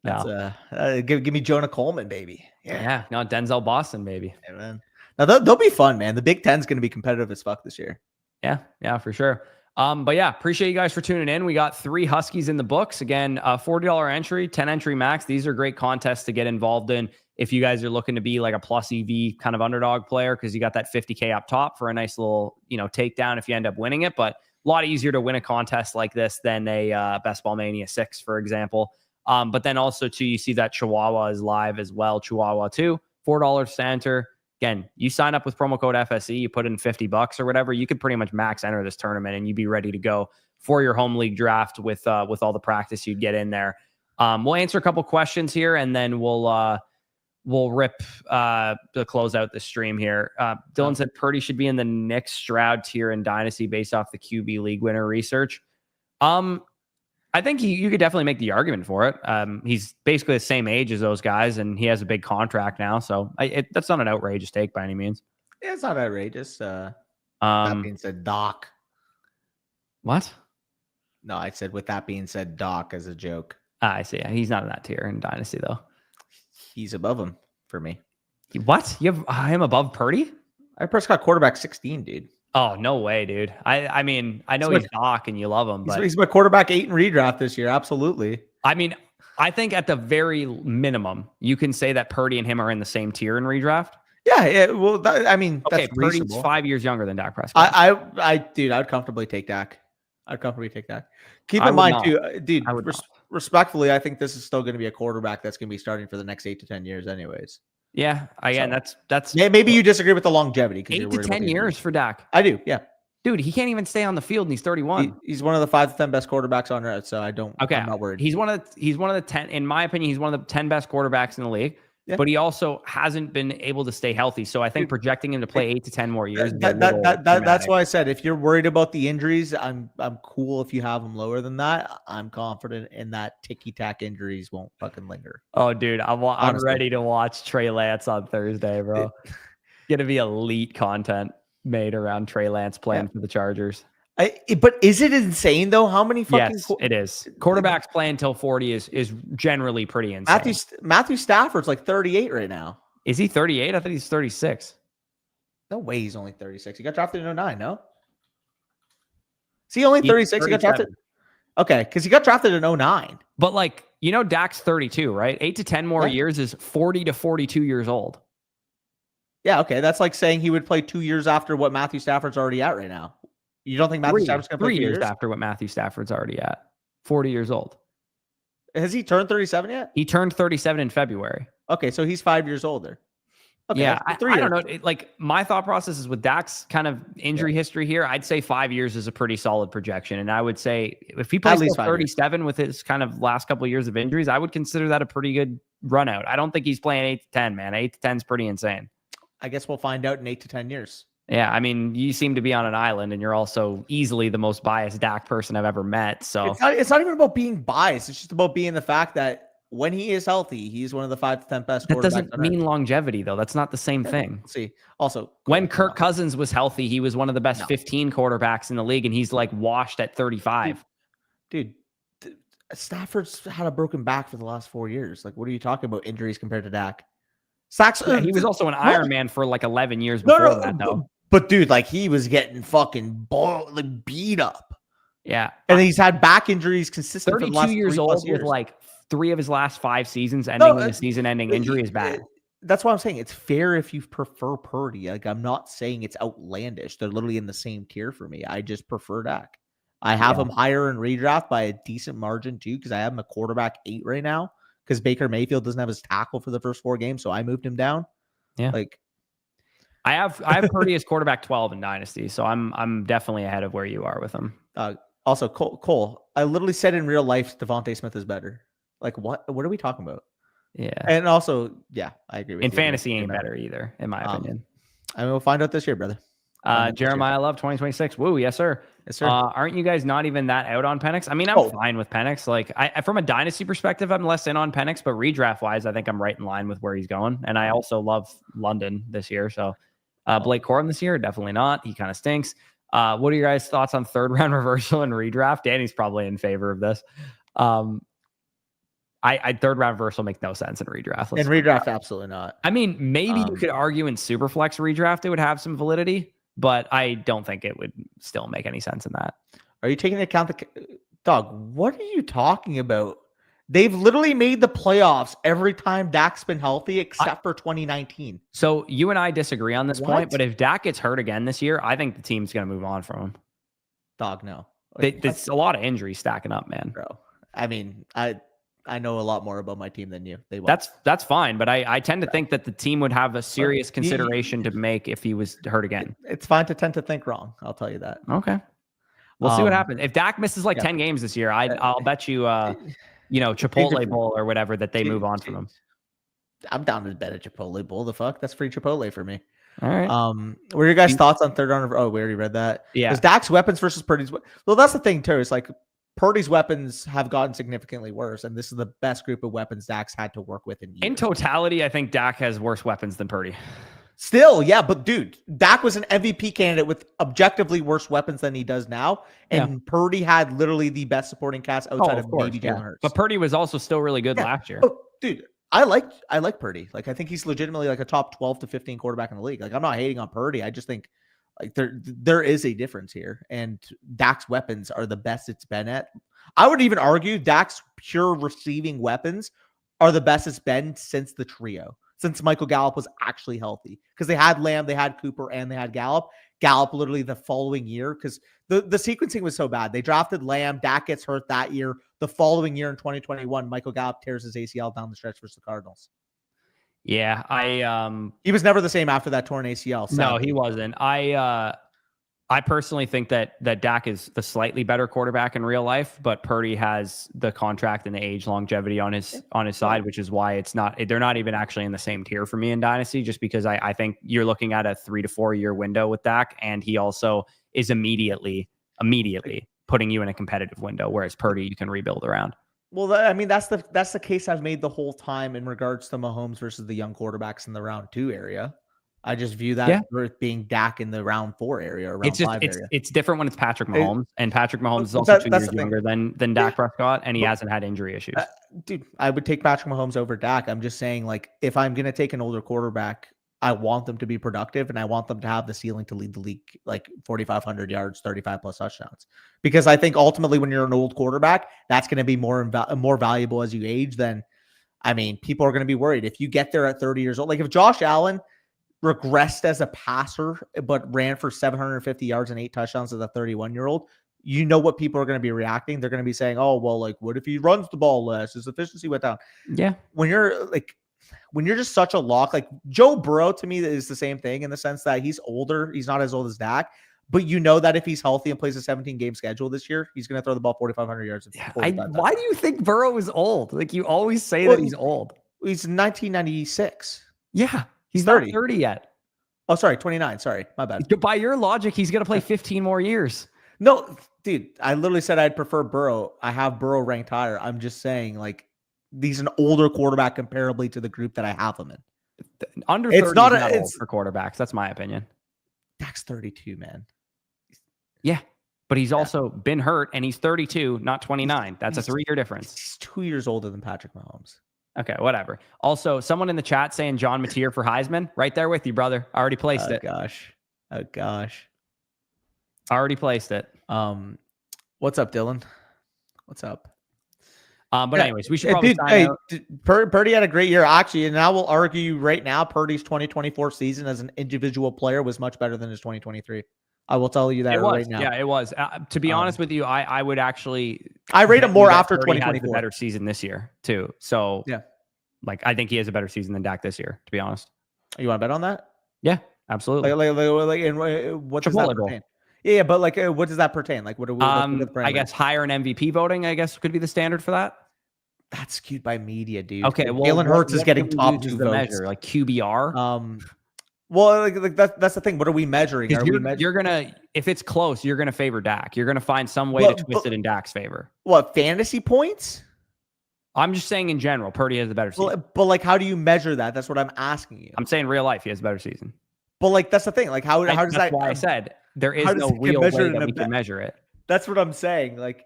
No. That's give me Jonah Coleman, baby. Yeah. No, Denzel Boston, baby. Yeah, man. Now they'll be fun, man. The Big Ten's going to be competitive as fuck this year. Yeah, for sure. But yeah, appreciate you guys for tuning in. We got 3 Huskies in the books. Again, $40 entry, 10 entry max. These are great contests to get involved in if you guys are looking to be like a plus EV kind of underdog player, because you got that 50K up top for a nice little, takedown if you end up winning it. But a lot easier to win a contest like this than a Best Ball Mania 6, for example. But then also too, you see that Chihuahua is live as well. Chihuahua 2, $4 to enter. Again, you sign up with promo code FSE, you put in $50 or whatever, you could pretty much max enter this tournament and you'd be ready to go for your home league draft with all the practice you'd get in there. We'll answer a couple questions here and then we'll rip to close out the stream here. Dylan said Purdy should be in the Nick Stroud tier in Dynasty based off the QB league winner research. I think you could definitely make the argument for it. He's basically the same age as those guys, and he has a big contract now. So that's not an outrageous take by any means. Yeah, it's not outrageous. That being said, Doc. What? No, I said with that being said, Doc as a joke. I see. He's not in that tier in Dynasty, though. He's above him for me. What? You have him above Purdy? I Prescott quarterback 16, dude. Oh, no way, dude. I mean, I know he's Doc and you love him, but he's my quarterback 8 in redraft this year. Absolutely. I mean, I think at the very minimum, you can say that Purdy and him are in the same tier in redraft. Yeah. Well, okay, that's Purdy's reasonable. 5 years younger than Dak Prescott. Dude, I'd comfortably take Dak. Keep in mind, too, dude, respectfully, I think this is still going to be a quarterback that's going to be starting for the next 8 to 10 years anyways. Yeah, again, that's maybe you disagree with the longevity. 8 to 10 years for Dak. I do, yeah. Dude, he can't even stay on the field, and he's 31. He's one of the 5 to 10 best quarterbacks on earth, so I'm not worried. He's one of the 10, in my opinion, he's one of the 10 best quarterbacks in the league. Yeah. But he also hasn't been able to stay healthy. So I think projecting him to play 8 to 10 more years. That's why I said if you're worried about the injuries, I'm cool if you have him lower than that. I'm confident in that ticky-tack injuries won't fucking linger. Oh, dude, I'm ready to watch Trey Lance on Thursday, bro. Gonna be elite content made around Trey Lance playing for the Chargers. But is it insane though? How many fucking? Yes, it is. Quarterbacks playing until 40 is generally pretty insane. Matthew Stafford's like 38 right now. Is he 38? I thought he's 36. No way, he's only 36. He got drafted in 09, no? Is he only 36? He got drafted. Okay, because he got drafted in 09. But Dak's 32, right? 8 to 10 more years is 40 to 42 years old. Yeah, okay. That's like saying he would play 2 years after what Matthew Stafford's already at right now. You don't think Matthew Stafford's going to play 3 years after what Matthew Stafford's already at? 40 years old. Has he turned 37 yet? He turned 37 in February. Okay, so he's 5 years older. Okay, yeah, I don't know. My thought process is with Dak's kind of injury history here, I'd say 5 years is a pretty solid projection. And I would say if he plays 37 with his kind of last couple of years of injuries, I would consider that a pretty good run out. I don't think he's playing 8 to 10, man. 8 to 10 is pretty insane. I guess we'll find out in 8 to 10 years. Yeah, I mean, you seem to be on an island, and you're also easily the most biased Dak person I've ever met. So it's not even about being biased. It's just about being the fact that when he is healthy, he's one of the 5 to 10 best. That doesn't mean longevity, though. That's not the same thing. See, also when Kirk Cousins was healthy, he was one of the best 15 quarterbacks in the league, and he's like washed at 35. Dude, Stafford's had a broken back for the last 4 years. Like, what are you talking about? Injuries compared to Dak? He was also an Iron Man for like 11 years before that, though. But dude, he was getting fucking beat up. Yeah. And he's had back injuries consistently. 32 for the last years old years. with 3 of his last 5 seasons ending in a season-ending injury is bad. That's why I'm saying it's fair if you prefer Purdy. I'm not saying it's outlandish. They're literally in the same tier for me. I just prefer Dak. I have him higher in redraft by a decent margin too, because I have him a quarterback 8 right now. Because Baker Mayfield doesn't have his tackle for the first 4 games, so I moved him down. Yeah, like I have Purdy as quarterback 12 in Dynasty, so I'm definitely ahead of where you are with him. Also, Cole, I literally said in real life Devontae Smith is better. Like what? What are we talking about? Yeah, and also, yeah, I agree with you. In fantasy, ain't better either, in my opinion. I mean, we'll find out this year, brother. Jeremiah Love 2026. Woo, yes sir. Yes, sir. Aren't you guys not even that out on Penix? I mean, I'm fine with Penix. Like, I from a dynasty perspective, I'm less in on Penix, but redraft wise, I think I'm right in line with where he's going. And I also love London this year. So Blake Corum this year, definitely not. He kind of stinks. What are your guys' thoughts on 3rd round reversal and redraft? Danny's probably in favor of this. I 3rd round reversal makes no sense in redraft. In redraft, absolutely not. I mean, maybe you could argue in Superflex redraft it would have some validity, but I don't think it would still make any sense in that. Are you taking into account the dog? What are you talking about? They've literally made the playoffs every time Dak's been healthy, except for 2019. So you and I disagree on this point, but if Dak gets hurt again this year, I think the team's going to move on from him. Dog, no. There's a lot of injuries stacking up, man. Bro, I mean, I know a lot more about my team than you. That's fine, but I tend to think that the team would have a serious consideration to make if he was hurt again. It's fine to tend to think wrong. I'll tell you that. Okay. We'll see what happens. If Dak misses 10 games this year, I'll bet you, Chipotle Bowl or whatever that they move on from him. I'm down to bet a Chipotle Bowl. The fuck? That's free Chipotle for me. All right. What are your guys' thoughts on 3rd round? Oh, we already read that. Yeah. Because Dak's weapons versus Purdy's. Well, that's the thing too. It's like Purdy's weapons have gotten significantly worse, and this is the best group of weapons Dak's had to work with in years. In totality, I think Dak has worse weapons than Purdy. Still, yeah, but dude, Dak was an MVP candidate with objectively worse weapons than he does now, and Purdy had literally the best supporting cast outside of maybe Jalen Hurts. But Purdy was also still really good last year. Oh, dude, I like Purdy. Like, I think he's legitimately like a top 12 to 15 quarterback in the league. Like, I'm not hating on Purdy. I just think like there is a difference here, and Dak's weapons are the best it's been at. I would even argue Dak's pure receiving weapons are the best it's been since the trio, since Michael Gallup was actually healthy. Because they had Lamb, they had Cooper, and they had Gallup. Gallup literally the following year, because the sequencing was so bad. They drafted Lamb, Dak gets hurt that year. The following year in 2021, Michael Gallup tears his ACL down the stretch versus the Cardinals. Yeah, he was never the same after that torn ACL. Sadly. No, he wasn't. I personally think that Dak is the slightly better quarterback in real life, but Purdy has the contract and the age longevity on his side, which is why they're not even actually in the same tier for me in Dynasty, just because I think you're looking at a 3 to 4 year window with Dak, and he also is immediately putting you in a competitive window, whereas Purdy you can rebuild around. Well, I mean, that's the case I've made the whole time in regards to Mahomes versus the young quarterbacks in the round 2 area. I just view that as being Dak in the round 4 area or round 5 area. It's different when it's Patrick Mahomes, and Patrick Mahomes is also 2 years younger than Dak Prescott, and he hasn't had injury issues. Dude, I would take Patrick Mahomes over Dak. I'm just saying, like, if I'm going to take an older quarterback, I want them to be productive, and I want them to have the ceiling to lead the league like 4,500 yards, 35 plus touchdowns. Because I think ultimately when you're an old quarterback, that's going to be more valuable as you age than, I mean, people are going to be worried. If you get there at 30 years old, like if Josh Allen regressed as a passer, but ran for 750 yards and 8 touchdowns as a 31-year-old, you know what people are going to be reacting. They're going to be saying, oh, well, like, what if he runs the ball less? His efficiency went down. Yeah. When you're just such a lock, like Joe Burrow to me is the same thing in the sense that he's older. He's not as old as Dak, but you know that if he's healthy and plays a 17-game schedule this year, he's going to throw the ball 4,500 yards. Why do you think Burrow is old? Like, you always say that he's old. He's 1996. Yeah. He's 30. Not 30 yet. Oh, sorry. 29. Sorry. My bad. By your logic, he's going to play 15 more years. No, dude, I literally said I'd prefer Burrow. I have Burrow ranked higher. I'm just saying, like, he's an older quarterback comparably to the group that I have him in. Under 30 is not old for quarterbacks. That's my opinion. Dak's 32, man. Yeah, but he's also been hurt, and he's 32, not 29. That's a 3-year difference. He's 2 years older than Patrick Mahomes. Okay, whatever. Also, someone in the chat saying John Mateer for Heisman. Right there with you, brother. I already placed it. Oh, gosh. I already placed it. What's up, Dylan? What's up? But anyways, we should probably sign out. Purdy had a great year, actually, and I will argue right now Purdy's 2024 season as an individual player was much better than his 2023. I will tell you that It was. right now. Yeah, it was. To be honest with you, I would actually. I rate him more after Purdy has 2024. the better season this year too. So yeah, like I think he has a better season than Dak this year. To be honest. You want to bet on that? Yeah, absolutely. And what does that pertain? Yeah, but like, what does that pertain? Like, what are we? I guess higher in MVP voting. I guess could be the standard for that. That's skewed by media, dude. Okay, well, Jalen Hurts is getting top 2 votes. Measure, like QBR. Well, like that's the thing. What are we measuring? You're gonna, if it's close, you're gonna favor Dak. You're gonna find some way to twist it in Dak's favor. What, fantasy points? I'm just saying in general, Purdy has a better season. But like, how do you measure that? That's what I'm asking you. I'm saying real life, he has a better season. But like, that's the thing. Like, how does that? That's why I said there is no real way that we can measure it. That's what I'm saying. Like,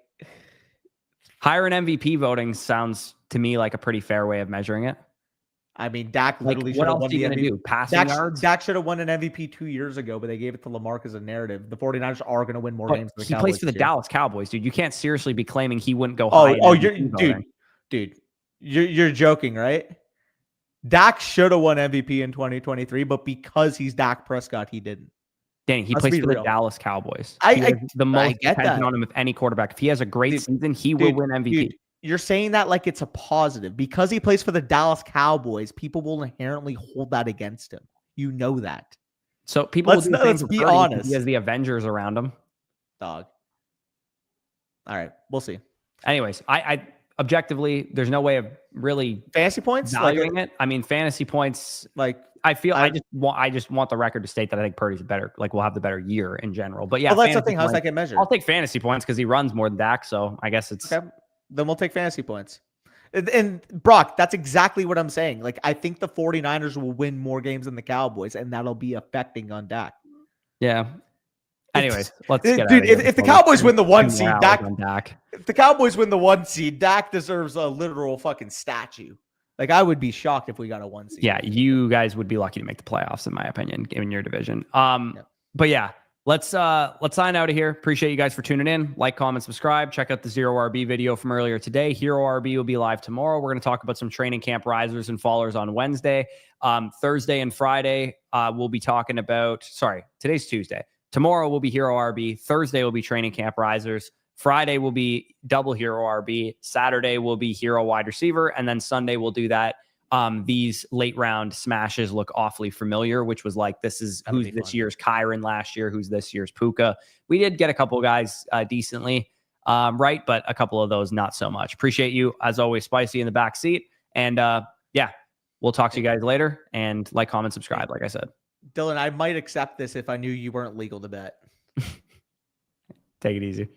higher in MVP voting sounds to me like a pretty fair way of measuring it. I mean, Dak literally should have won the MVP. Passing yards? Dak should have won an MVP 2 years ago, but they gave it to Lamar as a narrative. The 49ers are going to win more games than the Cowboys. He plays for the Dallas Cowboys, dude. You can't seriously be claiming he wouldn't go high. You're joking, right? Dak should have won MVP in 2023, but because he's Dak Prescott, he didn't. Danny, he plays for the Dallas Cowboys. The most attention on him of any quarterback. If he has a great season, he will win MVP. Dude, you're saying that like it's a positive. Because he plays for the Dallas Cowboys, people will inherently hold that against him. You know that. So people let's be honest. He has the Avengers around him. Dog. All right, we'll see. Anyways, I objectively, there's no way of really fantasy points valuing it. I mean, fantasy points, like I just want the record to state that I think Purdy's better. Like, we'll have the better year in general. But yeah, well, that's the thing. How's that get measured? I'll take fantasy points because he runs more than Dak. So I guess it's okay. Then we'll take fantasy points. And Brock, that's exactly what I'm saying. Like, I think the 49ers will win more games than the Cowboys, and that'll be affecting on Dak. Yeah. Anyways, let's get dude. If the Cowboys win the 1 seed, Dak. If the Cowboys win the 1 seed, Dak deserves a literal fucking statue. Like, I would be shocked if we got a 1 seed. Yeah, you guys would be lucky to make the playoffs, in my opinion, in your division. But yeah, let's sign out of here. Appreciate you guys for tuning in. Like, comment, subscribe. Check out the Zero RB video from earlier today. Hero RB will be live tomorrow. We're going to talk about some training camp risers and fallers on Wednesday. Thursday and Friday, we'll be talking about. Sorry, today's Tuesday. Tomorrow will be Hero RB. Thursday will be training camp risers. Friday will be double Hero RB. Saturday will be Hero wide receiver. And then Sunday we'll do that. These late round smashes look awfully familiar, which was like, who's this year's Kyron last year? Who's this year's Puka? We did get a couple of guys decently right, but a couple of those not so much. Appreciate you, as always, Spicy in the back seat. And yeah, we'll talk to you guys later. And like, comment, subscribe, like I said. Dylan, I might accept this if I knew you weren't legal to bet. Take it easy.